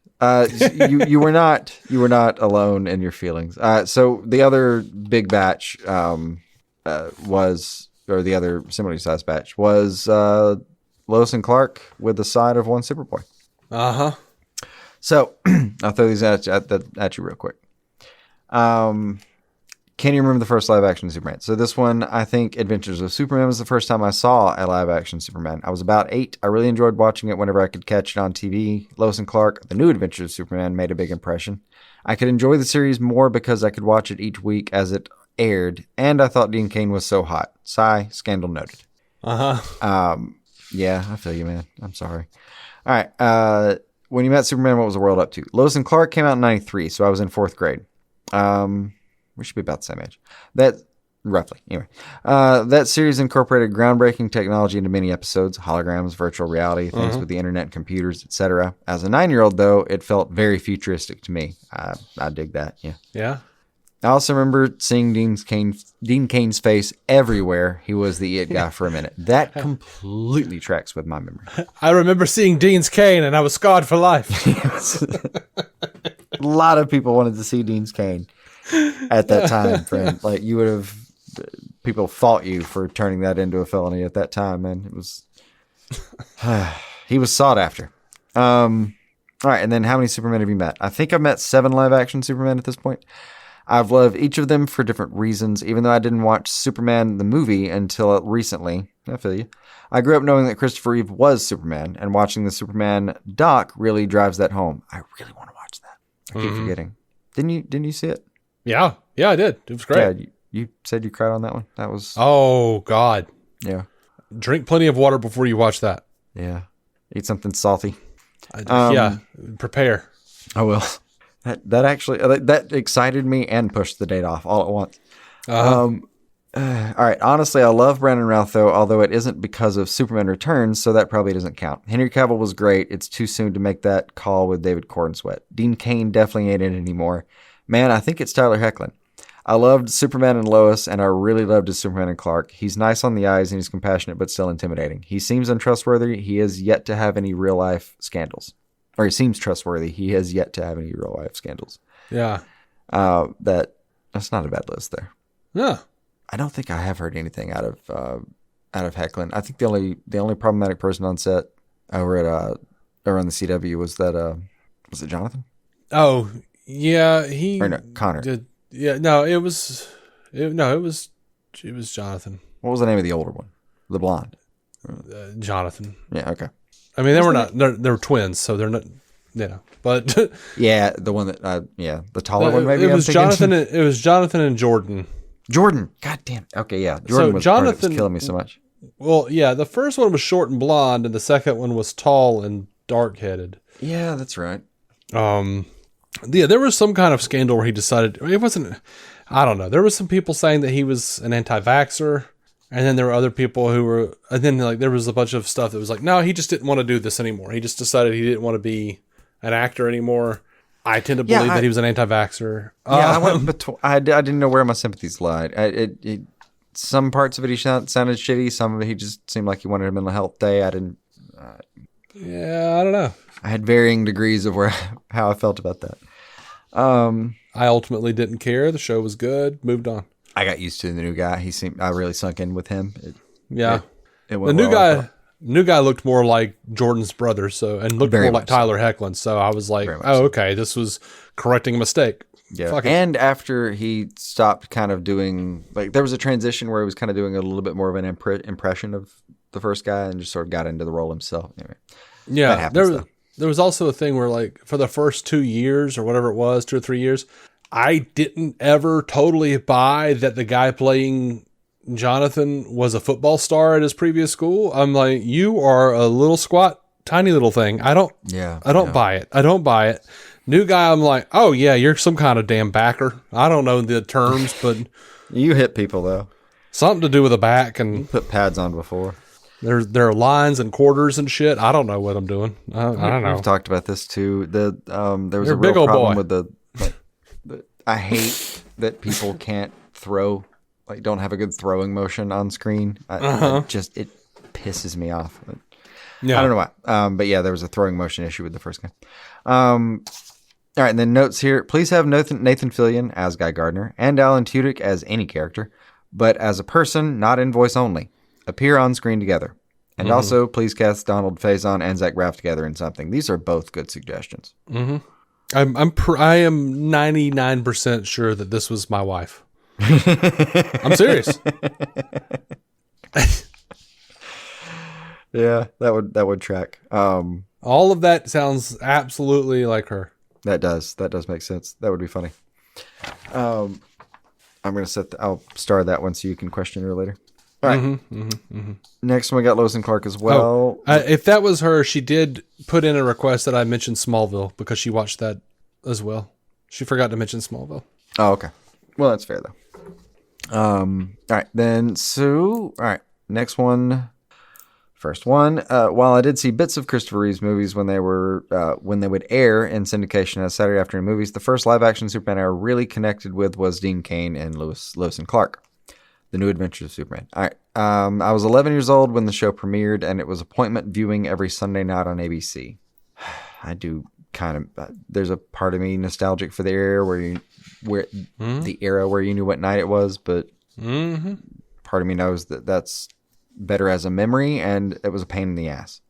Speaker 3: you were not alone in your feelings. So the other big batch was, or the other similarly sized batch was Lois and Clark with the side of one Superboy. So I'll throw these at you real quick. Can you remember the first live action Superman? So this one, I think Adventures of Superman was the first time I saw a live action Superman. I was about 8. I really enjoyed watching it whenever I could catch it on TV. Lois and Clark, the new Adventures of Superman, made a big impression. I could enjoy the series more because I could watch it each week as it aired, and I thought Dean Cain was so hot. Sigh, scandal noted. Yeah, I feel you, man. I'm sorry. All right. When you met Superman, what was the world up to? Lois and Clark came out in 93, so I was in 4th grade. We should be about the same age. Roughly. Anyway, that series incorporated groundbreaking technology into many episodes, holograms, virtual reality, things with the internet and computers, etc. As a 9-year-old, though, it felt very futuristic to me. I dig that. Yeah.
Speaker 2: Yeah.
Speaker 3: I also remember seeing Dean Cain's face everywhere. He was the it guy for a minute. That completely tracks with my memory.
Speaker 2: I remember seeing Dean Cain, and I was scarred for life.
Speaker 3: A lot of people wanted to see Dean Cain at that time, friend. Like you would have, people fought you for turning that into a felony at that time, man. It was, he was sought after. All right, and then how many Supermen have you met? I think I've met 7 live action Supermen at this point. I've loved each of them for different reasons, even though I didn't watch Superman the movie until recently. I feel you. I grew up knowing that Christopher Reeve was Superman, and watching the Superman doc really drives that home. I really want to watch that. I keep forgetting. Didn't you see it?
Speaker 2: Yeah, I did. It was great.
Speaker 3: Yeah, you said you cried on that one. That was.
Speaker 2: Oh God.
Speaker 3: Yeah.
Speaker 2: Drink plenty of water before you watch that.
Speaker 3: Yeah. Eat something salty.
Speaker 2: Yeah. Prepare.
Speaker 3: I will. That actually that excited me and pushed the date off all at once. All right. Honestly, I love Brandon Routh though, although it isn't because of Superman Returns, so that probably doesn't count. Henry Cavill was great. It's too soon to make that call with David Corenswet. Dean Cain definitely ain't in it anymore. Man, I think it's Tyler Hoechlin. I loved Superman and Lois, and I really loved his Superman and Clark. He's nice on the eyes, and he's compassionate, but still intimidating. He seems untrustworthy. He has yet to have any real-life scandals. Or he seems trustworthy. He has yet to have any real-life scandals.
Speaker 2: Yeah.
Speaker 3: That's not a bad list there.
Speaker 2: Yeah.
Speaker 3: I don't think I have heard anything out of Hoechlin. I think the only problematic person on set over on the CW was it Jonathan?
Speaker 2: Oh, yeah,
Speaker 3: Connor.
Speaker 2: It was Jonathan.
Speaker 3: What was the name of the older one? The blonde.
Speaker 2: Jonathan.
Speaker 3: Yeah. Okay.
Speaker 2: I mean, they were twins, so they're not. But
Speaker 3: yeah, the one that the taller one maybe.
Speaker 2: It was Jonathan. It was Jonathan and Jordan.
Speaker 3: Jordan. God damn. Okay, yeah. Jordan was Jonathan was killing me so much.
Speaker 2: Well, yeah, the first one was short and blonde, and the second one was tall and dark-headed.
Speaker 3: Yeah, that's right.
Speaker 2: Yeah, there was some kind of scandal where he decided it wasn't. I don't know. There was some people saying that he was an anti-vaxxer, and then there were other people who were. And then there was a bunch of stuff that was like, no, he just didn't want to do this anymore. He just decided he didn't want to be an actor anymore. I tend to believe that he was an anti-vaxxer.
Speaker 3: Yeah, I didn't know where my sympathies lied. Some parts of it he sounded shitty. Some of it he just seemed like he wanted a mental health day. I didn't.
Speaker 2: Yeah, I don't know.
Speaker 3: I had varying degrees of how I felt about that.
Speaker 2: I ultimately didn't care. The show was good. Moved on.
Speaker 3: I got used to the new guy. I really sunk in with him.
Speaker 2: The
Speaker 3: went
Speaker 2: new
Speaker 3: well,
Speaker 2: guy. New guy looked more like Jordan's brother, and looked
Speaker 3: Very
Speaker 2: more like
Speaker 3: much so.
Speaker 2: Tyler Hoechlin. So I was like, oh, okay, this was correcting a mistake.
Speaker 3: Yeah.
Speaker 2: Fuck it.
Speaker 3: And after he stopped kind of doing, like, there was a transition where he was kind of doing a little bit more of an impression of the first guy and just sort of got into the role himself. Anyway,
Speaker 2: Yeah,
Speaker 3: that happens,
Speaker 2: there was also a thing where, like, for the first 2 years or whatever it was, 2 or 3 years, I didn't ever totally buy that the guy playing Jonathan was a football star at his previous school. I'm like, you are a little squat, tiny little thing. I don't buy it. I don't buy it. New guy, I'm like, oh yeah, you're some kind of damn backer. I don't know the terms, but
Speaker 3: You hit people, though.
Speaker 2: something to do with a back, and
Speaker 3: Put pads on before.
Speaker 2: there are lines and quarters and shit. I don't know what I'm doing. I don't know.
Speaker 3: We've talked about this too. There was
Speaker 2: You're
Speaker 3: a
Speaker 2: a big
Speaker 3: real
Speaker 2: old
Speaker 3: problem
Speaker 2: boy.
Speaker 3: with I hate that people can't throw, like, don't have a good throwing motion on screen. It pisses me off.
Speaker 2: Yeah.
Speaker 3: I don't know why. But yeah, there was a throwing motion issue with the first guy. All right, and then notes here. Please have Nathan Fillion as Guy Gardner and Alan Tudyk as any character, but as a person, not in voice only. Appear on screen together. And also, please cast Donald Faison and Zach Braff together in something. These are both good suggestions.
Speaker 2: I am 99% sure that this was my wife. I'm serious.
Speaker 3: Yeah, that would track.
Speaker 2: All of that sounds absolutely like her.
Speaker 3: That does make sense. That would be funny. I'm gonna I'll star that one so you can question her later. All right. Next one, we got Lois and Clark as well.
Speaker 2: If that was her, she did put in a request that I mentioned Smallville because she watched that as well. She forgot to mention Smallville.
Speaker 3: Oh, okay. Well, that's fair though. All right, then. So, all right, next one. First one. While I did see bits of Christopher Reeve's movies when they would air in syndication as Saturday afternoon movies, the first live-action Superman I really connected with was Dean Cain and Lois and Clark, The New Adventures of Superman. All right. I was 11 years old when the show premiered, and it was appointment viewing every Sunday night on ABC. I do kind of. There's a part of me nostalgic for the era the era where you knew what night it was, but part of me knows that that's better as a memory, and it was a pain in the ass.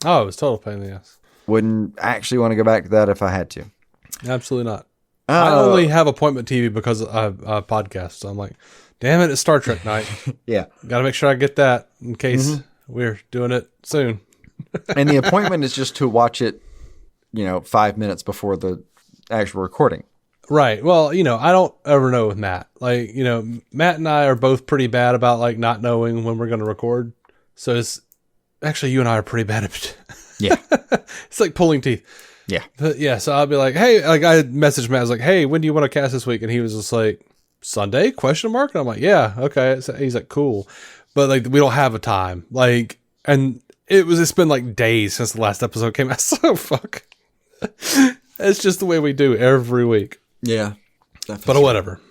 Speaker 2: Oh, it was total pain in the ass.
Speaker 3: Wouldn't actually want to go back to that if I had to.
Speaker 2: Absolutely not. I only have appointment TV because I podcast. So I'm like, damn it, it's Star Trek night.
Speaker 3: Yeah.
Speaker 2: Got to make sure I get that in case we're doing it soon.
Speaker 3: And the appointment is just to watch it, 5 minutes before the actual recording.
Speaker 2: Right. Well, I don't ever know with Matt. Like, Matt and I are both pretty bad about, like, not knowing when we're going to record. So it's actually, you and I are pretty bad at it.
Speaker 3: Yeah.
Speaker 2: It's like pulling teeth.
Speaker 3: Yeah.
Speaker 2: But yeah. So I'll be like, hey, like I messaged Matt. I was like, hey, when do you want to cast this week? And he was just like, Sunday? Question mark. And I'm like, yeah. Okay. So he's like, cool. But like, we don't have a time. Like, and it's been like days since the last episode came out. So fuck. It's just the way we do every week.
Speaker 3: Yeah.
Speaker 2: But whatever.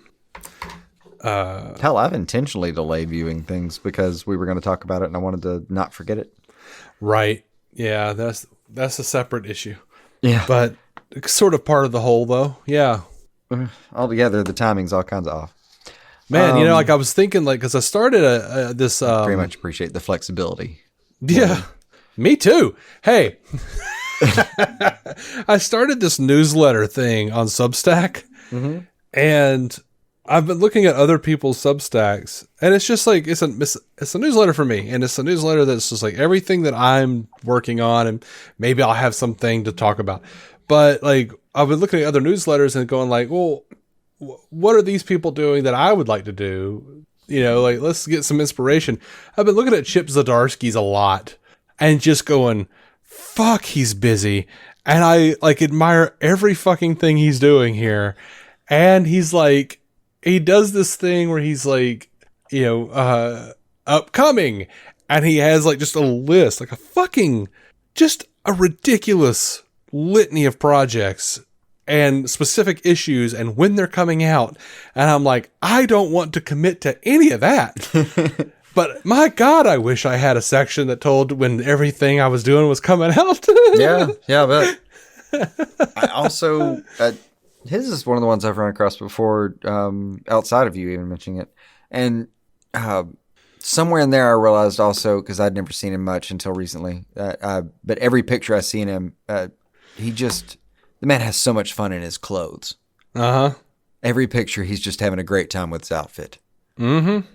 Speaker 3: Hell, I've intentionally delayed viewing things because we were going to talk about it and I wanted to not forget it.
Speaker 2: Right. Yeah, that's a separate issue.
Speaker 3: Yeah.
Speaker 2: But it's sort of part of the whole, though. Yeah.
Speaker 3: Altogether, the timing's all kinds of off.
Speaker 2: Man, like I was thinking, like, because I started this.
Speaker 3: Very much appreciate the flexibility.
Speaker 2: Yeah. Me too. Hey. I started this newsletter thing on Substack, and I've been looking at other people's Substacks, and it's just like it's a newsletter for me, and it's a newsletter that's just like everything that I'm working on, and maybe I'll have something to talk about. But like I've been looking at other newsletters and going like, well, what are these people doing that I would like to do? Like let's get some inspiration. I've been looking at Chip Zdarsky's a lot, and just going, fuck, he's busy. And I like admire every fucking thing he's doing here. And he's like, he does this thing where he's like, upcoming. And he has like just a list, like just a ridiculous litany of projects and specific issues and when they're coming out. And I'm like, I don't want to commit to any of that. But my God, I wish I had a section that told when everything I was doing was coming out.
Speaker 3: Yeah, I bet. I also, his is one of the ones I've run across before, outside of you even mentioning it. And Somewhere in there, I realized also, because I'd never seen him much until recently, but every picture I've seen him, the man has so much fun in his clothes.
Speaker 2: Uh-huh.
Speaker 3: Every picture, he's just having a great time with his outfit.
Speaker 2: Mm-hmm.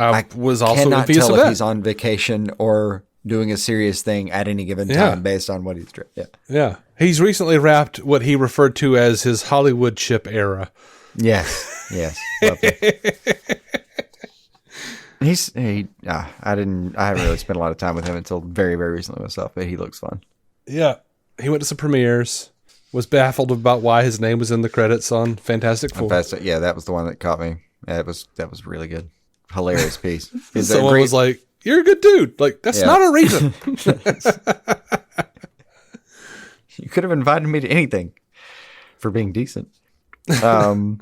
Speaker 2: I was also
Speaker 3: cannot
Speaker 2: envious
Speaker 3: tell
Speaker 2: of
Speaker 3: if
Speaker 2: that.
Speaker 3: he's on vacation or doing a serious thing at any given time based on what he's doing. Yeah.
Speaker 2: Yeah. He's recently wrapped what he referred to as his Hollywood chip era.
Speaker 3: Yes. Yes. Lovely. I haven't really spent a lot of time with him until very, very recently myself, but he looks fun.
Speaker 2: Yeah. He went to some premieres, was baffled about why his name was in the credits on Fantastic Four.
Speaker 3: Yeah, that was the one that caught me. Yeah, that was really good. Hilarious piece.
Speaker 2: Someone was like, "You're a good dude." Like, that's not a reason.
Speaker 3: You could have invited me to anything for being decent. All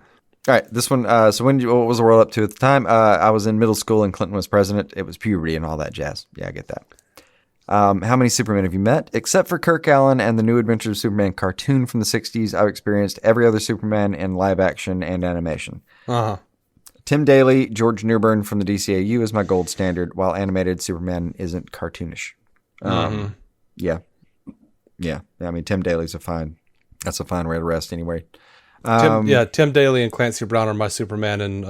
Speaker 3: right, this one. So what was the world up to at the time? I was in middle school and Clinton was president. It was puberty and all that jazz. Yeah, I get that. How many Supermen have you met? Except for Kirk Alyn and the New Adventures of Superman cartoon from the 60s, I've experienced every other Superman in live action and animation.
Speaker 2: Uh-huh.
Speaker 3: Tim Daly, George Newbern from the DCAU is my gold standard, while animated Superman isn't cartoonish. Yeah. I mean, Tim Daly's that's a fine way to rest anyway.
Speaker 2: Tim Daly and Clancy Brown are my Superman, and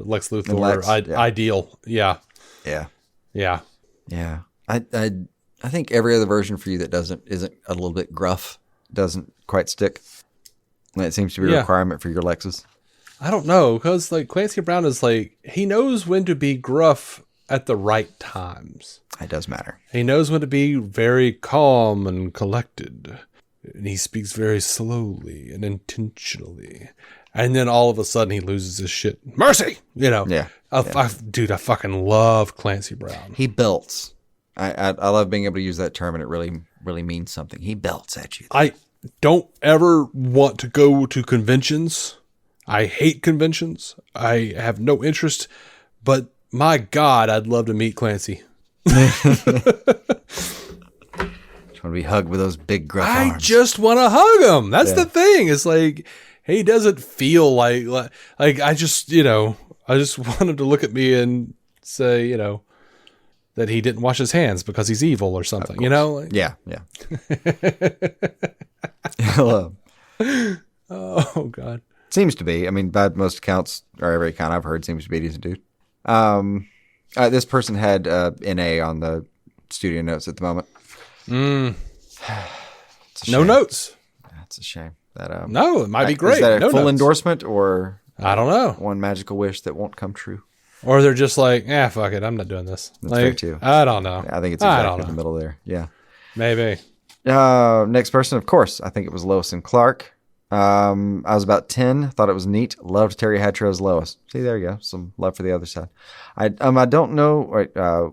Speaker 2: Lex Luthor are ideal. Yeah.
Speaker 3: I think every other version for you that isn't a little bit gruff doesn't quite stick. And it seems to be a requirement for your Lexus.
Speaker 2: I don't know, because like Clancy Brown is like, he knows when to be gruff at the right times.
Speaker 3: It does matter.
Speaker 2: He knows when to be very calm and collected. And he speaks very slowly and intentionally. And then all of a sudden he loses his shit. Mercy! You know?
Speaker 3: Yeah.
Speaker 2: I fucking love Clancy Brown.
Speaker 3: He belts. I love being able to use that term, and it really, really means something. He belts at you.
Speaker 2: I don't ever want to go to conventions. I hate conventions. I have no interest, but my God, I'd love to meet Clancy.
Speaker 3: Just want to be hugged with those big gruff arms.
Speaker 2: I just want to hug him. That's the thing. It's like, he doesn't feel like I just want him to look at me and say, that he didn't wash his hands because he's evil or something,
Speaker 3: Yeah. Hello.
Speaker 2: Oh, God.
Speaker 3: Seems to be. I mean, by most accounts, or every account I've heard, seems to be a decent dude. This person had NA on the studio notes at the moment.
Speaker 2: No notes.
Speaker 3: That's a shame.
Speaker 2: No, it might be great.
Speaker 3: Is that a
Speaker 2: no
Speaker 3: full
Speaker 2: notes.
Speaker 3: endorsement, or
Speaker 2: I don't know.
Speaker 3: one magical wish that won't come true?
Speaker 2: Or they're just like, fuck it, I'm not doing this.
Speaker 3: That's fair too.
Speaker 2: I don't know.
Speaker 3: Yeah, I think it's exactly in the middle there. Yeah.
Speaker 2: Maybe.
Speaker 3: Next person, of course, I think it was Lois and Clark. I was about 10, thought it was neat. Loved Terry Hatcher as Lois. See, there you go. Some love for the other side. I don't know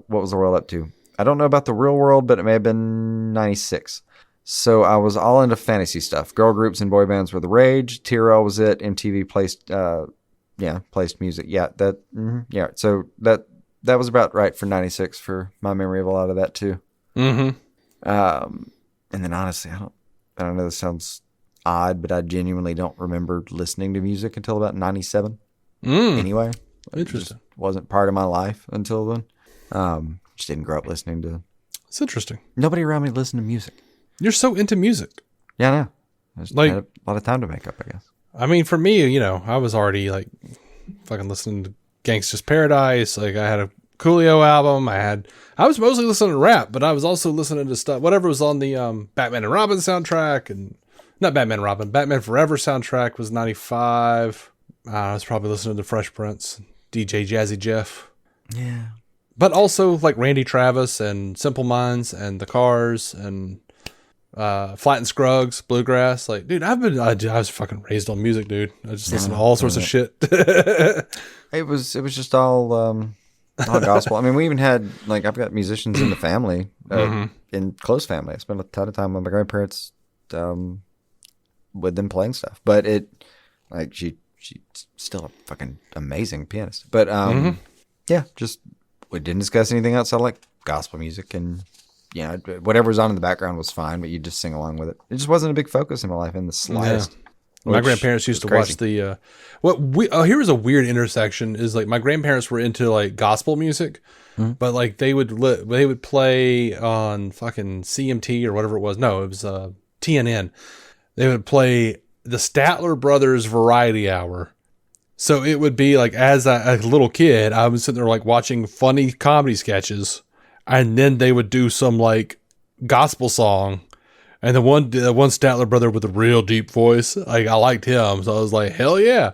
Speaker 3: what was the world up to. I don't know about the real world, but it may have been 96. So I was all into fantasy stuff. Girl groups and boy bands were the rage. TRL was it. MTV placed music. Yeah, So that was about right for 96 for my memory of a lot of that too.
Speaker 2: Mm-hmm.
Speaker 3: And then honestly, I don't know, this sounds odd, but I genuinely don't remember listening to music until about 97. Anyway,
Speaker 2: interesting.
Speaker 3: It just wasn't part of my life until then. Just didn't grow up listening to.
Speaker 2: It's interesting.
Speaker 3: Nobody around me listened to music.
Speaker 2: You're so into music.
Speaker 3: Yeah, I know. I just had a lot of time to make up, I guess.
Speaker 2: I mean, for me, I was already like fucking listening to Gangsta's Paradise. Like, I had a Coolio album. I was mostly listening to rap, but I was also listening to stuff, whatever was on the Batman and Robin soundtrack, and not Batman and Robin, Batman Forever soundtrack was 95. I was probably listening to Fresh Prince, DJ Jazzy Jeff.
Speaker 3: Yeah.
Speaker 2: But also like Randy Travis and Simple Minds and The Cars and Flat and Scruggs, Bluegrass. Like, dude, I was fucking raised on music, dude. I just listened to all sorts of shit.
Speaker 3: It was just all gospel. I mean, we even had, like, I've got musicians in the family, in close family. I spent a ton of time with my grandparents, with them playing stuff. But she's still a fucking amazing pianist. But just we didn't discuss anything outside like gospel music, and whatever was on in the background was fine, but you just sing along with it. It just wasn't a big focus in my life in the slightest.
Speaker 2: Yeah. My grandparents used to watch the here was a weird intersection. Is like my grandparents were into like gospel music, but like they would play on fucking CMT or whatever it was. No, it was TNN. They would play the Statler Brothers Variety Hour. So it would be like, as a little kid, I was sitting there like watching funny comedy sketches, and then they would do some like gospel song. And the one Statler brother with a real deep voice, like I liked him. So I was like, hell yeah.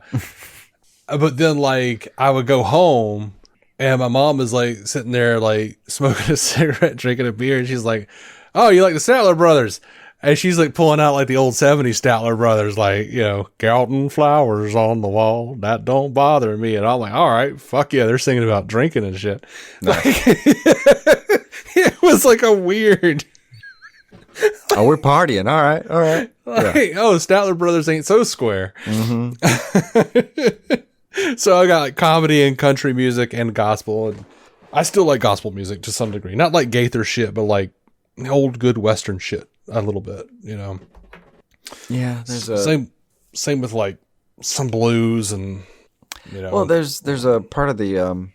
Speaker 2: But then like I would go home and my mom was like sitting there like smoking a cigarette, drinking a beer. And she's like, oh, you like the Statler brothers? And she's like pulling out like the old 70s Statler brothers, like, you know, Galton flowers on the wall. That don't bother me. And I'm like, all right, fuck yeah. They're singing about drinking and shit. Nice. Like, it was like a weird.
Speaker 3: Oh, we're partying. All right.
Speaker 2: Like, yeah. Oh, Statler Brothers ain't so square.
Speaker 3: Mm-hmm.
Speaker 2: So I got like comedy and country music and gospel. And I still like gospel music to some degree. Not like Gaither shit, but like old good Western shit a little bit, you know?
Speaker 3: Yeah.
Speaker 2: Same with like some blues and, you know.
Speaker 3: Well, there's a part of the,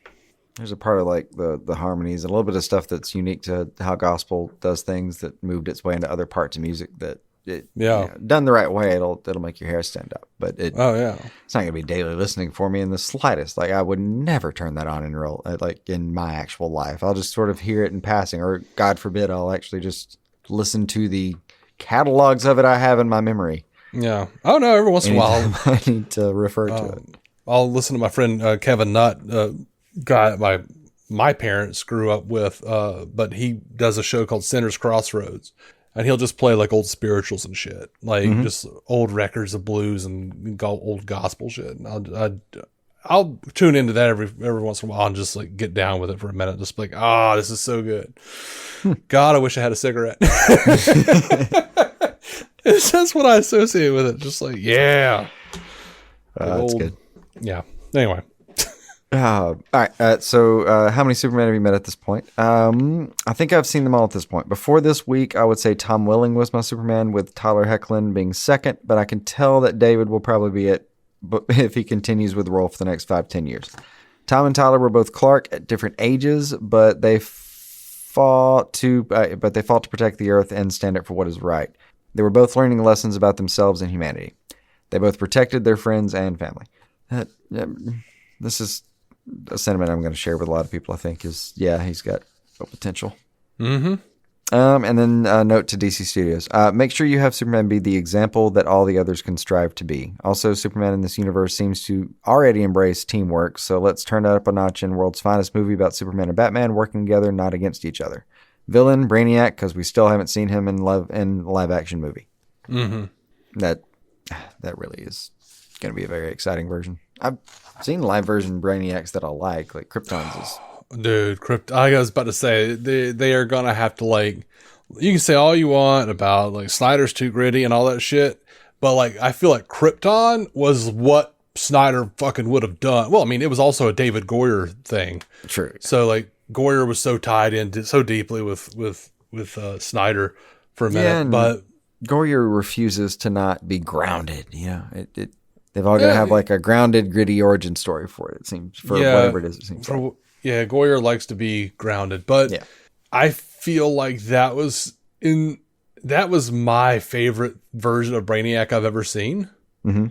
Speaker 3: there's a part of like the harmonies and a little bit of stuff that's unique to how gospel does things that moved its way into other parts of music that done the right way, it'll make your hair stand up. But it's not gonna be daily listening for me in the slightest. Like I would never turn that on in my actual life. I'll just sort of hear it in passing, or God forbid, I'll actually just listen to the catalogs of it I have in my memory.
Speaker 2: Yeah. Oh no, every once in a while
Speaker 3: I need to refer to it.
Speaker 2: I'll listen to my friend Kevin Nutt. Guy my parents grew up with, but he does a show called Sinner's Crossroads, and he'll just play like old spirituals and shit, like just old records of blues and old gospel shit. And I'll tune into that every once in a while and just like get down with it for a minute, just like, this is so good. God, I wish I had a cigarette. It's just what I associate with it, just like
Speaker 3: that's good.
Speaker 2: Yeah. Anyway.
Speaker 3: All right. So how many Supermen have you met at this point? I think I've seen them all at this point. Before this week, I would say Tom Welling was my Superman, with Tyler Hoechlin being second, but I can tell that David will probably be it if he continues with the role for the next 5-10 years. Tom and Tyler were both Clark at different ages, but they fought to protect the Earth and stand up for what is right. They were both learning lessons about themselves and humanity. They both protected their friends and family. This is a sentiment I'm going to share with a lot of people, I think, is, he's got potential.
Speaker 2: Mm-hmm.
Speaker 3: And then a note to DC Studios. Make sure you have Superman be the example that all the others can strive to be. Also, Superman in this universe seems to already embrace teamwork, so let's turn it up a notch in world's finest movie about Superman and Batman working together, not against each other. Villain, Brainiac, because we still haven't seen him in live-action movie.
Speaker 2: Mm-hmm.
Speaker 3: That really is going to be a very exciting version. I've seen live version Brainiacs that I like Krypton's is.
Speaker 2: Dude, I was about to say, they are going to have to, like, you can say all you want about, like, Snyder's too gritty and all that shit, but, like, I feel like Krypton was what Snyder fucking would have done. Well, I mean, it was also a David Goyer thing.
Speaker 3: True.
Speaker 2: So, like, Goyer was so tied in so deeply with Snyder for a minute, but
Speaker 3: Goyer refuses to not be grounded, you know, they've all got to have like a grounded, gritty origin story for it. It seems whatever it is. It seems like.
Speaker 2: Goyer likes to be grounded, but I feel like that was my favorite version of Brainiac I've ever seen.
Speaker 3: Mm-hmm.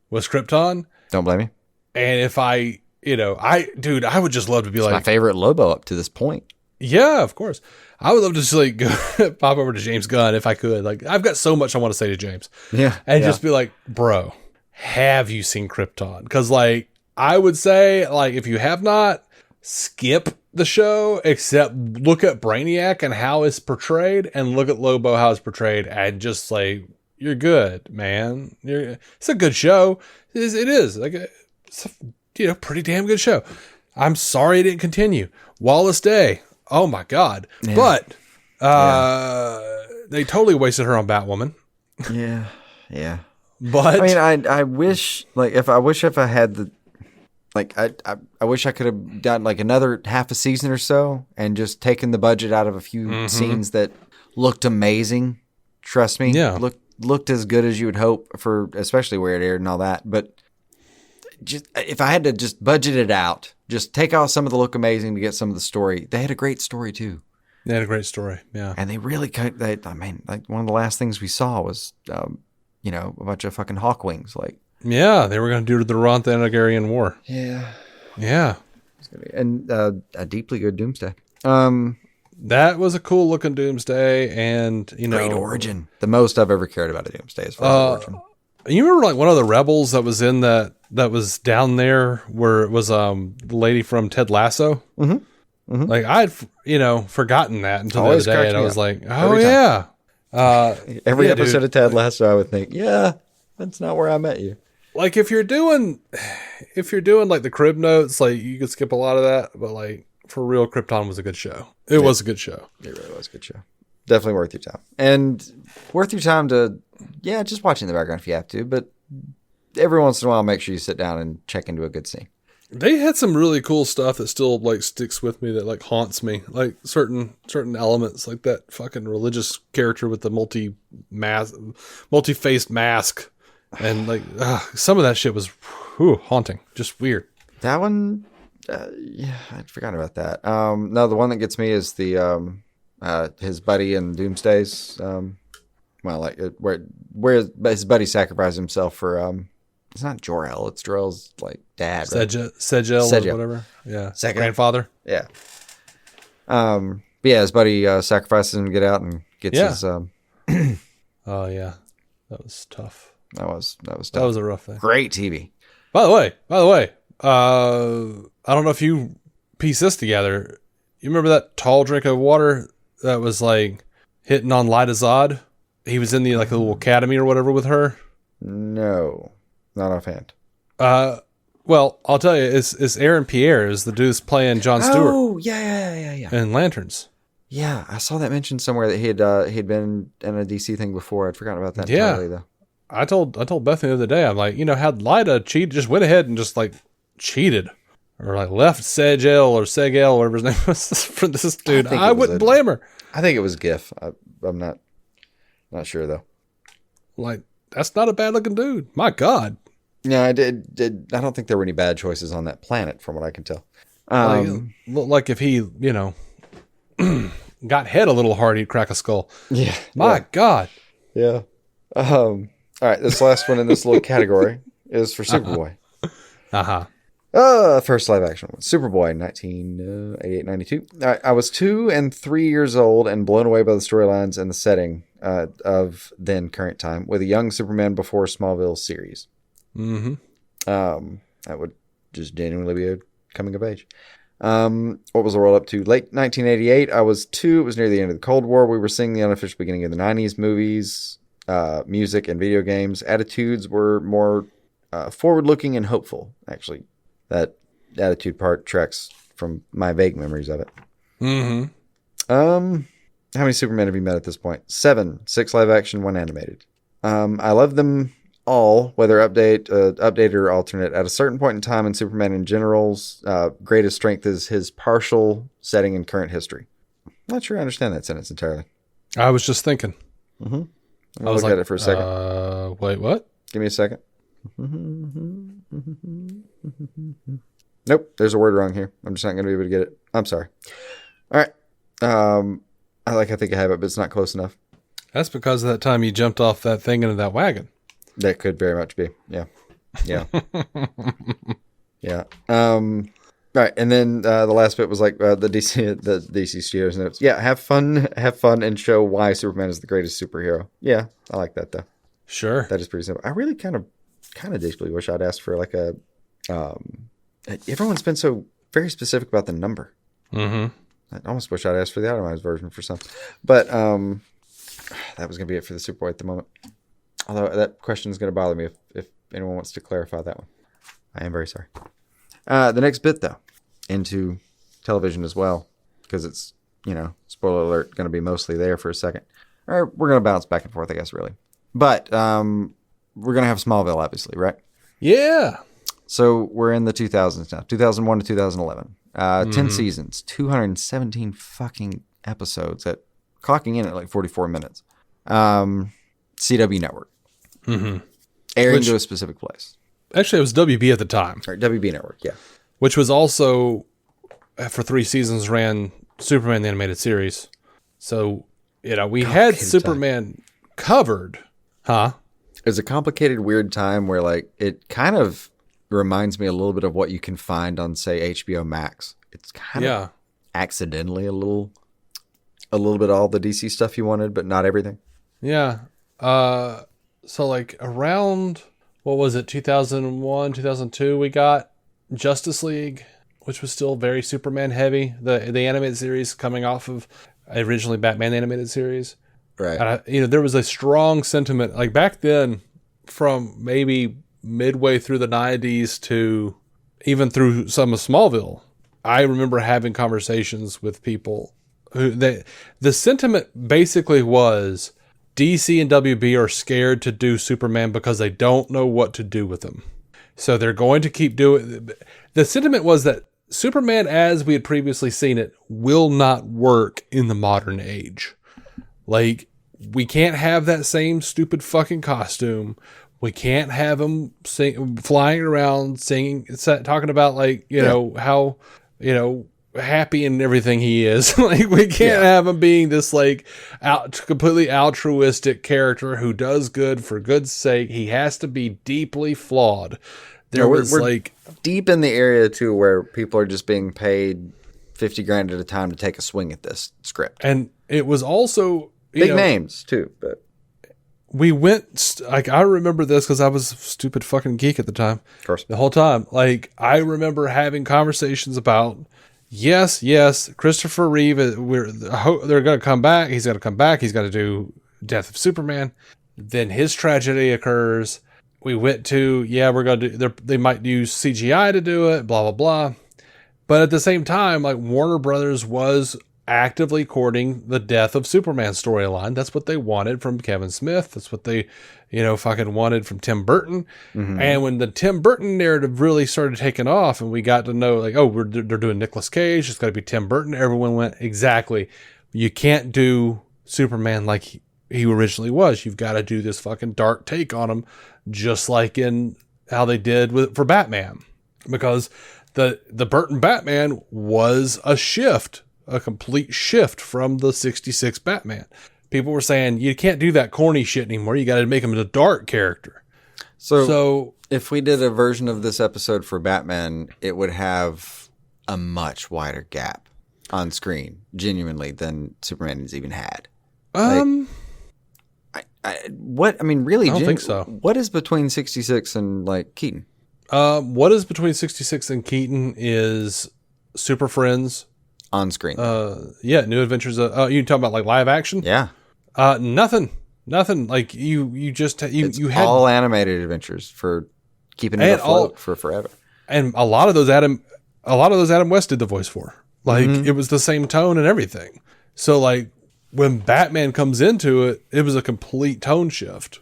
Speaker 2: Was Krypton.
Speaker 3: Don't blame me.
Speaker 2: And if I would just love to be
Speaker 3: my favorite Lobo up to this point.
Speaker 2: Yeah, of course. I would love to just like go pop over to James Gunn if I could. Like, I've got so much I want to say to James.
Speaker 3: Yeah.
Speaker 2: And just be like, bro, have you seen Krypton? Because, like, I would say, like, if you have not, skip the show, except look at Brainiac and how it's portrayed, and look at Lobo, how it's portrayed, and just, like, you're good, man. It's a good show. It is. Like, it's a pretty damn good show. I'm sorry it didn't continue. Wallace Day. Oh, my God. Yeah. But they totally wasted her on Batwoman.
Speaker 3: Yeah. Yeah.
Speaker 2: But
Speaker 3: I mean, I wish, like, if I had the, like, I wish I could have done like another half a season or so and just taken the budget out of a few scenes that looked amazing. Trust me.
Speaker 2: Yeah.
Speaker 3: Looked as good as you would hope for, especially where it aired and all that. But if I had to just budget it out, just take out some of the look amazing to get some of the story. They had a great story too.
Speaker 2: They had a great story. Yeah.
Speaker 3: And they really like one of the last things we saw was, a bunch of fucking hawk wings. Like,
Speaker 2: yeah, they were going to do the Ranthanagarian War.
Speaker 3: Yeah.
Speaker 2: Yeah.
Speaker 3: And a deeply good Doomsday.
Speaker 2: That was a cool looking Doomsday, and
Speaker 3: great origin. The most I've ever cared about a Doomsday as far as origin.
Speaker 2: You remember like one of the rebels that was in that was down there where it was the lady from Ted Lasso? Mm-hmm. Mm-hmm. Like I'd forgotten that until the other day, and I was like, oh yeah.
Speaker 3: Every episode of Ted Lasso, I would think, yeah, that's not where I met you.
Speaker 2: Like if you're doing like the crib notes, like you could skip a lot of that, but like for real, Krypton was a good show. It was a good show.
Speaker 3: It really was a good show. Definitely worth your time. And worth your time to, just watch in the background if you have to, but every once in a while, make sure you sit down and check into a good scene.
Speaker 2: They had some really cool stuff that still like sticks with me, that like haunts me, like certain elements, like that fucking religious character with the multi-faced mask, and like some of that shit was haunting, just weird.
Speaker 3: That one, I'd forgotten about that. No, the one that gets me is the his buddy in Doomsday's. Where his buddy sacrificed himself for it's not Jor-El, it's Jor-El's like dad, right?
Speaker 2: Segel or whatever. Yeah. Grandfather.
Speaker 3: Yeah. His buddy sacrifices him to get out and gets his
Speaker 2: oh yeah. That was tough.
Speaker 3: That was tough.
Speaker 2: That was a rough thing.
Speaker 3: Great TV.
Speaker 2: By the way, I don't know if you piece this together. You remember that tall drink of water that was like hitting on Lyta Zod? He was in the like a little academy or whatever with her.
Speaker 3: No, not offhand.
Speaker 2: Well, I'll tell you, it's Aaron Pierre is the dude's playing Jon Stewart.
Speaker 3: Oh, yeah.
Speaker 2: And Lanterns.
Speaker 3: Yeah, I saw that mentioned somewhere that he'd been in a DC thing before. I'd forgotten about that entirely, though.
Speaker 2: I told Bethany the other day, I'm like, had Lyta cheated, just went ahead and just like cheated. Or like left Segel or whatever his name was for this dude. I wouldn't blame her.
Speaker 3: I think it was GIF. I'm not sure though.
Speaker 2: Like, that's not a bad looking dude. My God.
Speaker 3: No, I don't think there were any bad choices on that planet from what I can tell.
Speaker 2: Like if he, got hit a little hard, he'd crack a skull.
Speaker 3: Yeah.
Speaker 2: My God.
Speaker 3: Yeah. All right. This last one in this little category is for Superboy. First live action one. Superboy, 1988-92. I was 2 and 3 years old and blown away by the storylines and the setting of then current time with a young Superman before Smallville series.
Speaker 2: Mm-hmm.
Speaker 3: That would just genuinely be a coming of age. What was the world up to? Late 1988. I was 2. It was near the end of the Cold War. We were seeing the unofficial beginning of the 90s movies, music, and video games. Attitudes were more forward-looking and hopeful, actually. That attitude part tracks from my vague memories of it.
Speaker 2: Mm-hmm.
Speaker 3: How many Supermen have you met at this point? 7. 6 live action, 1 animated. I love them all, whether updated or alternate. At a certain point in time in Superman in general's greatest strength is his partial setting in current history. I'm not sure I understand that sentence entirely.
Speaker 2: I was just thinking.
Speaker 3: Mm-hmm. I was look at it for a second.
Speaker 2: Wait, what?
Speaker 3: Give me a second. Nope, there's a word wrong here. I'm just not going to be able to get it. I'm sorry. All right. I think I have it, but it's not close enough.
Speaker 2: That's because of that time you jumped off that thing into that wagon.
Speaker 3: That could very much be. Yeah. Yeah. Yeah. All right. And then the last bit was like the DC Studios notes. Yeah. Have fun and show why Superman is the greatest superhero. Yeah. I like that though.
Speaker 2: Sure.
Speaker 3: That is pretty simple. I really kind of deeply wish I'd asked for like a, everyone's been so very specific about the number.
Speaker 2: Mm-hmm.
Speaker 3: I almost wish I'd asked for the itemized version for some, but that was going to be it for the Superboy at the moment. Although that question is going to bother me if anyone wants to clarify that one. I am very sorry. The next bit though, into television as well, because it's, spoiler alert, going to be mostly there for a second. Or we're going to bounce back and forth, I guess, really. But we're going to have Smallville, obviously, right?
Speaker 2: Yeah.
Speaker 3: So we're in the 2000s now, 2001 to 2011. 10 seasons, 217 fucking episodes clocking in at like 44 minutes. CW Network.
Speaker 2: Mm-hmm.
Speaker 3: Airing to a specific place.
Speaker 2: Actually, it was WB at the time,
Speaker 3: Or WB Network, yeah.
Speaker 2: which was also, for 3 seasons, ran Superman the Animated Series. So, we had Superman covered. Huh?
Speaker 3: It's a complicated, weird time where, like, it kind of reminds me a little bit of what you can find on, say, HBO Max. It's kind of accidentally a little bit all the DC stuff you wanted, but not everything.
Speaker 2: Yeah. So like around, what was it, 2001, 2002, we got Justice League, which was still very Superman heavy. The animated series coming off of originally Batman the Animated Series.
Speaker 3: Right.
Speaker 2: There was a strong sentiment, like back then, from maybe midway through the 90s to even through some of Smallville. I remember having conversations with people who the sentiment basically was DC and WB are scared to do Superman because they don't know what to do with him. So they're going to keep doing. The sentiment was that Superman, as we had previously seen it, will not work in the modern age. Like, we can't have that same stupid fucking costume. We can't have him flying around singing, talking about how, happy and everything he is. Like, we can't have him being this completely altruistic character who does good for good's sake. He has to be deeply flawed. We're
Speaker 3: deep in the area too, where people are just being paid $50,000 at a time to take a swing at this script,
Speaker 2: and it was also
Speaker 3: big names too. But
Speaker 2: we went, I remember this because I was a stupid fucking geek at the time.
Speaker 3: Of course,
Speaker 2: the whole time. Like, I remember having conversations about. Yes, Christopher Reeve, they're going to come back. He's going to come back. He's got to do Death of Superman. Then his tragedy occurs. We went to, we're going to do, they might use CGI to do it, blah, blah, blah. But at the same time, like, Warner Brothers was actively courting the Death of Superman storyline. That's what they wanted from Kevin Smith. That's what they, fucking wanted from Tim Burton. Mm-hmm. And when the Tim Burton narrative really started taking off and we got to know, like, they're doing Nicolas Cage, it's got to be Tim Burton. Everyone went, exactly. You can't do Superman like he originally was. You've got to do this fucking dark take on him, just like in how they did for Batman. Because the Burton Batman was a complete shift from the 66 Batman. People were saying, you can't do that corny shit anymore. You got to make him a dark character. So
Speaker 3: if we did a version of this episode for Batman, it would have a much wider gap on screen, genuinely, than Superman has even had. Really?
Speaker 2: I don't think so.
Speaker 3: What is between 66 and, like, Keaton?
Speaker 2: What is between 66 and Keaton is Super Friends.
Speaker 3: On screen.
Speaker 2: New Adventures. You talking about like live action?
Speaker 3: Yeah.
Speaker 2: Nothing. Like you just you had
Speaker 3: all animated adventures for keeping it afloat for forever.
Speaker 2: And a lot of those Adam West did the voice for. Like, it was the same tone and everything. So like when Batman comes into it, it was a complete tone shift.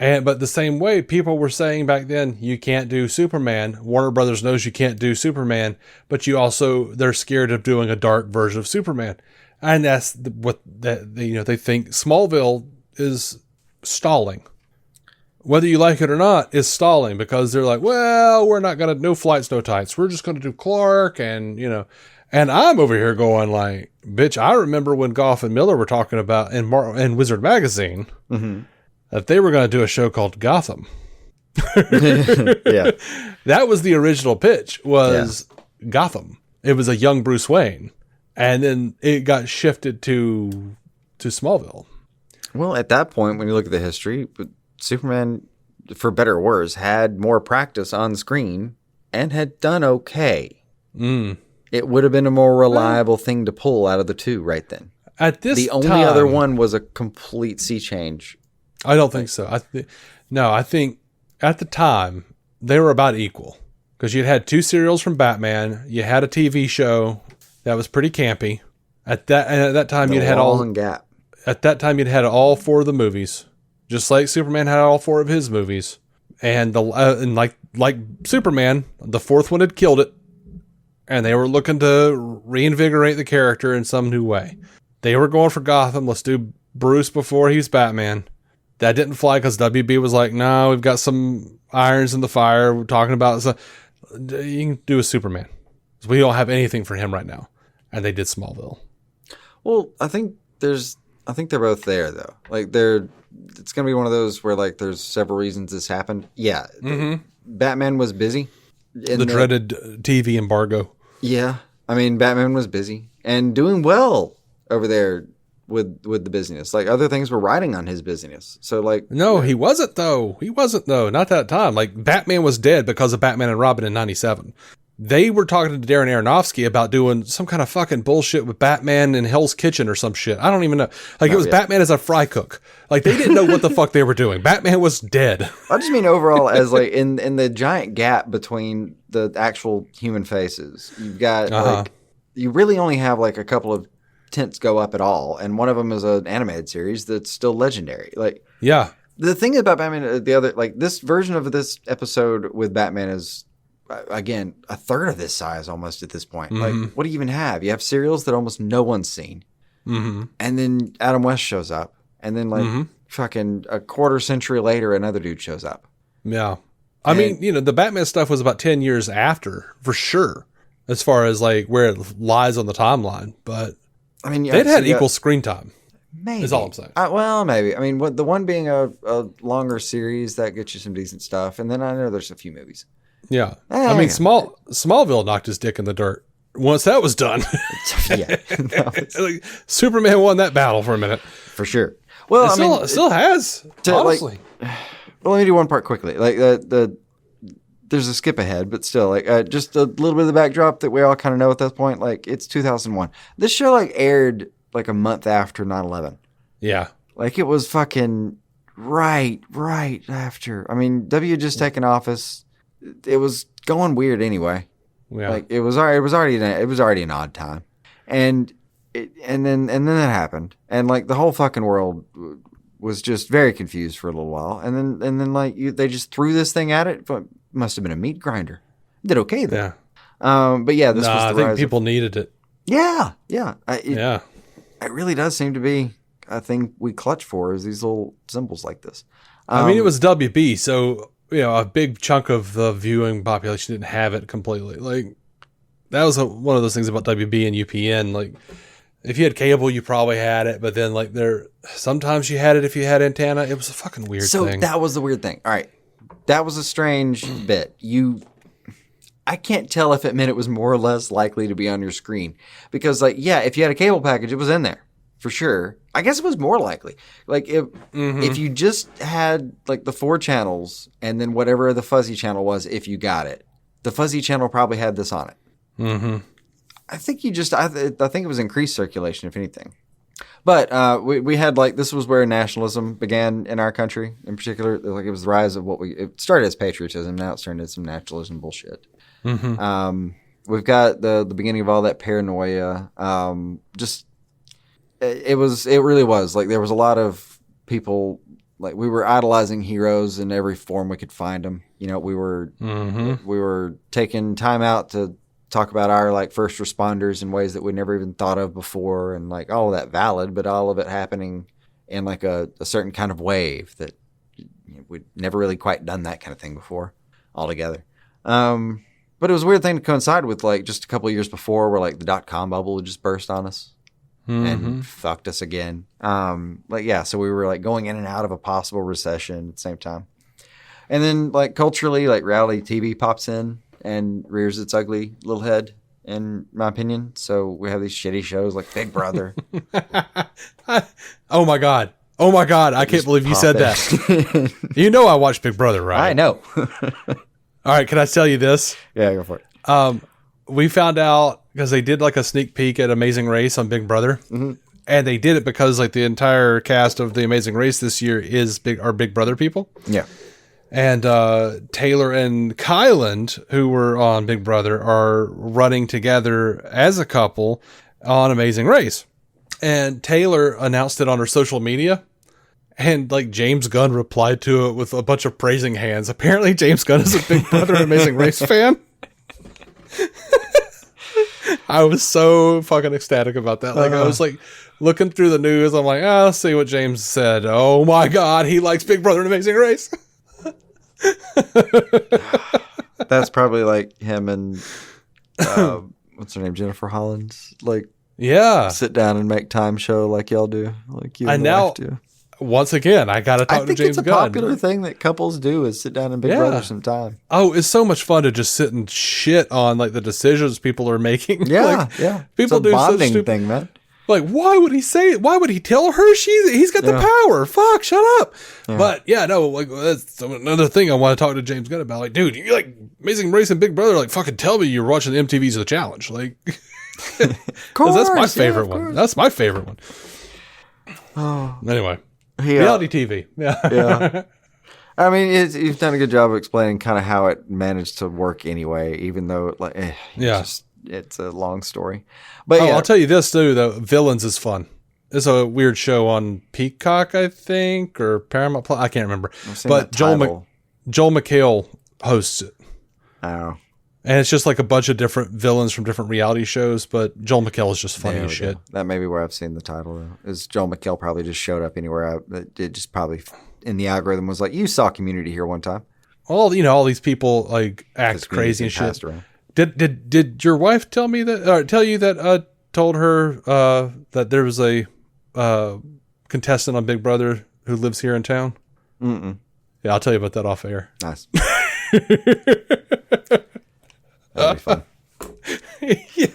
Speaker 2: But the same way people were saying back then, you can't do Superman. Warner Brothers knows you can't do Superman, but they're scared of doing a dark version of Superman. And that's they think Smallville is stalling. Whether you like it or not, is stalling because they're like, well, we're not going to, no flights, no tights. We're just going to do Clark and I'm over here going like, bitch, I remember when Goff and Miller were talking about in Wizard Magazine, that they were going to do a show called Gotham.
Speaker 3: Yeah.
Speaker 2: That was the original pitch, was Gotham. It was a young Bruce Wayne. And then it got shifted to Smallville.
Speaker 3: Well, at that point, when you look at the history, Superman, for better or worse, had more practice on screen and had done okay. It would have been a more reliable thing to pull out of the two right then.
Speaker 2: At this
Speaker 3: the only other one was a complete sea change.
Speaker 2: I don't think so. I think at the time they were about equal because you'd had 2 serials from Batman. You had a TV show that was pretty campy. At that time, you'd had all
Speaker 3: gap.
Speaker 2: At that time, you'd had all 4 of the movies, just like Superman had all 4 of his movies. And like Superman, the 4th one had killed it, and they were looking to reinvigorate the character in some new way. They were going for Gotham. Let's do Bruce before he's Batman. That didn't fly because WB was like, no, we've got some irons in the fire. We're talking about, so you can do a Superman. We don't have anything for him right now. And they did Smallville.
Speaker 3: Well, I think they're both there though. Like it's going to be one of those where like there's several reasons this happened. Yeah. Batman was busy.
Speaker 2: The dreaded TV embargo.
Speaker 3: Yeah. I mean, Batman was busy and doing well over there with the business. Like other things were riding on his business. So like,
Speaker 2: no, he wasn't though. Not that time. Like Batman was dead because of Batman and Robin in 97. They were talking to Darren Aronofsky about doing some kind of fucking bullshit with Batman in Hell's Kitchen or some shit. I don't even know. Like it was Batman as a fry cook. Like they didn't know what the fuck they were doing. Batman was dead.
Speaker 3: I just mean overall as like in the giant gap between the actual human faces, you've got like, you really only have like a couple of tints go up at all. And one of them is an animated series that's still legendary. Like,
Speaker 2: yeah.
Speaker 3: The thing about Batman, the other, like this version of this episode with Batman is, again, a third of this size almost at this point. Like, what do you even have? You have serials that almost no one's seen. And then Adam West shows up. And then, like, fucking a quarter century later, another dude shows up.
Speaker 2: Yeah. I mean, you know, the Batman stuff was about 10 years after, for sure, as far as, like, where it lies on the timeline. But
Speaker 3: I mean,
Speaker 2: they'd had equal screen time.
Speaker 3: Maybe.
Speaker 2: Is all I'm saying.
Speaker 3: Well, maybe. I mean, the one being a longer series, that gets you some decent stuff. And then I know there's a few movies.
Speaker 2: Yeah. I mean, Smallville knocked his dick in the dirt once that was done.
Speaker 3: Yeah.
Speaker 2: Like, Superman won that battle for a minute.
Speaker 3: For sure. Well,
Speaker 2: it still has, honestly.
Speaker 3: Like, well, let me do one part quickly. Like, there's a skip ahead, but still, like, just a little bit of the backdrop that we all kind of know at this point. Like, it's 2001. This show, like, aired, like, a month after 9/11.
Speaker 2: Yeah.
Speaker 3: Like, it was fucking right after. I mean, W had just taken office. It was going weird anyway.
Speaker 2: Yeah.
Speaker 3: Like it was already an odd time, and then that happened, and like the whole fucking world was just very confused for a little while, and then like they just threw this thing at it. But must have been a meat grinder. Did okay though. Yeah. But yeah, this was the
Speaker 2: I think people needed it.
Speaker 3: Yeah. It really does seem to be a thing we clutch for, is these little symbols like this.
Speaker 2: I mean, it was WB, so. You know, a big chunk of the viewing population didn't have it completely. Like, that was one of those things about WB and UPN. Like, if you had cable, you probably had it, but then, like, sometimes you had it if you had antenna. It was a fucking weird thing.
Speaker 3: So, that was the weird thing. All right. That was a strange bit. I can't tell if it meant it was more or less likely to be on your screen. Because, like, yeah, if you had a cable package, it was in there. For sure. I guess it was more likely. Like if you just had like the 4 channels and then whatever the fuzzy channel was, if you got it, the fuzzy channel probably had this on it. I think I think it was increased circulation, if anything. But we had like, this was where nationalism began in our country in particular. Like it was the rise of it started as patriotism. Now it's turned into some nationalism bullshit. We've got the beginning of all that paranoia. It really was like there was a lot of people, like we were idolizing heroes in every form we could find them. You know, we were taking time out to talk about our like first responders in ways that we never even thought of before, and like all of that valid, but all of it happening in like a certain kind of wave that we'd never really quite done that kind of thing before altogether. But it was a weird thing to coincide with like just a couple of years before, where like the .com bubble had just burst on us. And fucked us again. Like, yeah, so we were like going in and out of a possible recession at the same time. And then like culturally, like reality TV pops in and rears its ugly little head, in my opinion. So we have these shitty shows like Big Brother.
Speaker 2: Oh my God. I can't believe you said that. You know I watched Big Brother, right?
Speaker 3: I know.
Speaker 2: All right, can I tell you this?
Speaker 3: Yeah, go for it.
Speaker 2: We found out because they did like a sneak peek at Amazing Race on Big Brother, and they did it because like the entire cast of the Amazing Race this year are Big Brother people.
Speaker 3: Yeah,
Speaker 2: and Taylor and Kylan, who were on Big Brother, are running together as a couple on Amazing Race, and Taylor announced it on her social media. And like James Gunn replied to it with a bunch of praising hands. Apparently, James Gunn is a Big Brother Amazing Race fan. I was so fucking ecstatic about that. Like I was like looking through the news. I'm like, oh, let's see what James said. Oh my God, he likes Big Brother and Amazing Race.
Speaker 3: That's probably like him and what's her name, Jennifer Hollins. Like, sit down and make time show like y'all do, like you and the wife do.
Speaker 2: Once again, I gotta talk to James Gunn. I think it's a
Speaker 3: popular thing that couples do is sit down and Big Brother some time.
Speaker 2: Oh, it's so much fun to just sit and shit on like the decisions people are making.
Speaker 3: Yeah,
Speaker 2: People do
Speaker 3: bonding
Speaker 2: such
Speaker 3: thing, man.
Speaker 2: Like, why would he say it? Why would he tell her he's got the power? Fuck, shut up. Yeah. But like that's another thing I want to talk to James Gunn about. Like, dude, you like Amazing Race and Big Brother? Like, fucking tell me you're watching the MTV's The Challenge. Like, that's my favorite one. That's my favorite one. Oh, anyway. Reality TV. Yeah.
Speaker 3: I mean, you've done a good job of explaining kind of how it managed to work anyway, even though it's a long story. But
Speaker 2: I'll tell you this too, though. Villains is fun. It's a weird show on Peacock, I think, or Paramount Plus. I can't remember. But Joel McHale hosts it.
Speaker 3: Oh.
Speaker 2: And it's just like a bunch of different villains from different reality shows, but Joel McHale is just funny as shit.
Speaker 3: That may be where I've seen the title, though. Is Joel McHale probably just showed up anywhere. It just probably in the algorithm was like, you saw Community here one time.
Speaker 2: All these people like act crazy and shit. Did your wife tell me that, or tell you that told her that there was a contestant on Big Brother who lives here in town?
Speaker 3: Mm-mm.
Speaker 2: Yeah, I'll tell you about that off air.
Speaker 3: Nice. That'd be fun.
Speaker 2: Yeah.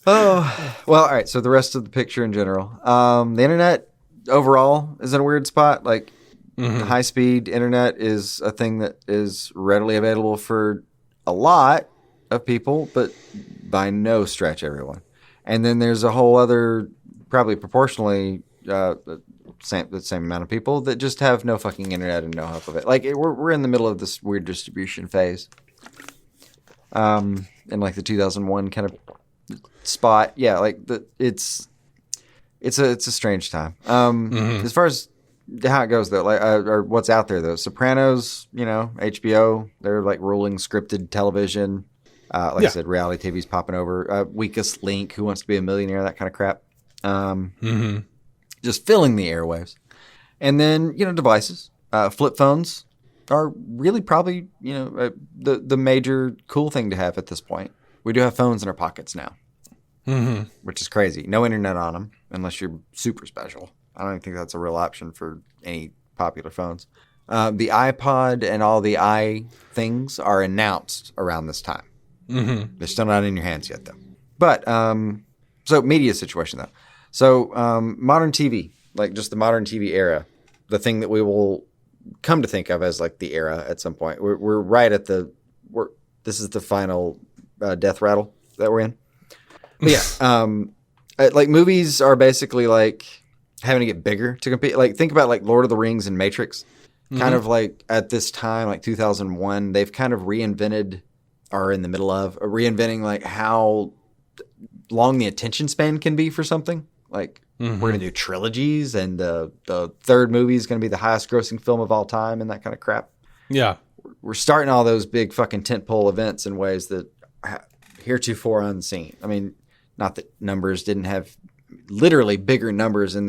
Speaker 3: Oh, well, all right. So the rest of the picture in general, the internet overall is in a weird spot. Like high speed internet is a thing that is readily available for a lot of people, but by no stretch everyone. And then there's a whole other, probably proportionally, the same amount of people that just have no fucking internet and no help of it. Like we're in the middle of this weird distribution phase. In like the 2001 kind of spot. Yeah, like it's a strange time. As far as how it goes though, like or what's out there though, Sopranos, HBO, they're like ruling scripted television. I said, reality TV's popping over. Weakest Link, Who Wants to Be a Millionaire, that kind of crap. Just filling the airwaves. And then, devices, flip phones are really probably, the major cool thing to have at this point. We do have phones in our pockets now, which is crazy. No internet on them unless you're super special. I don't even think that's a real option for any popular phones. The iPod and all the things are announced around this time. They're still not in your hands yet, though. But so media situation, though. So modern TV, like just the modern TV era, the thing that we will come to think of as like the era at some point. We're right at this is the final death rattle that we're in. But yeah, like movies are basically like having to get bigger to compete. Like think about like Lord of the Rings and Matrix. Kind of like at this time, like 2001, they've kind of reinvented, or in the middle of reinventing like how long the attention span can be for something. Like we're going to do trilogies, and the third movie is going to be the highest grossing film of all time and that kind of crap. Yeah. We're starting all those big fucking tentpole events in ways that heretofore unseen. I mean, not that numbers didn't have literally bigger numbers in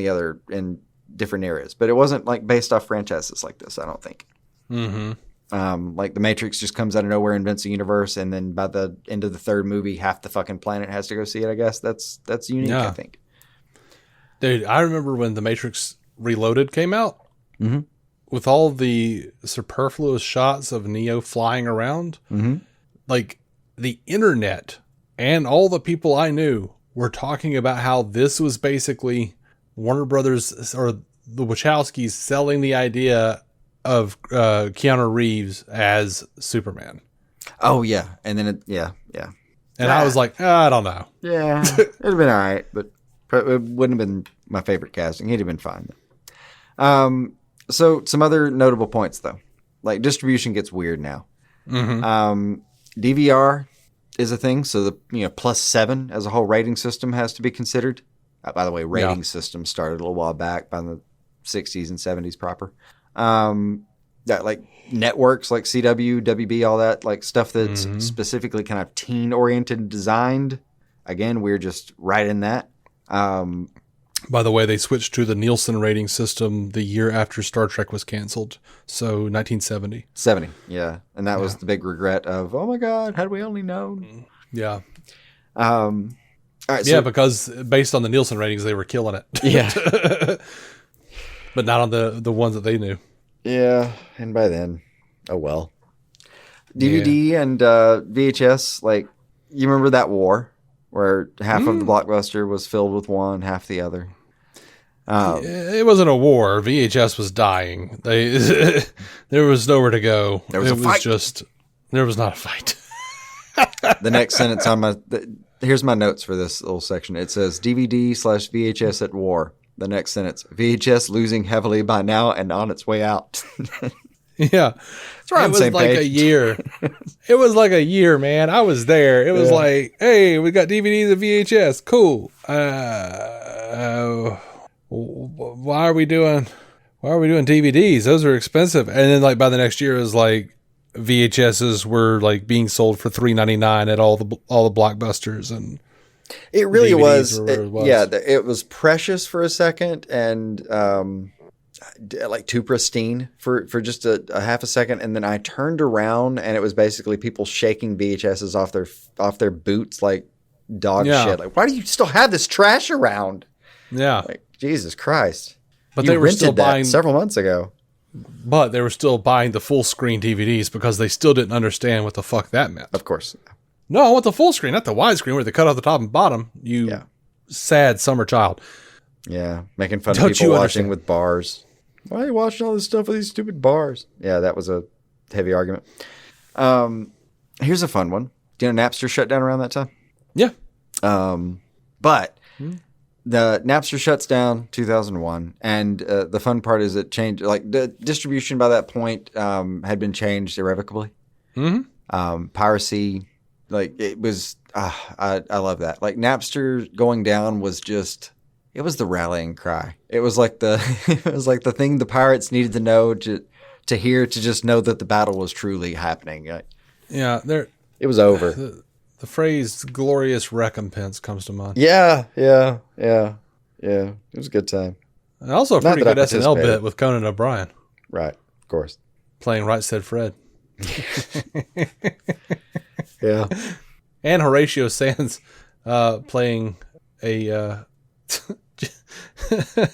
Speaker 3: different areas, but it wasn't like based off franchises like this, I don't think. Like The Matrix just comes out of nowhere, invents a universe, and then by the end of the third movie, half the fucking planet has to go see it. I guess that's unique. I think.
Speaker 2: Dude, I remember when The Matrix Reloaded came out, with all the superfluous shots of Neo flying around. Like the internet and all the people I knew were talking about how this was basically Warner Brothers or the Wachowskis selling the idea of Keanu Reeves as Superman. Oh yeah, and then and I was like, I don't know. Yeah, it'd have been all right, but it wouldn't have been my favorite casting. He'd have been fine. So some other notable points though, like distribution gets weird now. DVR is a thing, so the +7 as a whole rating system has to be considered. By the way, rating systems started a little while back, by the 60s and 70s proper. That like networks like CW, WB, all that like stuff that's specifically kind of teen oriented and designed
Speaker 3: again, we're just right in that.
Speaker 2: By the way, they switched to the Nielsen rating system the year after Star Trek was canceled. So 1970.
Speaker 3: 70, yeah. And that was the big regret of, oh my God, had we only known?
Speaker 2: Yeah.
Speaker 3: All right,
Speaker 2: yeah, because based on the Nielsen ratings, they were killing it.
Speaker 3: Yeah.
Speaker 2: But not on the ones that they knew.
Speaker 3: Yeah, and by then, oh well. DVD and VHS, like, you remember that war where half of the blockbuster was filled with one, half the other?
Speaker 2: It wasn't a war. VHS was dying. There was nowhere to go.
Speaker 3: There was a fight.
Speaker 2: There was not a fight.
Speaker 3: The next sentence on here's my notes for this little section. It says DVD/VHS at war. The next sentence, VHS losing heavily by now and on its way out.
Speaker 2: Yeah.
Speaker 3: It
Speaker 2: was like a year. It was like a year, man. I was there. It was like, hey, we got DVDs and VHS. Cool. Why are we doing DVDs? Those are expensive. And then like by the next year it was like VHSs were like being sold for $3.99 at all the blockbusters, and
Speaker 3: it really was.
Speaker 2: Yeah,
Speaker 3: it was precious for a second, and like too pristine for just a half a second, and then I turned around and it was basically people shaking VHSs off their boots like dog shit. Like, why do you still have this trash around?
Speaker 2: Yeah,
Speaker 3: like Jesus Christ.
Speaker 2: But they were still buying
Speaker 3: several months ago.
Speaker 2: But they were still buying the full screen DVDs because they still didn't understand what the fuck that meant.
Speaker 3: Of course.
Speaker 2: No, I want the full screen, not the widescreen where they cut off the top and bottom. You sad summer child.
Speaker 3: Yeah, making fun of people watching with bars. Why are you watching all this stuff with these stupid bars? Yeah, that was a heavy argument. Here's a fun one. Do you know Napster shut down around that time?
Speaker 2: Yeah.
Speaker 3: But the Napster shuts down 2001, and the fun part is it changed. Like the distribution by that point had been changed irrevocably. Mm-hmm. Piracy, like it was. I love that. Like Napster going down was just. It was the rallying cry. It was like the thing the pirates needed to know to hear to just know that the battle was truly happening.
Speaker 2: Yeah,
Speaker 3: it was over.
Speaker 2: The phrase "glorious recompense" comes to mind.
Speaker 3: Yeah. It was a good time.
Speaker 2: And also a pretty good SNL bit with Conan O'Brien.
Speaker 3: Right, of course.
Speaker 2: Playing Right Said Fred.
Speaker 3: Yeah.
Speaker 2: And Horatio Sands playing a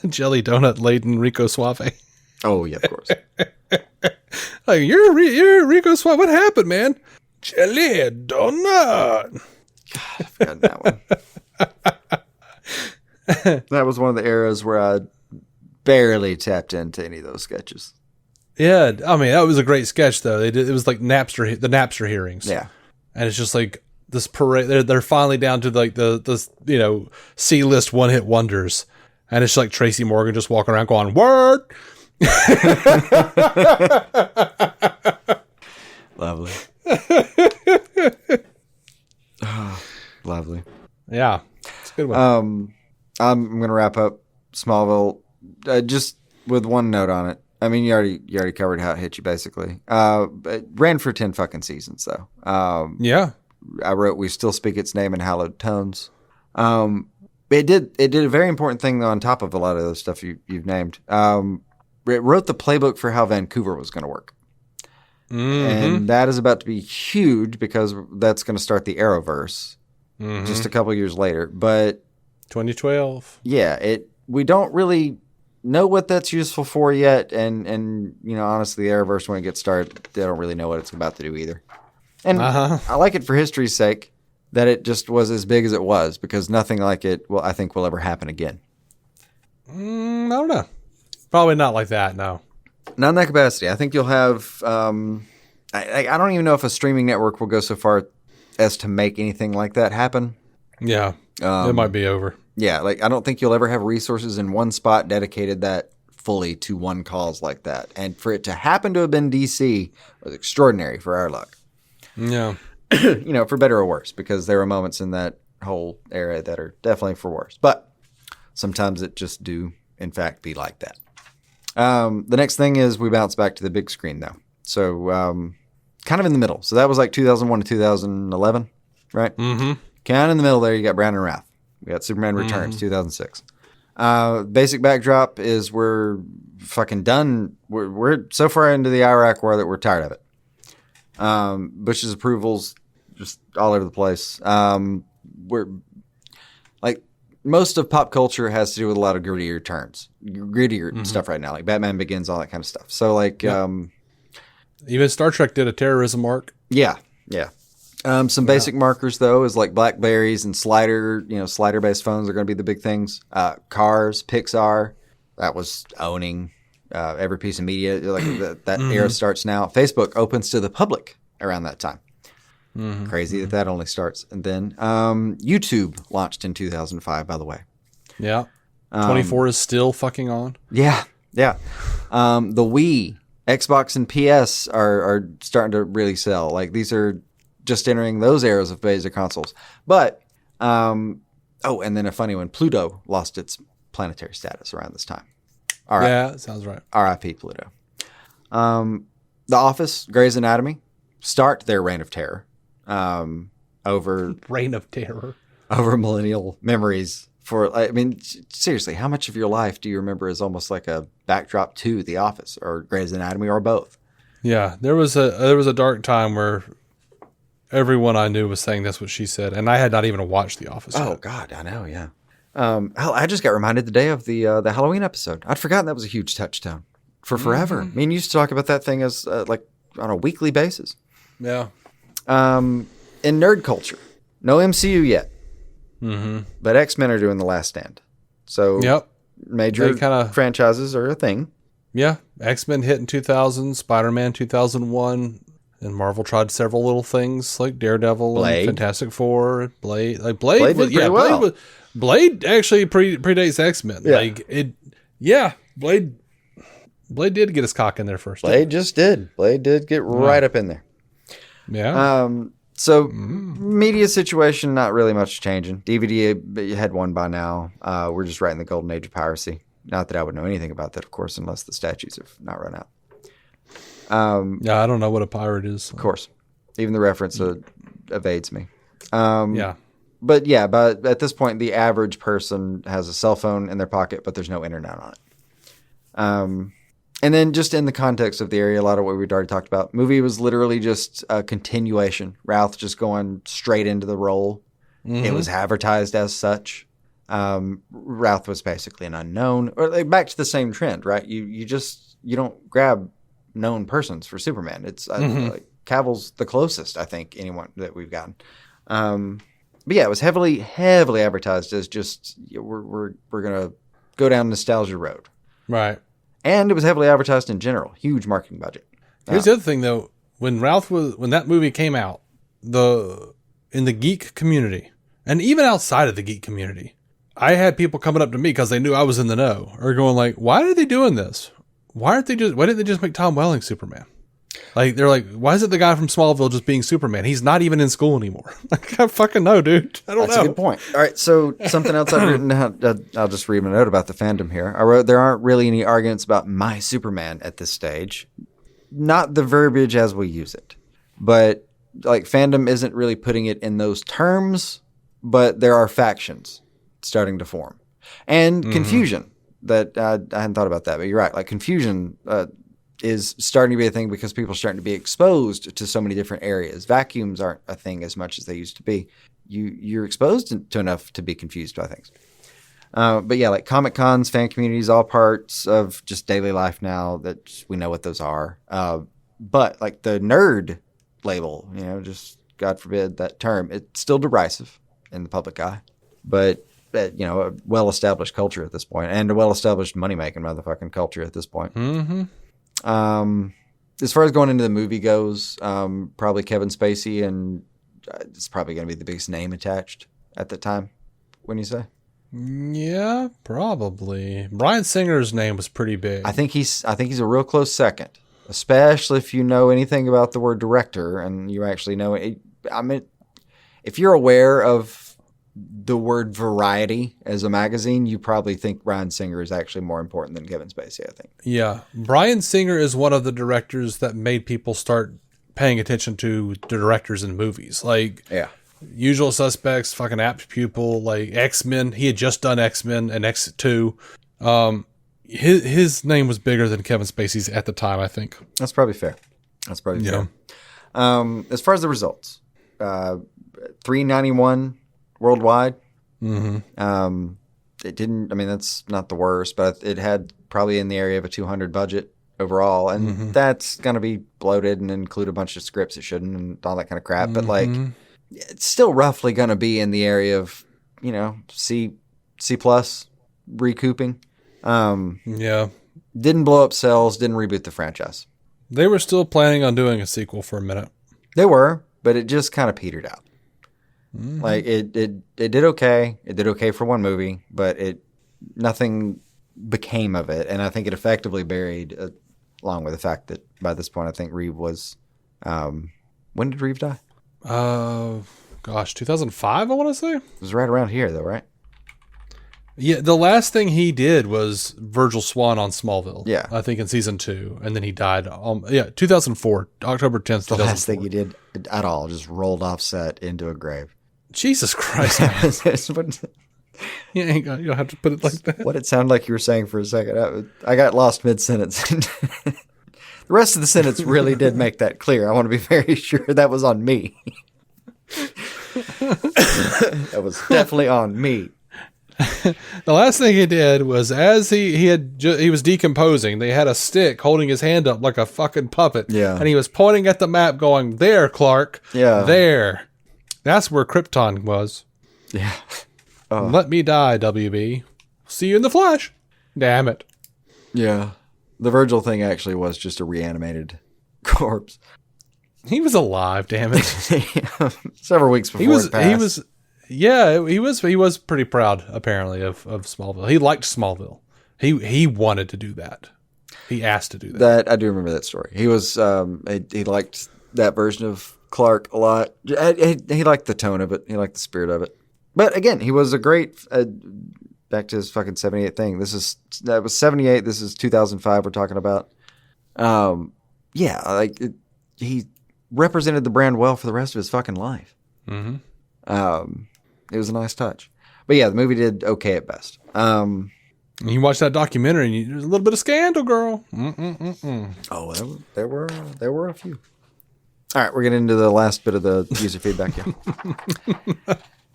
Speaker 2: jelly donut laden Rico Suave.
Speaker 3: Oh yeah, of course.
Speaker 2: Like you're Rico Suave. What happened, man? Jelly donut.
Speaker 3: God, I've forgotten that one. That was one of the eras where I barely tapped into any of those sketches.
Speaker 2: Yeah, I mean that was a great sketch though. It was like the Napster hearings.
Speaker 3: Yeah,
Speaker 2: and it's just like this parade. They're finally down to like the C-list one-hit wonders, and it's like Tracy Morgan just walking around going word.
Speaker 3: Lovely. Oh, lovely.
Speaker 2: Yeah, it's a good one.
Speaker 3: I'm gonna wrap up Smallville just with one note on it. I mean, you already covered how it hit you basically. It ran for 10 fucking seasons though.
Speaker 2: Yeah.
Speaker 3: I wrote, "We still speak its name in hallowed tones." It did a very important thing though, on top of a lot of the stuff you've named. It wrote the playbook for how Vancouver was going to work. Mm-hmm. And that is about to be huge because that's going to start the Arrowverse just a couple years later. But
Speaker 2: 2012.
Speaker 3: Yeah, we don't really know what that's useful for yet. And honestly, the Arrowverse, when it gets started, they don't really know what it's about to do either. And I like it for history's sake that it just was as big as it was, because nothing like it I think will ever happen again.
Speaker 2: I don't know. Probably not like that, no.
Speaker 3: Not in that capacity. I think you'll have I don't even know if a streaming network will go so far as to make anything like that happen.
Speaker 2: Yeah. It might be over.
Speaker 3: Yeah, like I don't think you'll ever have resources in one spot dedicated that fully to one cause like that. And for it to happen to have been DC was extraordinary for our luck.
Speaker 2: Yeah.
Speaker 3: For better or worse, because there are moments in that whole era that are definitely for worse. But sometimes it just do, in fact, be like that. The next thing is we bounce back to the big screen, though. So kind of in the middle. So that was like 2001 to 2011, right? Mm-hmm. Kind of in the middle there, you got Brandon Routh. We got Superman Returns, 2006. Basic backdrop is we're fucking done. We're so far into the Iraq war that we're tired of it. Bush's approvals just all over the place. We're like most of pop culture has to do with a lot of grittier stuff right now, like Batman Begins, all that kind of stuff. So like,
Speaker 2: even Star Trek did a terrorism arc.
Speaker 3: Yeah. Some basic markers though is like BlackBerries and slider based phones are going to be the big things. Cars, Pixar, that was owning every piece of media. Like that era starts now. Facebook opens to the public around that time. Crazy that only starts. And then YouTube launched in 2005, by the way.
Speaker 2: Yeah. 24 is still fucking on.
Speaker 3: Yeah. The Wii, Xbox, and PS are starting to really sell. Like these are just entering those eras of basic consoles. But, and then a funny one, Pluto lost its planetary status around this time. All right.
Speaker 2: Yeah, sounds right.
Speaker 3: R.I.P. Pluto. The Office, Grey's Anatomy, start their reign of terror. Over millennial memories seriously, how much of your life do you remember as almost like a backdrop to The Office or Grey's Anatomy or both?
Speaker 2: Yeah, there was a dark time where everyone I knew was saying that's what she said, and I had not even watched The Office.
Speaker 3: Oh
Speaker 2: yet.
Speaker 3: God, I know, yeah. I just got reminded today of the Halloween episode. I'd forgotten that was a huge touchstone for forever. Me and you used to talk about that thing as like on a weekly basis.
Speaker 2: Yeah.
Speaker 3: In nerd culture, no MCU yet, but X-Men are doing The Last Stand. So major franchises are a thing.
Speaker 2: Yeah, X-Men hit in 2000, Spider-Man 2001, and Marvel tried several little things like Daredevil,
Speaker 3: Blade.
Speaker 2: And Fantastic Four, Blade. Like
Speaker 3: Blade did pretty well.
Speaker 2: Blade actually predates X-Men.
Speaker 3: Yeah.
Speaker 2: Blade did get his cock in there first.
Speaker 3: Blade just did. Blade did get right up in there.
Speaker 2: Yeah.
Speaker 3: So media situation, not really much changing. DVD had one by now. We're just right in the golden age of piracy. Not that I would know anything about that, of course, unless the statues have not run out.
Speaker 2: I don't know what a pirate is.
Speaker 3: Of course. Even the reference evades me.
Speaker 2: Yeah.
Speaker 3: But at this point, the average person has a cell phone in their pocket, but there's no internet on it. And then just in the context of the area, a lot of what we'd already talked about, movie was literally just a continuation. Ralph just going straight into the role. It was advertised as such. Ralph was basically an unknown, or like back to the same trend, right? You don't grab known persons for Superman. It's like Cavill's the closest, I think, anyone that we've gotten. But yeah, it was heavily advertised as just we're gonna go down nostalgia road,
Speaker 2: right?
Speaker 3: And it was heavily advertised in general. Huge marketing budget.
Speaker 2: Here's the other thing, though. When that movie came out, in the geek community, and even outside of the geek community, I had people coming up to me because they knew I was in the know, or going like, "Why are they doing this? Why didn't they just make Tom Welling Superman?" Like they're like, "Why is it the guy from Smallville just being Superman? He's not even in school anymore." Like, I fucking know, dude. I don't know.
Speaker 3: That's a good point. All right, so something else I've written down, I'll just read a note about the fandom here. I wrote, there aren't really any arguments about my Superman at this stage. Not the verbiage as we use it. But like fandom isn't really putting it in those terms, but there are factions starting to form. And confusion. That I hadn't thought about that, but you're right. Like confusion is starting to be a thing because people are starting to be exposed to so many different areas. Vacuums aren't a thing as much as they used to be. You're exposed to enough to be confused by things. But yeah, like Comic Cons, fan communities, all parts of just daily life now that we know what those are. But like the nerd label, just God forbid that term, it's still derisive in the public eye. But a well-established culture at this point, and a well-established money-making motherfucking culture at this point. As far as going into the movie goes, probably Kevin Spacey, and it's probably going to be the biggest name attached at the time. Wouldn't you say?
Speaker 2: Yeah, probably. Bryan Singer's name was pretty big.
Speaker 3: I think he's a real close second, especially if you know anything about the word director and you actually know it. I mean, if you're aware of the word Variety as a magazine, you probably think Bryan Singer is actually more important than Kevin Spacey, I think.
Speaker 2: Yeah. Bryan Singer is one of the directors that made people start paying attention to the directors in movies. Like, Usual Suspects, fucking apt pupil, like X-Men. He had just done X-Men and X2. His name was bigger than Kevin Spacey's at the time, I think.
Speaker 3: That's probably fair. That's probably fair. As far as the results, 391 worldwide. Mm-hmm. It didn't. I mean, that's not the worst, but it had probably in the area of a 200 budget overall, and that's gonna be bloated and include a bunch of scripts it shouldn't, and all that kind of crap. But like, it's still roughly gonna be in the area of C plus recouping. Didn't blow up sales. Didn't reboot the franchise.
Speaker 2: They were still planning on doing a sequel for a minute.
Speaker 3: They were, but it just kind of petered out. Like it did okay. It did okay for one movie, but nothing became of it, and I think it effectively buried, along with the fact that by this point I think Reeve was. When did Reeve die?
Speaker 2: 2005. I want to say
Speaker 3: it was right around here, though, right?
Speaker 2: Yeah, the last thing he did was Virgil Swan on Smallville.
Speaker 3: Yeah,
Speaker 2: I think in season 2, and then he died. 2004, October 10th.
Speaker 3: The last thing he did at all, just rolled off set into a grave.
Speaker 2: Jesus Christ! You don't have to put it like that.
Speaker 3: What it sounded like you were saying for a second. I got lost mid-sentence. The rest of the sentence really did make that clear. I want to be very sure that was on me. That was definitely on me.
Speaker 2: The last thing he did was, as he was decomposing, they had a stick holding his hand up like a fucking puppet.
Speaker 3: Yeah.
Speaker 2: And he was pointing at the map going, "There, Clark.
Speaker 3: Yeah.
Speaker 2: There." That's where Krypton was.
Speaker 3: Yeah.
Speaker 2: Let me die, WB. See you in the flesh. Damn it.
Speaker 3: Yeah. The Virgil thing actually was just a reanimated corpse.
Speaker 2: He was alive, damn it.
Speaker 3: Several weeks before it passed.
Speaker 2: He was pretty proud, apparently, of Smallville. He liked Smallville. He wanted to do that. He asked to do that.
Speaker 3: That I do remember that story. He was he liked that version of Clark a lot. He liked the tone of it. He liked the spirit of it. But again, he was a great. Back to his fucking 78 thing. That was 78. This is 2005. We're talking about. He represented the brand well for the rest of his fucking life. Mm-hmm. It was a nice touch. But yeah, the movie did okay at best.
Speaker 2: You watch that documentary, and there's a little bit of scandal, girl.
Speaker 3: Oh, there were a few. All right, we're getting into the last bit of the user feedback here.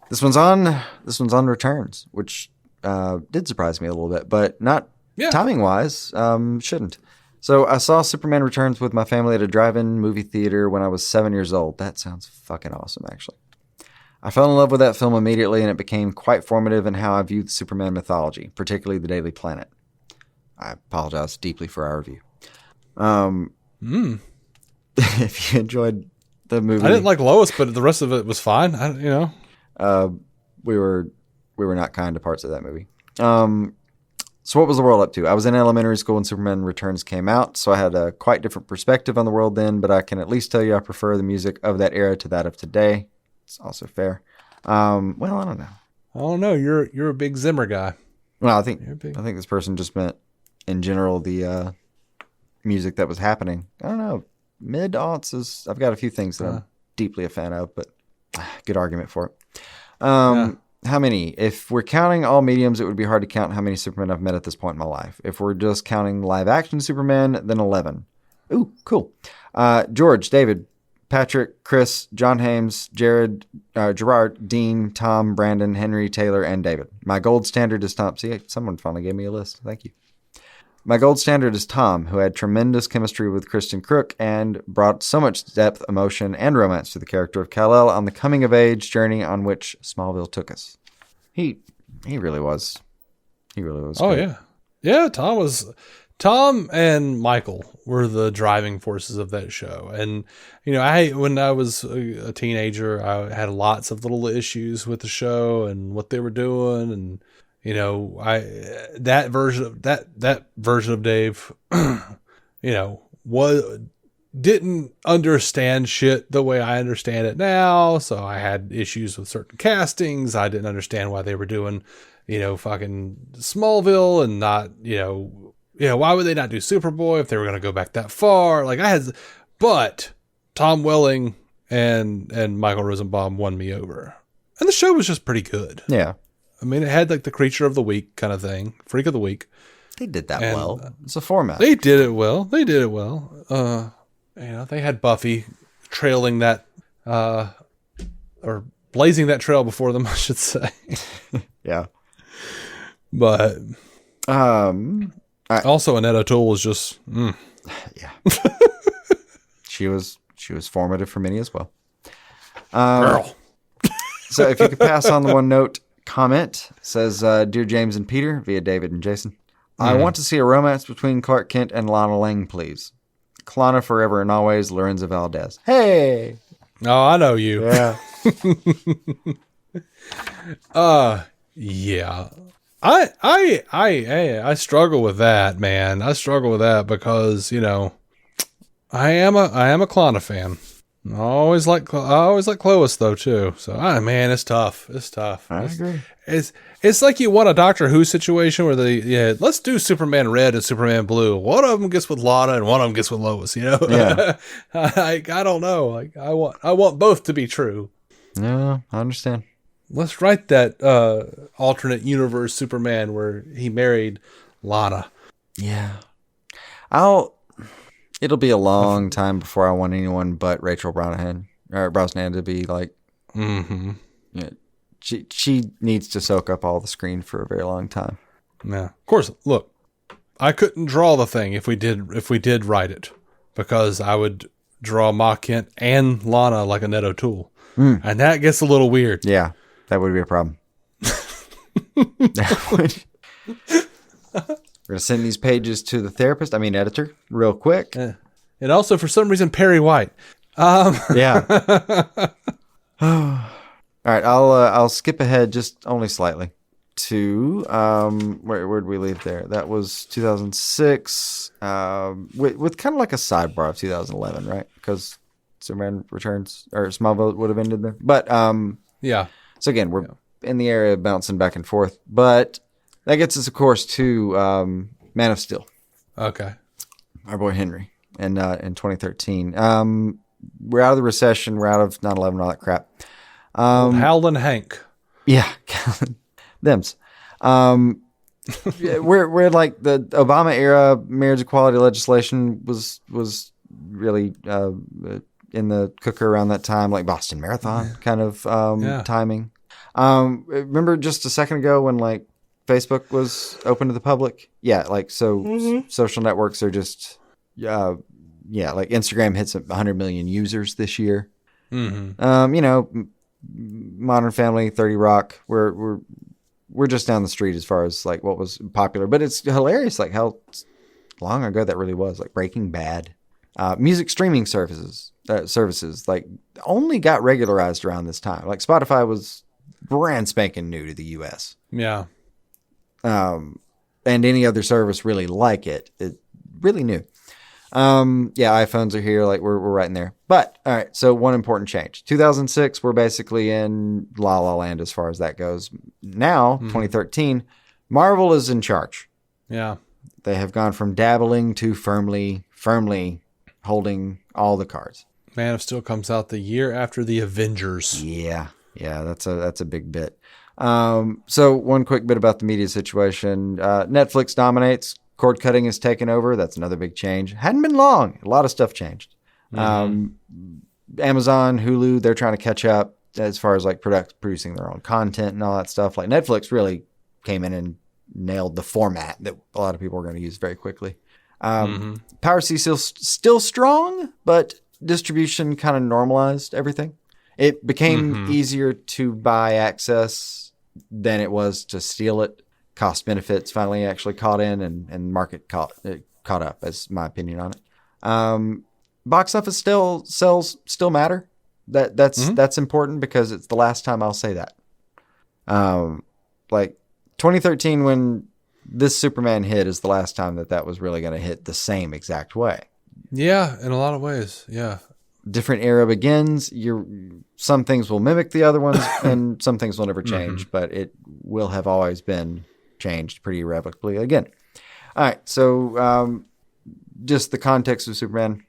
Speaker 3: This one's on returns, which did surprise me a little bit, but not timing wise. Shouldn't. So I saw Superman Returns with my family at a drive-in movie theater when I was 7 years old. That sounds fucking awesome, actually. I fell in love with that film immediately, and it became quite formative in how I viewed Superman mythology, particularly the Daily Planet. I apologize deeply for our review. If you enjoyed the movie,
Speaker 2: I didn't like Lois, but the rest of it was fine.
Speaker 3: We were not kind to parts of that movie. So what was the world up to? I was in elementary school when Superman Returns came out, so I had a quite different perspective on the world then, but I can at least tell you I prefer the music of that era to that of today. It's also fair. Well, I don't know.
Speaker 2: I don't know. You're a big Zimmer guy.
Speaker 3: Well, I think this person just meant in general the music that was happening. I don't know. Mid-aughts is. I've got a few things that I'm deeply a fan of, but good argument for it. How many? If we're counting all mediums, it would be hard to count how many Supermen I've met at this point in my life. If we're just counting live-action Superman, then 11. Ooh, cool. George, David, Patrick, Chris, John Hames, Jared, Gerard, Dean, Tom, Brandon, Henry, Taylor, and David. My gold standard is Tom. See, someone finally gave me a list. Thank you. My gold standard is Tom, who had tremendous chemistry with Kristen Crook and brought so much depth, emotion, and romance to the character of Kal-El on the coming-of-age journey on which Smallville took us. He really was. He really was.
Speaker 2: Oh,
Speaker 3: great.
Speaker 2: yeah. Yeah, Tom and Michael were the driving forces of that show. And, when I was a teenager, I had lots of little issues with the show and what they were doing. And, that version of Dave, didn't understand shit the way I understand it now. So I had issues with certain castings. I didn't understand why they were doing, fucking Smallville and not, why would they not do Superboy if they were going to go back that far? But Tom Welling and Michael Rosenbaum won me over. And the show was just pretty good.
Speaker 3: Yeah.
Speaker 2: I mean, it had like the creature of the week kind of thing, freak of the week.
Speaker 3: They did that well. It's a format.
Speaker 2: They did it well. They had Buffy trailing that, or blazing that trail before them, I should say.
Speaker 3: Yeah.
Speaker 2: But also Annette O'Toole was just,
Speaker 3: yeah. She was formative for many as well.
Speaker 2: girl.
Speaker 3: So if you could pass on the one note comment, says, Dear James and Peter, via David and Jason, I want to see a romance between Clark Kent and Lana Lang, please. Klana forever and always, Lorenzo Valdez. Hey!
Speaker 2: Oh, I know you.
Speaker 3: Yeah.
Speaker 2: Yeah. I struggle with that, man. I struggle with that because, I am a Klana fan. I always like Clois though too. So man, it's tough.
Speaker 3: I agree.
Speaker 2: It's like you want a Doctor Who situation where let's do Superman Red and Superman Blue. One of them gets with Lana and one of them gets with Lois.
Speaker 3: Yeah.
Speaker 2: I don't know. Like I want both to be true.
Speaker 3: Yeah, I understand.
Speaker 2: Let's write that alternate universe Superman where he married Lana.
Speaker 3: Yeah. It'll be a long time before I want anyone but Rachel Brosnahan to be like, she needs to soak up all the screen for a very long time.
Speaker 2: Yeah. Of course, look, I couldn't draw the thing if we did write it, because I would draw Ma Kent and Lana like Annette O'Toole. And that gets a little weird.
Speaker 3: Yeah, that would be a problem. We're going to send these pages to the editor, real quick.
Speaker 2: Yeah. And also, for some reason, Perry White.
Speaker 3: Yeah. All right, I'll skip ahead just only slightly to where did we leave there? That was 2006 with kind of like a sidebar of 2011, right? Because Superman Returns or Smallville would have ended there. But
Speaker 2: yeah.
Speaker 3: So again, we're in the area bouncing back and forth, but that gets us, of course, to Man of Steel.
Speaker 2: Okay.
Speaker 3: Our boy Henry in 2013. We're out of the recession. We're out of 9/11, all that crap.
Speaker 2: Howlin' Hank.
Speaker 3: Yeah, thems. We're like the Obama era marriage equality legislation was really in the cooker around that time, like Boston Marathon kind of timing. Remember just a second ago when like Facebook was open to the public? Yeah, like so social networks are just like Instagram hits 100 million users this year. Modern Family, 30 Rock, we're just down the street as far as like what was popular, but it's hilarious like how long ago that really was. Like Breaking Bad, music streaming services like only got regularized around this time. Like Spotify was brand spanking new to the US.
Speaker 2: Yeah.
Speaker 3: And any other service really like it really new. iPhones are here, like we're right in there. But all right, so one important change. 2006, we're basically in La La Land as far as that goes. Now, 2013, Marvel is in charge.
Speaker 2: Yeah. They
Speaker 3: have gone from dabbling to firmly holding all the cards.
Speaker 2: Man of Steel comes out the year after the Avengers.
Speaker 3: Yeah, that's a big bit. So one quick bit about the media situation. Netflix dominates. Cord cutting is taken over. That's another big change. Hadn't been long. A lot of stuff changed. Amazon, Hulu, they're trying to catch up as far as like producing their own content and all that stuff. Like Netflix really came in and nailed the format that a lot of people are going to use very quickly. Power C still strong, but distribution kind of normalized everything. It became easier to buy access than it was to steal it. Cost benefits finally actually caught in, and market caught up, as my opinion on it. Box office still matter. That's important because it's the last time I'll say that. Like 2013 when this Superman hit is the last time that was really going to hit the same exact way.
Speaker 2: Yeah, in a lot of ways. Yeah.
Speaker 3: Different era begins. Some things will mimic the other ones, and some things will never change, but it will have always been changed pretty irrevocably again. All right, so just the context of Superman.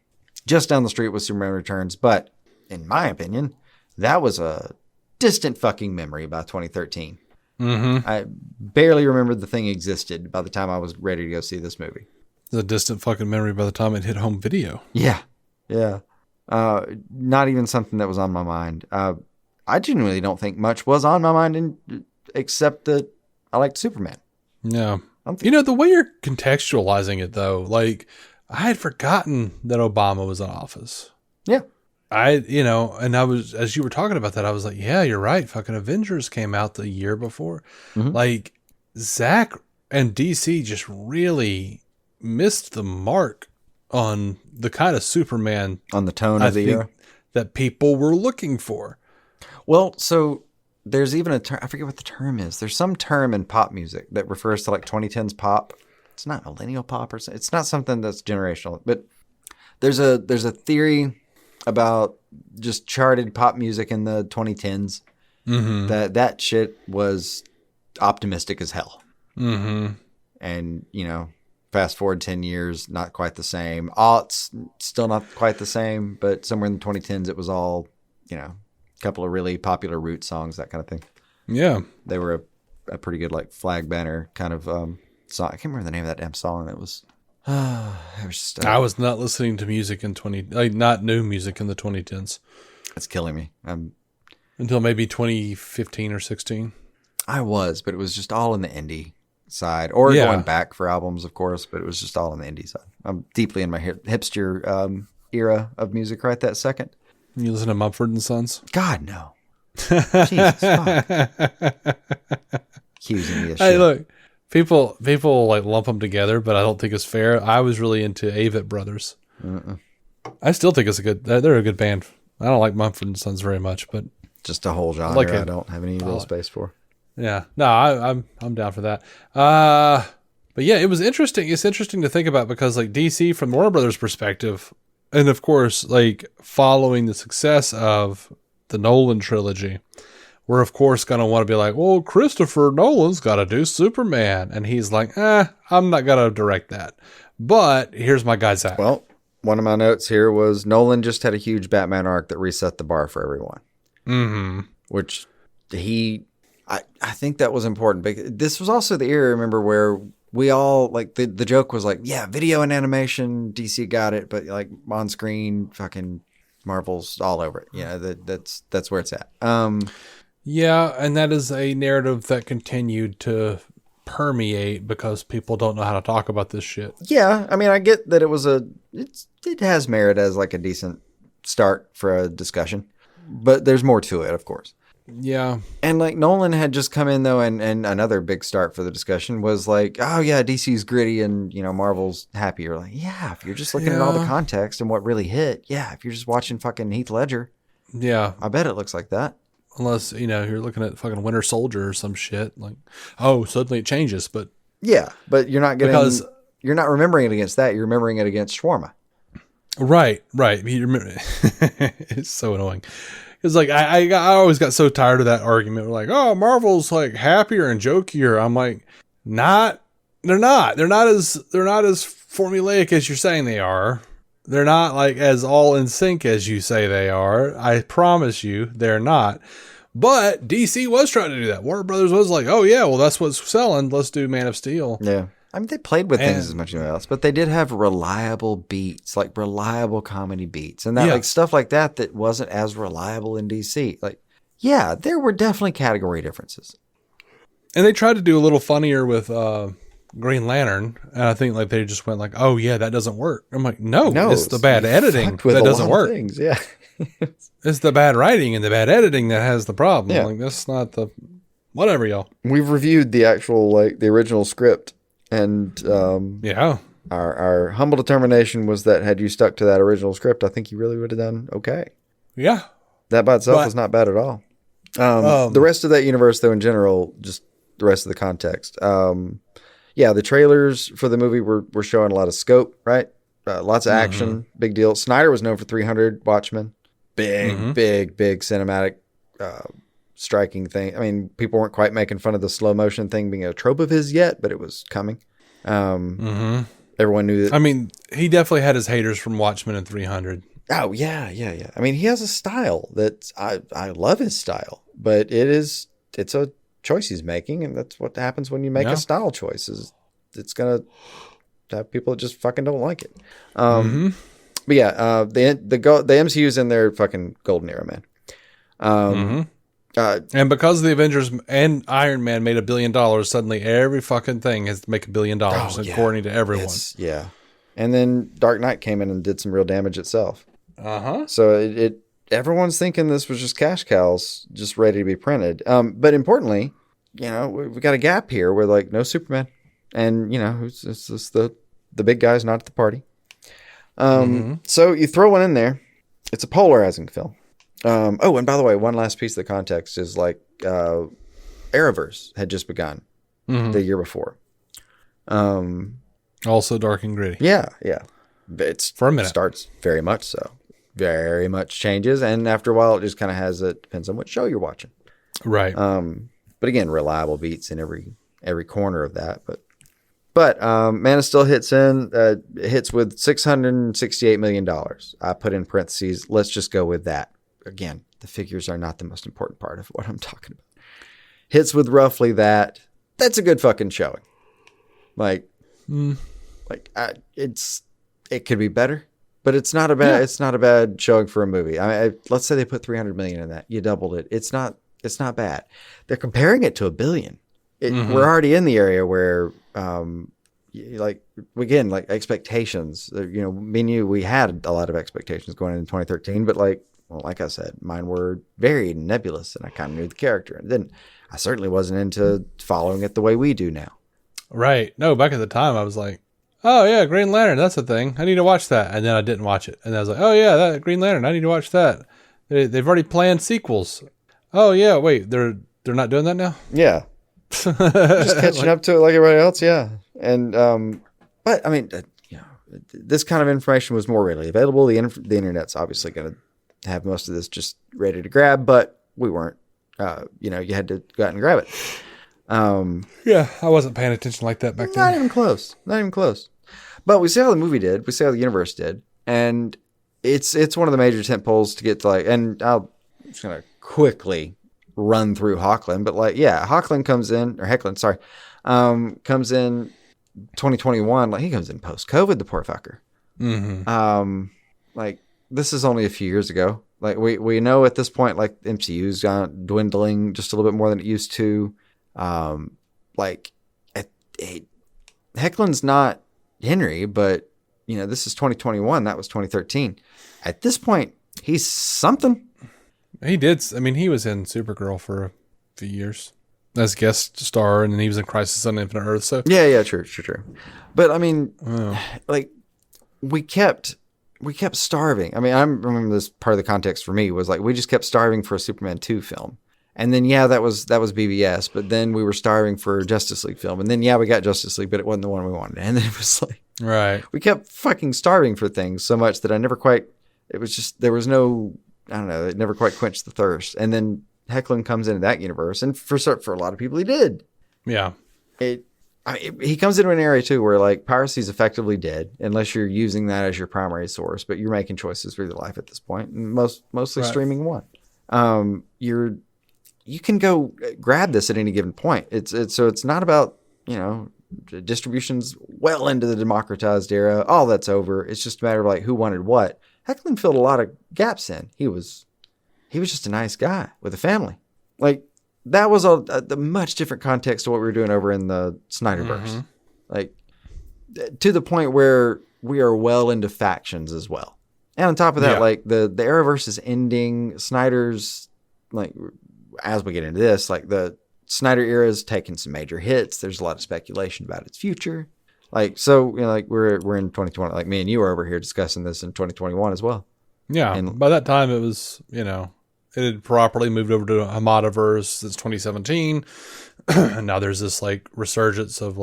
Speaker 3: Just down the street was Superman Returns, but in my opinion, that was a distant fucking memory by 2013.
Speaker 2: Mm-hmm.
Speaker 3: I barely remembered the thing existed by the time I was ready to go see this movie.
Speaker 2: It's a distant fucking memory by the time it hit home video.
Speaker 3: Yeah. Yeah. Not even something that was on my mind. I genuinely don't think much was on my mind except that I liked Superman.
Speaker 2: Yeah. The way you're contextualizing it, though, like, I had forgotten that Obama was in office.
Speaker 3: Yeah.
Speaker 2: And I was, as you were talking about that, I was like, yeah, you're right. Fucking Avengers came out the year before.
Speaker 3: Mm-hmm.
Speaker 2: Like, Zach and DC just really missed the mark on the kind of Superman,
Speaker 3: on the tone of the era
Speaker 2: that people were looking for.
Speaker 3: Well, so there's even a term, I forget what the term is. There's some term in pop music that refers to like 2010s pop. It's not millennial pop or something. It's not something that's generational, but there's a theory about just charted pop music in the 2010s.
Speaker 2: Mm-hmm.
Speaker 3: That shit was optimistic as hell.
Speaker 2: Mm-hmm.
Speaker 3: And, fast forward 10 years, not quite the same. Aughts, still not quite the same, but somewhere in the 2010s, it was all, a couple of really popular root songs, that kind of thing.
Speaker 2: Yeah.
Speaker 3: They were a pretty good, like, flag banner kind of song. I can't remember the name of that damn song. It was just,
Speaker 2: I was not listening to music in not new music in the 2010s.
Speaker 3: It's killing me.
Speaker 2: Until maybe 2015 or 16.
Speaker 3: I was, but it was just all in the indie side, or going back for albums, of course, but it was just all on the indie side. I'm deeply in my hipster era of music right that second.
Speaker 2: You listen to Mumford & Sons?
Speaker 3: God, no. Jesus, fuck. Accusing me of shit.
Speaker 2: Hey, look, people like lump them together, but I don't think it's fair. I was really into Avett Brothers. I still think they're a good band. I don't like Mumford & Sons very much, but
Speaker 3: just a whole genre I don't have any real space for.
Speaker 2: Yeah, no, I'm down for that. But yeah, it was interesting. It's interesting to think about because like DC from Warner Brothers' perspective, and of course, like following the success of the Nolan trilogy, we're of course going to want to be like, well, Christopher Nolan's got to do Superman. And he's like, I'm not going to direct that. But here's my guy, Zach.
Speaker 3: Well, one of my notes here was Nolan just had a huge Batman arc that reset the bar for everyone.
Speaker 2: Mm-hmm.
Speaker 3: Which I think that was important. But this was also the era, remember, where we all, like, the joke was like, yeah, video and animation, DC got it, but like on screen, fucking Marvel's all over it. Yeah, that's where it's at.
Speaker 2: Yeah, and that is a narrative that continued to permeate because people don't know how to talk about this shit.
Speaker 3: Yeah, I mean, I get that it has merit as like a decent start for a discussion, but there's more to it, of course.
Speaker 2: Yeah.
Speaker 3: And like Nolan had just come in though, and another big start for the discussion was like, oh yeah, DC's gritty and Marvel's happier. Like, yeah, if you're just looking at all the context and what really hit, yeah, if you're just watching fucking Heath Ledger,
Speaker 2: yeah,
Speaker 3: I bet it looks like that.
Speaker 2: Unless, you're looking at fucking Winter Soldier or some shit. Like, oh, suddenly it changes, but...
Speaker 3: Yeah, but you're not you're not remembering it against that. You're remembering it against Shawarma.
Speaker 2: Right. It's so annoying. It's like, I always got so tired of that argument. We're like, oh, Marvel's like happier and jokier. I'm like, they're not. They're not as formulaic as you're saying they are. They're not like as all in sync as you say they are. I promise you, they're not. But DC was trying to do that. Warner Brothers was like, oh yeah, well that's what's selling. Let's do Man of Steel.
Speaker 3: Yeah. I mean, they played with things as much as anyone else, but they did have reliable beats, like reliable comedy beats. And that like stuff like that wasn't as reliable in DC. Like, yeah, there were definitely category differences.
Speaker 2: And they tried to do a little funnier with Green Lantern, and I think like they just went like, "Oh yeah, that doesn't work." I'm like, "No, it's the bad editing that doesn't work.
Speaker 3: Things. Yeah,
Speaker 2: it's the bad writing and the bad editing that has the problem. Yeah. Like that's not the whatever, y'all."
Speaker 3: We've reviewed the actual the original script, and our humble determination was that had you stuck to that original script, I think you really would have done okay.
Speaker 2: Yeah,
Speaker 3: that by itself was not bad at all. The rest of that universe, though, in general, just the rest of the context. Yeah, the trailers for the movie were showing a lot of scope, right? Lots of action, big deal. Snyder was known for 300, Watchmen. Big cinematic striking thing. I mean, people weren't quite making fun of the slow motion thing being a trope of his yet, but it was coming. Everyone knew that.
Speaker 2: I mean, he definitely had his haters from Watchmen and 300.
Speaker 3: Oh yeah. I mean, he has a style that I love his style, but it's a choice he's making, and that's what happens when you make a style choice. Is it's gonna have people that just fucking don't like it. But yeah, the MCU's in their fucking golden era, man.
Speaker 2: And because the Avengers and Iron Man made $1 billion, suddenly every fucking thing has to make $1 billion, according to everyone.
Speaker 3: Yeah. And then Dark Knight came in and did some real damage itself. So everyone's thinking this was just cash cows just ready to be printed. But importantly, we got a gap here where like no Superman, and it's just the big guys not at the party. So you throw one in there. It's a polarizing film. And by the way, one last piece of the context is like Arrowverse had just begun the year before.
Speaker 2: Also dark and gritty.
Speaker 3: Yeah. It's
Speaker 2: for a minute.
Speaker 3: Starts very much so. Very much changes, and after a while, it just kind of depends on what show you're watching.
Speaker 2: Right.
Speaker 3: But again, reliable beats in every corner of that. But Man of Steel hits with $668 million. I put in parentheses, let's just go with that. Again, the figures are not the most important part of what I'm talking about. Hits with roughly that. That's a good fucking showing. It could be better, but it's not a bad showing for a movie. Let's say they put 300 million in that. You doubled it. It's not bad. They're comparing it to $1 billion. We're already in the area where, expectations, me and you, we had a lot of expectations going into 2013, but like I said, mine were very nebulous, and I kind of knew the character. And then I certainly wasn't into following it the way we do now.
Speaker 2: Right. No, back at the time, I was like, oh, yeah, Green Lantern, that's a thing. I need to watch that. And then I didn't watch it. And I was like, oh, yeah, that Green Lantern, I need to watch that. They've already planned sequels. Oh, yeah, wait, they're not doing that now?
Speaker 3: Yeah. Just catching up to it like everybody else, yeah. And, but, I mean, this kind of information was more readily available. The internet's obviously going to have most of this just ready to grab, but we weren't. You had to go out and grab it.
Speaker 2: Yeah, I wasn't paying attention like that back then.
Speaker 3: Not even close. But we see how the movie did. We see how the universe did, and it's one of the major tent poles to get to and I'm just gonna quickly run through Hawkland. But Hawkland comes in, or Hecklin, sorry, comes in 2021. He comes in post-COVID, the poor fucker. This is only a few years ago. We know at this point, MCU's gone dwindling just a little bit more than it used to. Hecklin's not Henry, but this is 2021. That was 2013. At this point, he's something.
Speaker 2: He did. I mean, he was in Supergirl for a few years as guest star, and then he was in Crisis on Infinite Earth. So
Speaker 3: yeah, true. But I mean, we kept starving. I mean, I remember this part of the context for me was we just kept starving for a Superman 2 film. And then, that was BVS, but then we were starving for a Justice League film. And then, we got Justice League, but it wasn't the one we wanted. And then it was
Speaker 2: right.
Speaker 3: We kept fucking starving for things so much that I never quite, it was just, there was no, I don't know, it never quite quenched the thirst. And then Hecklin comes into that universe. And for a lot of people, he did. Yeah. He comes into an area too where piracy is effectively dead unless you're using that as your primary source, but you're making choices for your life at this point. And mostly right. Streaming one. You can go grab this at any given point. So it's not about, distribution's well into the democratized era. All that's over. It's just a matter of who wanted what. Hecklin filled a lot of gaps in. He was just a nice guy with a family. That was a much different context to what we were doing over in the Snyderverse. To the point where we are well into factions as well. And on top of that, the Arrowverse is ending. Snyder's as we get into this, the Snyder era is taking some major hits. There's a lot of speculation about its future. We're in 2020. Me and you are over here discussing this in 2021 as well.
Speaker 2: Yeah. And by that time, it was, it had properly moved over to Hamadaverse since 2017. And now there's this resurgence of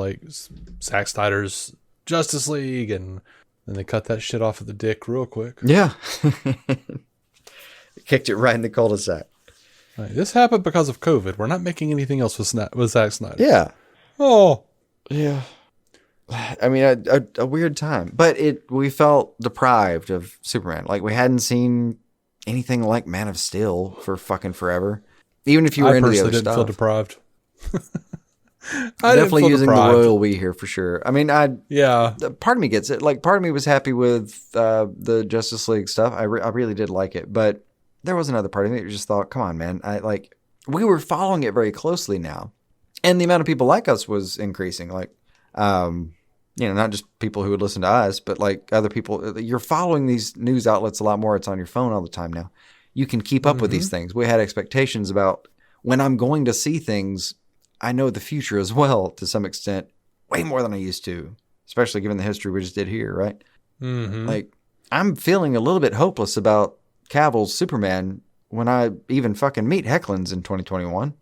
Speaker 2: Zack Snyder's Justice League, and then they cut that shit off of the dick real quick.
Speaker 3: Yeah. Kicked it right in the cul-de-sac.
Speaker 2: This happened because of COVID. We're not making anything else with Zack Snyder.
Speaker 3: Yeah.
Speaker 2: Oh.
Speaker 3: Yeah. I mean, a weird time, but we felt deprived of Superman. Like we hadn't seen anything like Man of Steel for fucking forever. Even if you were into the other
Speaker 2: didn't
Speaker 3: stuff.
Speaker 2: feel deprived.
Speaker 3: Definitely using the royal we here for sure. I mean,
Speaker 2: yeah.
Speaker 3: Part of me gets it. Like, part of me was happy with the Justice League stuff. I really did like it, but there was another part of me that just thought, come on, man. We were following it very closely now, and the amount of people like us was increasing. Like, not just people who would listen to us, but like other people. You're following these news outlets a lot more. It's on your phone all the time now. You can keep up with these things. We had expectations about when I'm going to see things. I know the future as well, to some extent, way more than I used to, especially given the history we just did here, right?
Speaker 2: Mm-hmm.
Speaker 3: Like, I'm feeling a little bit hopeless about Cavill's Superman when I even fucking meet Hecklins in 2021.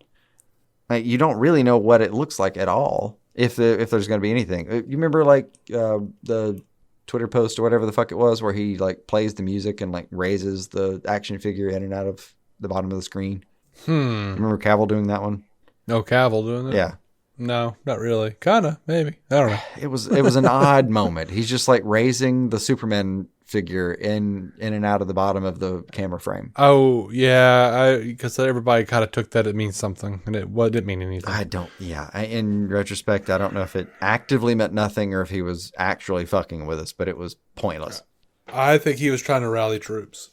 Speaker 3: Like, you don't really know what it looks like at all, if there's going to be anything. You remember, like, the Twitter post or whatever the fuck it was, where he, like, plays the music and, like, raises the action figure in and out of the bottom of the screen? Remember Cavill doing that one?
Speaker 2: No, Cavill doing it?
Speaker 3: Yeah.
Speaker 2: No, not really. Kinda, maybe. I don't know.
Speaker 3: It was an odd moment. He's just like raising the Superman figure in and out of the bottom of the camera frame.
Speaker 2: Oh, yeah. Because everybody kind of took that it means something, and it didn't mean anything.
Speaker 3: In retrospect, I don't know if it actively meant nothing or if he was actually fucking with us, but it was pointless.
Speaker 2: I think he was trying to rally troops.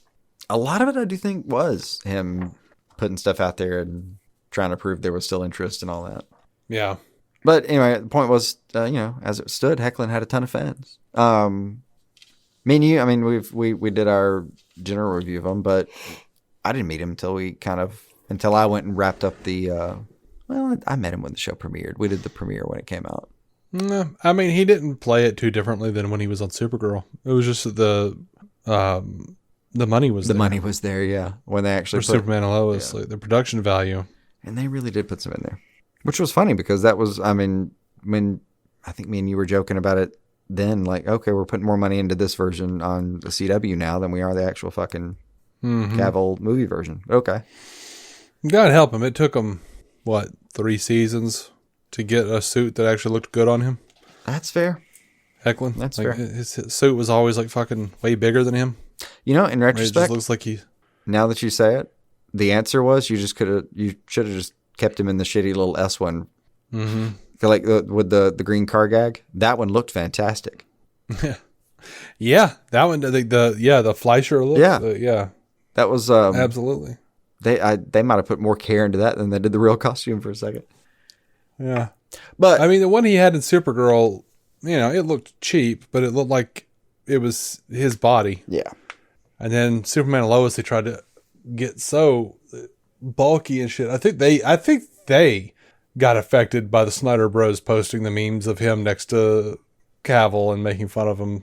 Speaker 3: A lot of it, I do think, was him putting stuff out there and trying to prove there was still interest and all that.
Speaker 2: Yeah.
Speaker 3: But anyway, the point was, as it stood, Hecklin had a ton of fans. Me and you, I mean, we did our general review of him, but I didn't meet him until I went and wrapped up the, I met him when the show premiered. We did the premiere when it came out.
Speaker 2: No, I mean, he didn't play it too differently than when he was on Supergirl. It was just the money was there.
Speaker 3: The money was there, yeah. When they actually
Speaker 2: put Superman and Lois, like the production value.
Speaker 3: And they really did put some in there. Which was funny because that was, I mean, when I think me and you were joking about it then, like, okay, we're putting more money into this version on the CW now than we are the actual fucking Cavill movie version. Okay.
Speaker 2: God help him. It took him, 3 seasons to get a suit that actually looked good on him?
Speaker 3: That's fair.
Speaker 2: Hecklin?
Speaker 3: That's
Speaker 2: like,
Speaker 3: fair.
Speaker 2: His suit was always like fucking way bigger than him.
Speaker 3: In retrospect,
Speaker 2: it just looks like he...
Speaker 3: Now that you say it, the answer was you should have just kept him in the shitty little S1. Mm-hmm. Like with the green car gag. That one looked fantastic.
Speaker 2: Yeah, that one. The Fleischer look.
Speaker 3: Yeah, that was
Speaker 2: absolutely.
Speaker 3: They might have put more care into that than they did the real costume for a second.
Speaker 2: Yeah,
Speaker 3: but
Speaker 2: I mean, the one he had in Supergirl, it looked cheap, but it looked like it was his body.
Speaker 3: Yeah,
Speaker 2: and then Superman and Lois, they tried to get so bulky and shit. I think they got affected by the Snyder Bros posting the memes of him next to Cavill and making fun of him,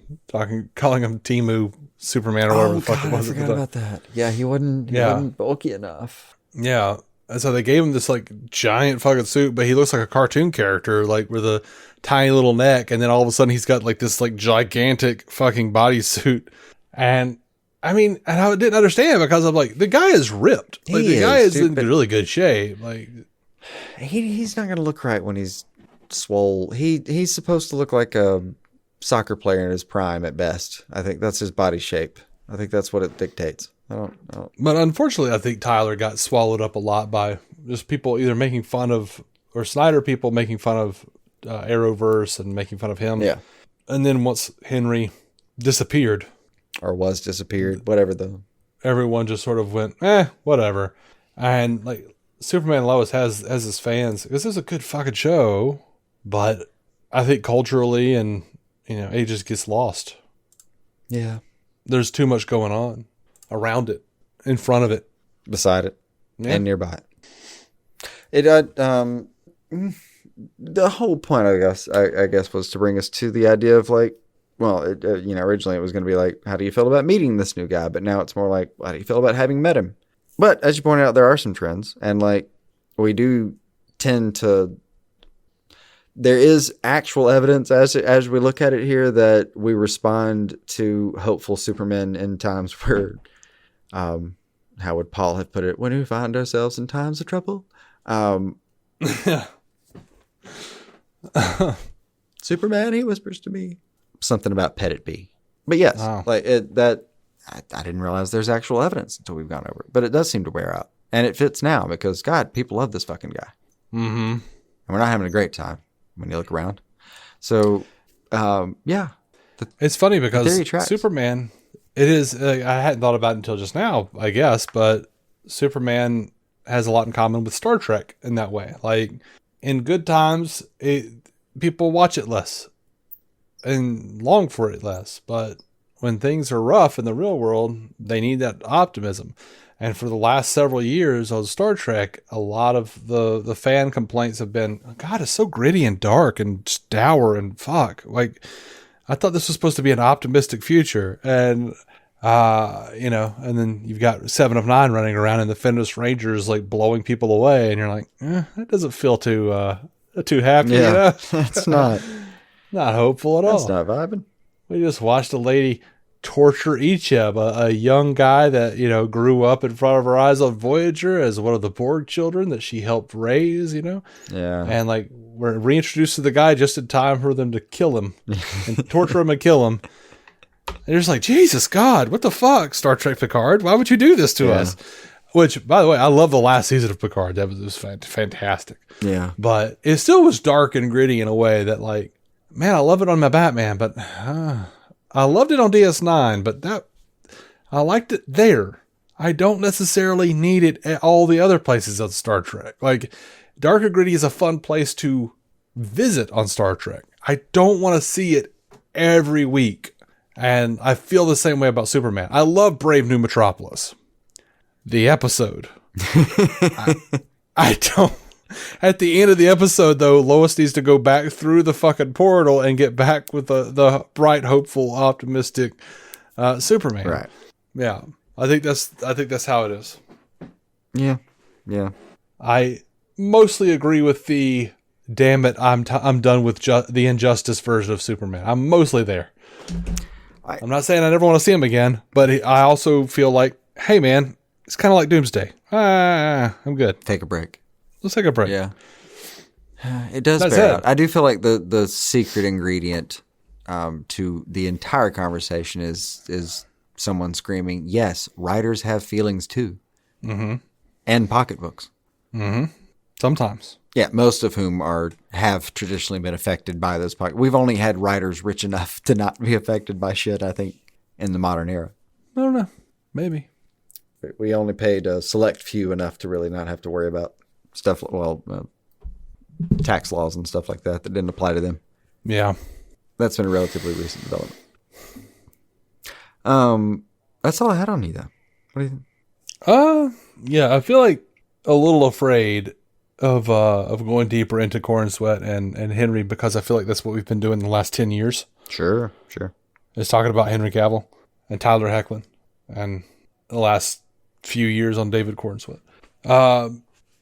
Speaker 2: calling him Timu Superman or whatever the fuck it was.
Speaker 3: I forgot about that. Yeah, he wasn't bulky enough.
Speaker 2: Yeah. And so they gave him this like giant fucking suit, but he looks like a cartoon character, like with a tiny little neck, and then all of a sudden he's got like this like gigantic fucking bodysuit. And I mean, and I didn't understand because I'm like, the guy is ripped. Like the guy is in really good shape. Like
Speaker 3: he's not gonna look right when he's swole. He's supposed to look like a soccer player in his prime at best. I think that's his body shape. I think that's what it dictates. I don't.
Speaker 2: But unfortunately, I think Tyler got swallowed up a lot by just people either making fun of, or Snyder people making fun of Arrowverse and making fun of him.
Speaker 3: Yeah.
Speaker 2: And then once Henry disappeared,
Speaker 3: or was disappeared, whatever
Speaker 2: everyone just sort of went, whatever. And like Superman and Lois has his fans. This is a good fucking show, but I think culturally and it just gets lost.
Speaker 3: Yeah.
Speaker 2: There's too much going on around it, in front of it,
Speaker 3: beside it, and nearby it. The whole point, I guess, was to bring us to the idea of like, well, originally it was going to be like, how do you feel about meeting this new guy? But now it's more like, how do you feel about having met him? But as you pointed out, there are some trends, and like we do tend to. There is actual evidence as we look at it here that we respond to hopeful Supermen in times where, how would Paul have put it? When we find ourselves in times of trouble. Superman, he whispers to me. Something about Pet It Be. But yes, like that. I didn't realize there's actual evidence until we've gone over it. But it does seem to wear out. And it fits now because, God, people love this fucking guy.
Speaker 2: Mm-hmm.
Speaker 3: And we're not having a great time when you look around. So, yeah.
Speaker 2: It's funny because Superman, it is, I hadn't thought about it until just now, I guess, but Superman has a lot in common with Star Trek in that way. Like, in good times, people watch it less and long for it less. But when things are rough in the real world, they need that optimism. And for the last several years on Star Trek, a lot of the fan complaints have been, God, it's so gritty and dark and just dour and fuck. Like, I thought this was supposed to be an optimistic future. And, and then you've got 7 of 9 running around in the Fenris Rangers, like blowing people away. And you're like, that doesn't feel too happy.
Speaker 3: Yeah,
Speaker 2: you know?
Speaker 3: That's not
Speaker 2: hopeful at all.
Speaker 3: That's not vibing.
Speaker 2: We just watched a lady torture Icheb, a young guy that, grew up in front of her eyes on Voyager as one of the Borg children that she helped raise, Yeah. And like, we're reintroduced to the guy just in time for them to kill him and torture him and kill him. And you're just like, Jesus God, what the fuck, Star Trek Picard? Why would you do this to us? Which, by the way, I love the last season of Picard. That was fantastic. Yeah. But it still was dark and gritty in a way that, like, man, I love it on my Batman, but I loved it on DS9, but I liked it there. I don't necessarily need it at all the other places on Star Trek. Like, dark and gritty is a fun place to visit on Star Trek. I don't want to see it every week. And I feel the same way about Superman. I love Brave New Metropolis. The episode. I don't. At the end of the episode, though, Lois needs to go back through the fucking portal and get back with the bright, hopeful, optimistic Superman.
Speaker 3: Right.
Speaker 2: Yeah. I think that's how it is.
Speaker 3: Yeah. Yeah.
Speaker 2: I mostly agree with the damn it, I'm done with the injustice version of Superman. I'm mostly there. I'm not saying I never want to see him again, but I also feel like, hey man, it's kind of like Doomsday. I'm good.
Speaker 3: Take a break.
Speaker 2: Let's take a break.
Speaker 3: Yeah. It does bear out. I do feel like the secret ingredient to the entire conversation is someone screaming, yes, writers have feelings too. Mm-hmm. And pocketbooks.
Speaker 2: Mm-hmm. Sometimes.
Speaker 3: Yeah, most of whom have traditionally been affected by those pockets. We've only had writers rich enough to not be affected by shit, I think, in the modern era.
Speaker 2: I don't know. Maybe.
Speaker 3: We only paid a select few enough to really not have to worry about stuff, tax laws and stuff like that didn't apply to them.
Speaker 2: Yeah.
Speaker 3: That's been a relatively recent development. That's all I had on you, though. What do you think?
Speaker 2: Yeah, I feel like a little afraid of going deeper into Corenswet and Henry, because I feel like that's what we've been doing the last 10 years.
Speaker 3: Sure.
Speaker 2: Is talking about Henry Cavill and Tyler Hoechlin and the last few years on David Corenswet.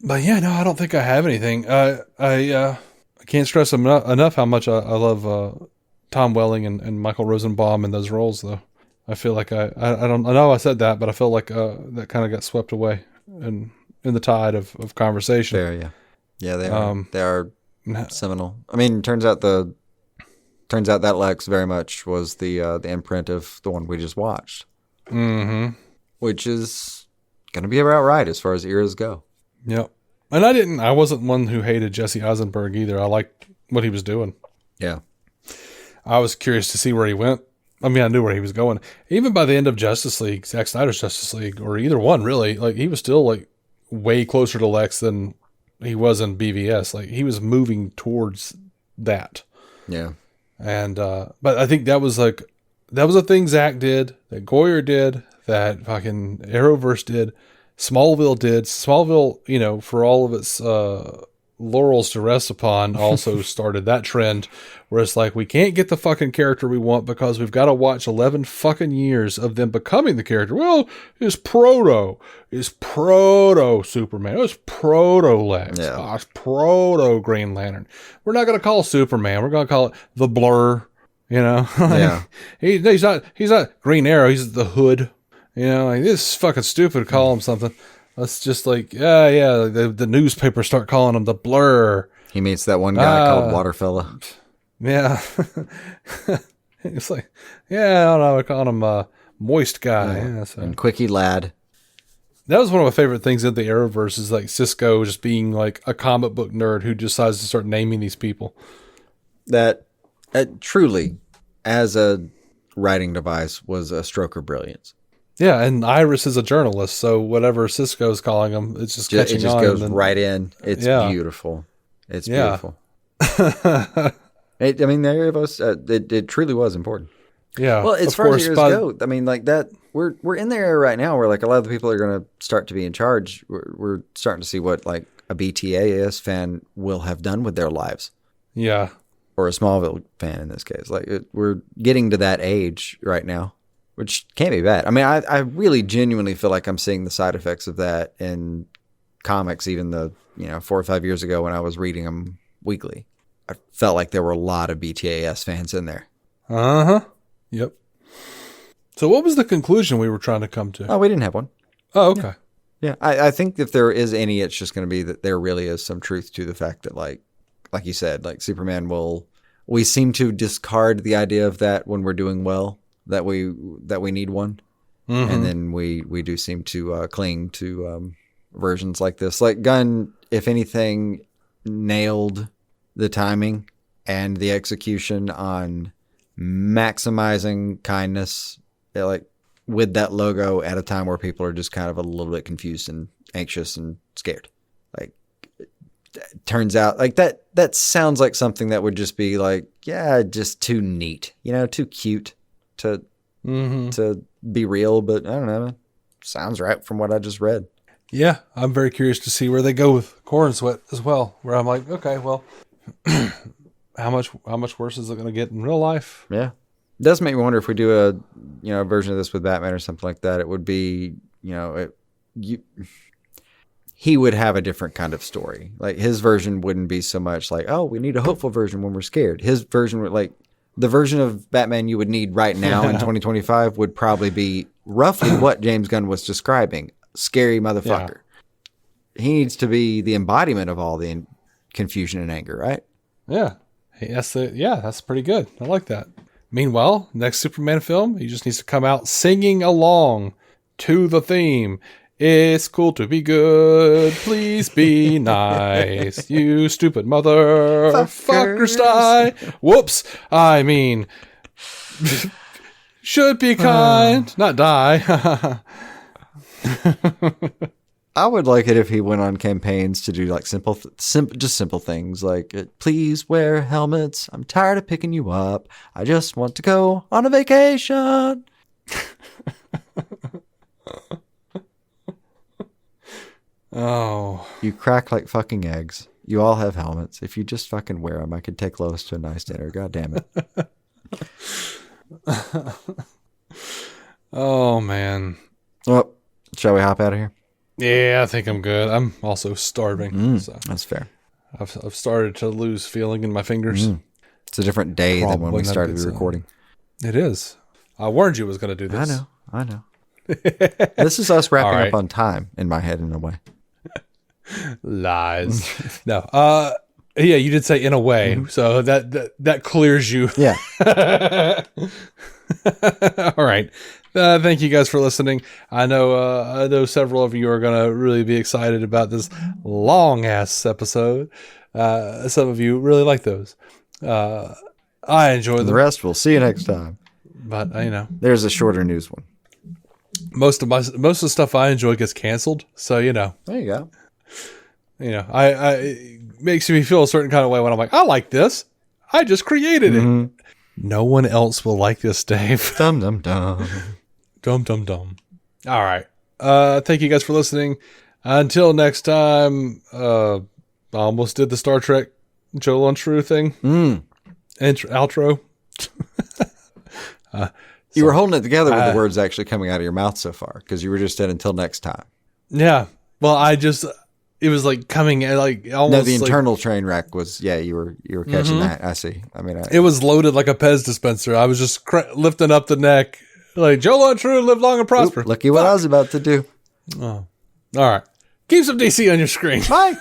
Speaker 2: But yeah, no, I don't think I have anything. I can't stress enough how much I love Tom Welling and Michael Rosenbaum in those roles, though. I feel like I know I said that, but I feel like that kind of got swept away in the tide of conversation.
Speaker 3: There, yeah, they are seminal. I mean, turns out that Lex very much was the imprint of the one we just watched, which is going to be about right as far as eras go.
Speaker 2: Yep. And I wasn't one who hated Jesse Eisenberg either. I liked what he was doing.
Speaker 3: Yeah.
Speaker 2: I was curious to see where he went. I mean, I knew where he was going. Even by the end of Justice League, Zack Snyder's Justice League, or either one really, like he was still like way closer to Lex than he was in BVS. Like he was moving towards that.
Speaker 3: Yeah.
Speaker 2: And, but I think that was a thing Zack did, that Goyer did, that fucking Arrowverse did. Smallville did. Smallville, for all of its laurels to rest upon, also started that trend where it's like, we can't get the fucking character we want because we've got to watch 11 fucking years of them becoming the character. Well, it's proto Superman. It was proto Lex. Yeah. It's proto Green Lantern. We're not going to call Superman. We're going to call it the Blur. Yeah. he's not Green Arrow. He's the Hood. Like this is fucking stupid to call him something. Let's just the newspaper start calling him the Blur.
Speaker 3: He meets that one guy called Waterfella.
Speaker 2: Yeah. It's like, yeah, I don't know. I call him Moist Guy. Yeah, so.
Speaker 3: And Quickie Lad.
Speaker 2: That was one of my favorite things in the Arrowverse is like Cisco just being like a comic book nerd who decides to start naming these people.
Speaker 3: That truly, as a writing device, was a stroke of brilliance.
Speaker 2: Yeah, and Iris is a journalist, so whatever Cisco's calling him, it's just catching on.
Speaker 3: It just goes right in. It's beautiful. It's beautiful. I mean, there of us. It truly was important.
Speaker 2: Yeah.
Speaker 3: Well, as far as years go, I mean, like that. We're in there right now where like a lot of the people are going to start to be in charge. We're starting to see what like a BTAS fan will have done with their lives.
Speaker 2: Yeah.
Speaker 3: Or a Smallville fan in this case. Like we're getting to that age right now, which can't be bad. I mean, I really genuinely feel like I'm seeing the side effects of that in comics. Even 4 or 5 years ago when I was reading them weekly, I felt like there were a lot of BTAS fans in there.
Speaker 2: Yep. So what was the conclusion we were trying to come to?
Speaker 3: Oh, we didn't have one.
Speaker 2: Oh, okay.
Speaker 3: Yeah. I think if there is any, it's just going to be that there really is some truth to the fact that like you said, like Superman we seem to discard the idea of that when we're doing well, that we need one. Mm-hmm. And then we do seem to cling to versions like this. Like Gunn, if anything, nailed the timing and the execution on maximizing kindness, like with that logo at a time where people are just kind of a little bit confused and anxious and scared. Like it turns out like that sounds like something that would just be like, yeah, just too neat, too cute to be real. But I don't know. Sounds right from what I just read.
Speaker 2: Yeah. I'm very curious to see where they go with Corenswet as well, where I'm like, okay, well, how much worse is it going to get in real life?
Speaker 3: Yeah. It does make me wonder if we do a version of this with Batman or something like that. It would be, he would have a different kind of story. Like his version wouldn't be so much like, oh, we need a hopeful version when we're scared. His version would like the version of Batman you would need right now in 2025 would probably be roughly what James Gunn was describing. Scary motherfucker. Yeah. He needs to be the embodiment of all the confusion and anger, right?
Speaker 2: Yeah. That's pretty good. I like that. Meanwhile, next Superman film, he just needs to come out singing along to the theme. It's cool to be good. Please be nice. You stupid motherfuckers die. Whoops. I mean, should be kind, not die.
Speaker 3: I would like it if he went on campaigns to do like simple things like, please wear helmets. I'm tired of picking you up. I just want to go on a vacation.
Speaker 2: Oh.
Speaker 3: You crack like fucking eggs. You all have helmets. If you just fucking wear them, I could take Lois to a nice dinner. God damn it.
Speaker 2: Oh, man.
Speaker 3: Well, shall we hop out of here?
Speaker 2: Yeah, I think I'm good. I'm also starving. So
Speaker 3: that's fair.
Speaker 2: I've started to lose feeling in my fingers.
Speaker 3: It's a different day than when we started the recording.
Speaker 2: It is. I warned you it was going to do this.
Speaker 3: I know. This is us wrapping up on time in my head in a way.
Speaker 2: Lies. No. Yeah, you did say in a way, so that clears you.
Speaker 3: Yeah.
Speaker 2: All right. Thank you guys for listening. I know several of you are going to really be excited about this long ass episode. Some of you really like those. I enjoy them.
Speaker 3: The rest, we'll see you next time.
Speaker 2: But
Speaker 3: there's a shorter news one.
Speaker 2: Most of the stuff I enjoy gets canceled. So
Speaker 3: there you go.
Speaker 2: I it makes me feel a certain kind of way when I'm like, I like this. I just created it. No one else will like this, Dave.
Speaker 3: Dum dum dum.
Speaker 2: Dum dum dum. All right. Thank you guys for listening. Until next time. I almost did the Star Trek Joe Lunchrew thing. Outro.
Speaker 3: You were holding it together with the words actually coming out of your mouth so far, because you were just said until next time.
Speaker 2: Yeah. Well, it was like coming like almost.
Speaker 3: No, the internal train wreck was. Yeah, you were catching that. I see. I mean,
Speaker 2: it was loaded like a Pez dispenser. I was just lifting up the neck, like Joe Lunchrew, live long and prosper.
Speaker 3: Looky what I was about to do.
Speaker 2: Oh, all right. Keep some DC on your screen.
Speaker 3: Bye.